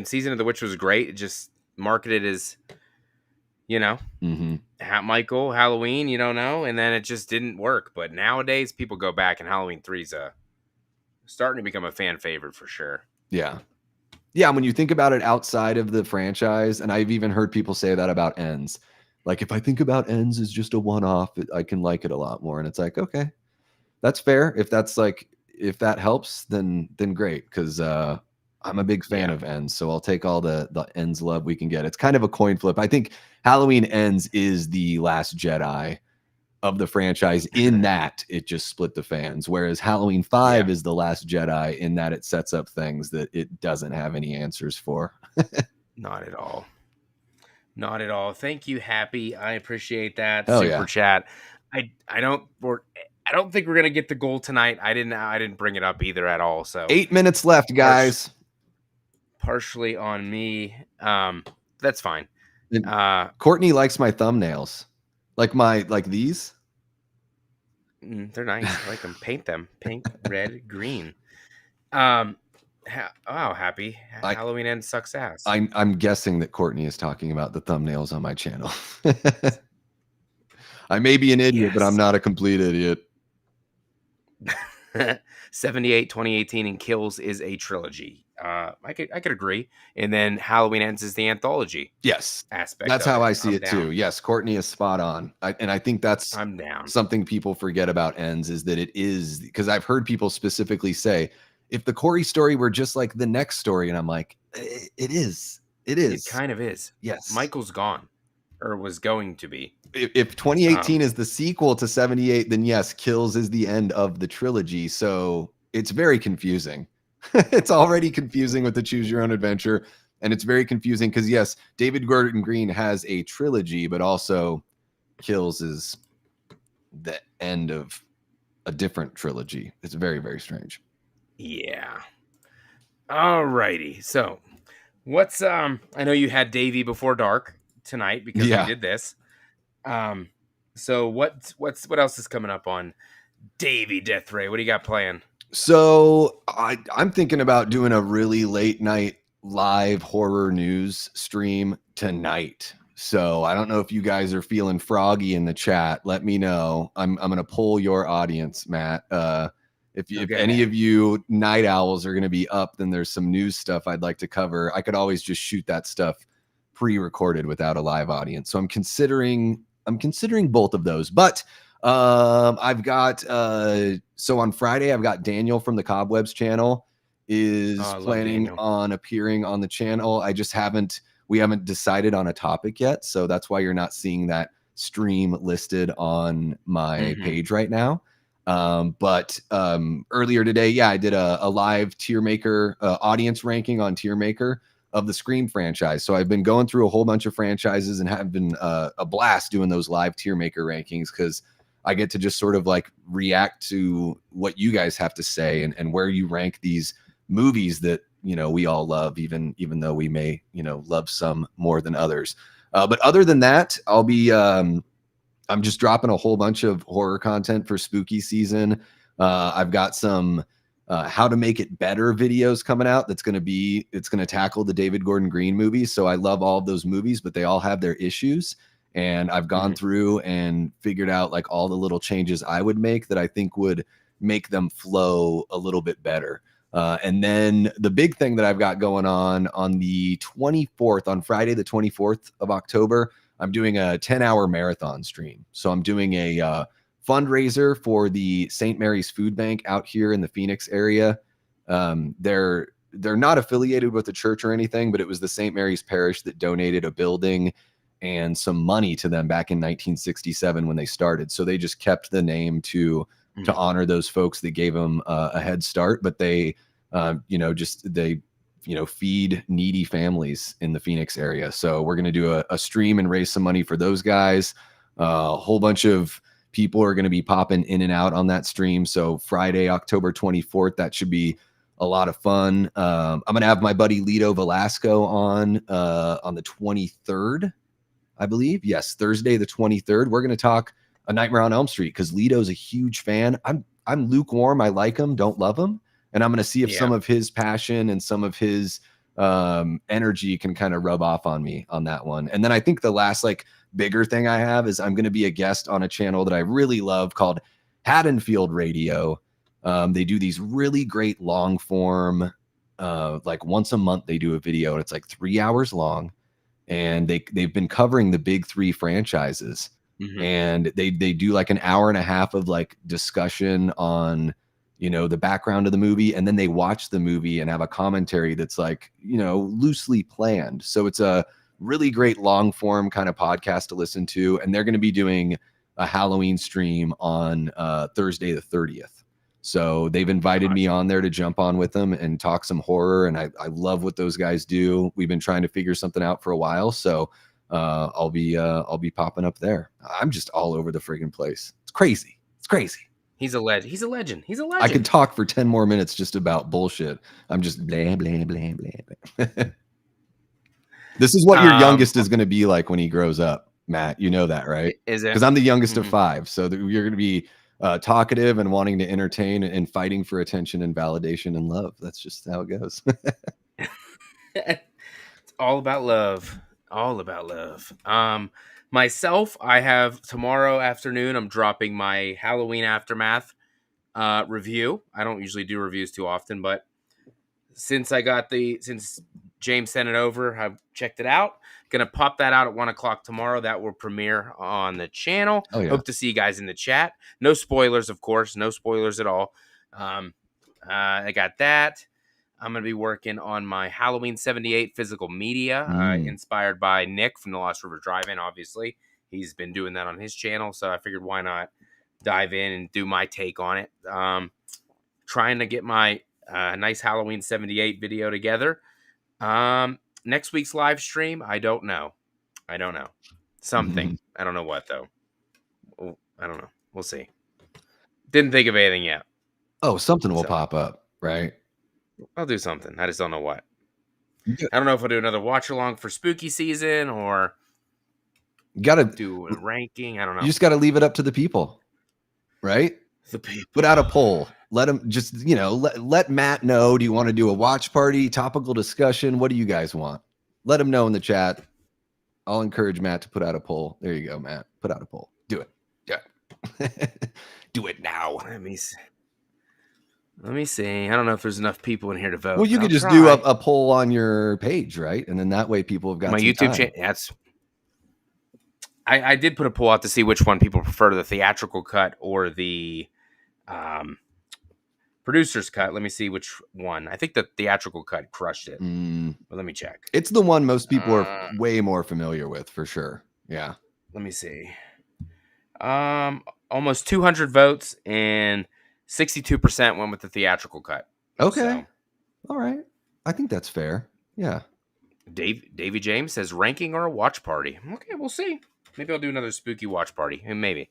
Season of the Witch was great. It just marketed as, you know, Michael, Halloween, you don't know, and then it just didn't work. But nowadays, people go back, and Halloween 3's starting to become a fan favorite for sure. Yeah. When you think about it outside of the franchise, and I've even heard people say that about Ends. Like, if I think about Ends as just a one-off, I can like it a lot more. And it's like, okay, that's fair. If that helps, then great. Because I'm a big fan of Ends, so I'll take all the Ends love we can get. It's kind of a coin flip. I think Halloween Ends is the Last Jedi of the franchise, in that it just split the fans, whereas Halloween 5 is the Last Jedi in that it sets up things that it doesn't have any answers for. Not at all. Not at all. Thank you, Happy. I appreciate that super chat. I don't think we're gonna get the goal tonight. I didn't bring it up either at all. So 8 minutes left, guys. Partially on me. That's fine. Courtney likes my thumbnails. Like these. They're nice. I like them. Paint them pink, red, green. Happy Halloween Ends sucks ass. I'm guessing that Courtney is talking about the thumbnails on my channel. I may be an idiot, but I'm not a complete idiot. 78, 2018, and Kills is a trilogy. I could agree. And then Halloween Ends is the anthology. Yes, aspect. That's how I see it too. Yes, Courtney is spot on. I think that's I'm down. Something people forget about Ends is that it is, because I've heard people specifically say, if the Corey story were just like the next story, and I'm like, it is. It It is. kind of is. Yes. Michael's gone, or was going to be. If 2018 is the sequel to 78, then yes, Kills is the end of the trilogy. So it's very confusing. It's already confusing with the Choose Your Own Adventure. And it's very confusing because, yes, David Gordon Green has a trilogy, but also Kills is the end of a different trilogy. It's very, very strange. Yeah. Alrighty. So, what's I know you had Davey Before Dark tonight because we Yeah. did this. Um, so what else is coming up on Davey Death Ray? What do you got playing? So I'm thinking about doing a really late night live horror news stream tonight. So I don't know if you guys are feeling froggy in the chat. Let me know. I'm gonna poll your audience, Matt. If any Okay. of you night owls are gonna be up, then there's some news stuff I'd like to cover. I could always just shoot that stuff pre-recorded without a live audience. So I'm considering both of those, but I've got so on Friday I've got Daniel from the Cobwebs channel Oh, is I love planning Daniel. on appearing on the channel. We haven't decided on a topic yet, so that's why you're not seeing that stream listed on my Mm-hmm. page right now. But earlier today, yeah, I did a live tier maker audience ranking on tier maker of the Scream franchise. So I've been going through a whole bunch of franchises and have been a blast doing those live tier maker rankings because I get to just sort of like react to what you guys have to say and where you rank these movies that we all love, even though we may love some more than others. But other than that, I'm just dropping a whole bunch of horror content for spooky season. I've got some how to make it better videos coming out. It's going to tackle the David Gordon Green movies. So I love all of those movies, but they all have their issues. And I've gone Mm-hmm. through and figured out like all the little changes I would make that I think would make them flow a little bit better. And then the big thing that I've got going on the 24th, on Friday, the 24th of October, I'm doing a 10-hour marathon stream. So I'm doing a fundraiser for the St. Mary's Food Bank out here in the Phoenix area. They're not affiliated with the church or anything, but it was the St. Mary's Parish that donated a building and some money to them back in 1967 when they started. So they just kept the name to Mm-hmm. honor those folks that gave them a head start, but they feed needy families in the Phoenix area. So we're going to do a stream and raise some money for those guys. A whole bunch of people are going to be popping in and out on that stream. So Friday, October 24th, that should be a lot of fun. I'm going to have my buddy Lito Velasco on the 23rd, I believe. Yes, Thursday the 23rd. We're going to talk A Nightmare on Elm Street because Lito's a huge fan. I'm lukewarm. I like him, don't love him. And I'm going to see if Yeah. some of his passion and some of his energy can kind of rub off on me on that one. And then I think the last like bigger thing I have is I'm going to be a guest on a channel that I really love called Haddonfield Radio. They do these really great long form, like once a month they do a video and it's like 3 hours long. And they've been covering the big three franchises. Mm-hmm. And they do like an hour and a half of like discussion on the background of the movie, and then they watch the movie and have a commentary that's like loosely planned. So it's a really great long form kind of podcast to listen to, and they're going to be doing a Halloween stream on Thursday the 30th. So they've invited me on there to jump on with them and talk some horror, and I love what those guys do. We've been trying to figure something out for a while, so I'll be popping up there. I'm just all over the friggin' place. It's crazy. It's crazy. He's a legend. He's a legend. He's a I could legend. talk for 10 more minutes just about bullshit. I'm just blah, blah, blah, blah, blah. This is what your youngest is going to be like when he grows up, Matt. You know that, right? Is it? Because I'm the youngest of Mm-hmm. 5. So you're going to be talkative and wanting to entertain and fighting for attention and validation and love. That's just how it goes. It's all about love. All about love. Myself, I have tomorrow afternoon, I'm dropping my Halloween Aftermath review. I don't usually do reviews too often, but since James sent it over, I've checked it out. Gonna pop that out at 1 o'clock tomorrow. That will premiere on the channel. Oh, yeah. Hope to see you guys in the chat. No spoilers, of course. No spoilers at all. I got that. I'm going to be working on my Halloween 78 physical media, Mm. inspired by Nick from the Lost River Drive-In, obviously. He's been doing that on his channel, so I figured why not dive in and do my take on it. Trying to get my nice Halloween 78 video together. Next week's live stream, I don't know. Something. I don't know what, though. I don't know. We'll see. Didn't think of anything yet. Oh, something will So. pop up, right? I'll do something. I just don't know what. You I don't know if I'll do another watch along for spooky season or gotta do a ranking. I don't know. You just got to leave it up to the people, right? The people. Put out a poll. Let them just, let Matt know. Do you want to do a watch party, topical discussion? What do you guys want? Let him know in the chat. I'll encourage Matt to put out a poll. There you go, Matt. Put out a poll. Do it. Yeah. Do it now. Let me see. I don't know if there's enough people in here to vote. Well, you could just do a poll on your page, right? And then that way people have got my some YouTube channel. That's. I did put a poll out to see which one people prefer, the theatrical cut or the producer's cut. Let me see which one. I think the theatrical cut crushed it. But let me check. It's the one most people are way more familiar with, for sure. Yeah. Let me see. Almost 200 votes and 62% went with the theatrical cut. Okay. So. All right. I think that's fair. Yeah. Davey James says ranking or a watch party. Okay, we'll see. Maybe I'll do another spooky watch party. Maybe.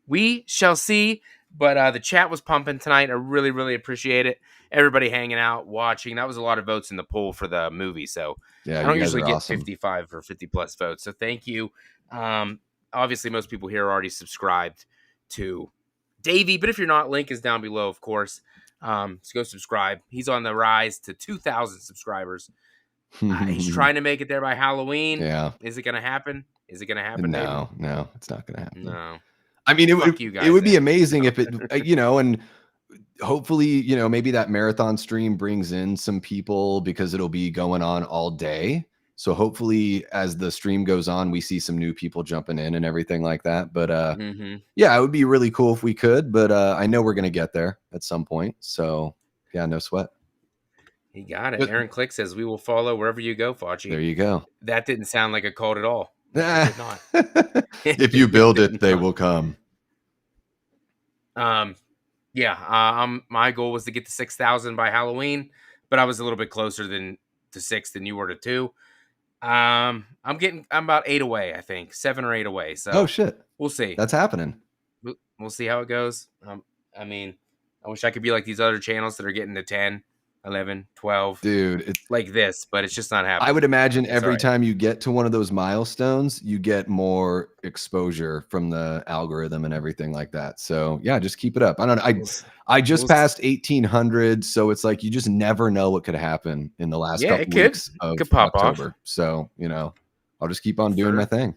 We shall see. But the chat was pumping tonight. I really, really appreciate it. Everybody hanging out, watching. That was a lot of votes in the poll for the movie. So yeah, I don't usually get 55 or 50 plus votes. So thank you. Obviously, most people here are already subscribed to Davey. But if you're not, link is down below, of course. So go subscribe. He's on the rise to 2,000 subscribers. He's trying to make it there by Halloween. Yeah. Is it going to happen? Is it going to happen? No, it's not going to happen. No. I mean, it would be amazing if it, and hopefully, maybe that marathon stream brings in some people because it'll be going on all day. So hopefully as the stream goes on, we see some new people jumping in and everything like that. But yeah, it would be really cool if we could, but I know we're going to get there at some point. So yeah, no sweat. He got it. Aaron Click says, we will follow wherever you go, Fauci. There you go. That didn't sound like a cult at all. It did not. If you build it, they will come. Yeah. My goal was to get to 6,000 by Halloween, but I was a little bit closer to 6 than you were to 2. I'm about 8 away, I think 7 or 8 away. So oh shit, we'll see. That's happening. We'll see how it goes. I mean, I wish I could be like these other channels that are getting to 10, 11, 12. Dude, it's like this, but it's just not happening. I would imagine every time you get to one of those milestones, you get more exposure from the algorithm and everything like that. So yeah, just keep it up. I don't know. I just passed 1,800, so it's like you just never know what could happen in the last couple weeks of October. So I'll just keep on doing my thing.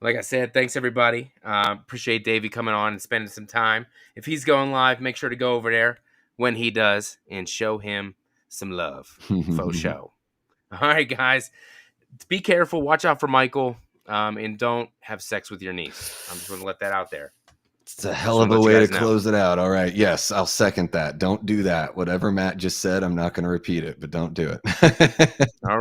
Like I said, thanks everybody. Appreciate Davey coming on and spending some time. If he's going live, make sure to go over there when he does and show him some love. Faux show. All right, guys. Be careful. Watch out for Michael. And don't have sex with your niece. I'm just going to let that out there. It's a hell of a way to close it out. All right. Yes, I'll second that. Don't do that. Whatever Matt just said, I'm not going to repeat it, but don't do it. All right.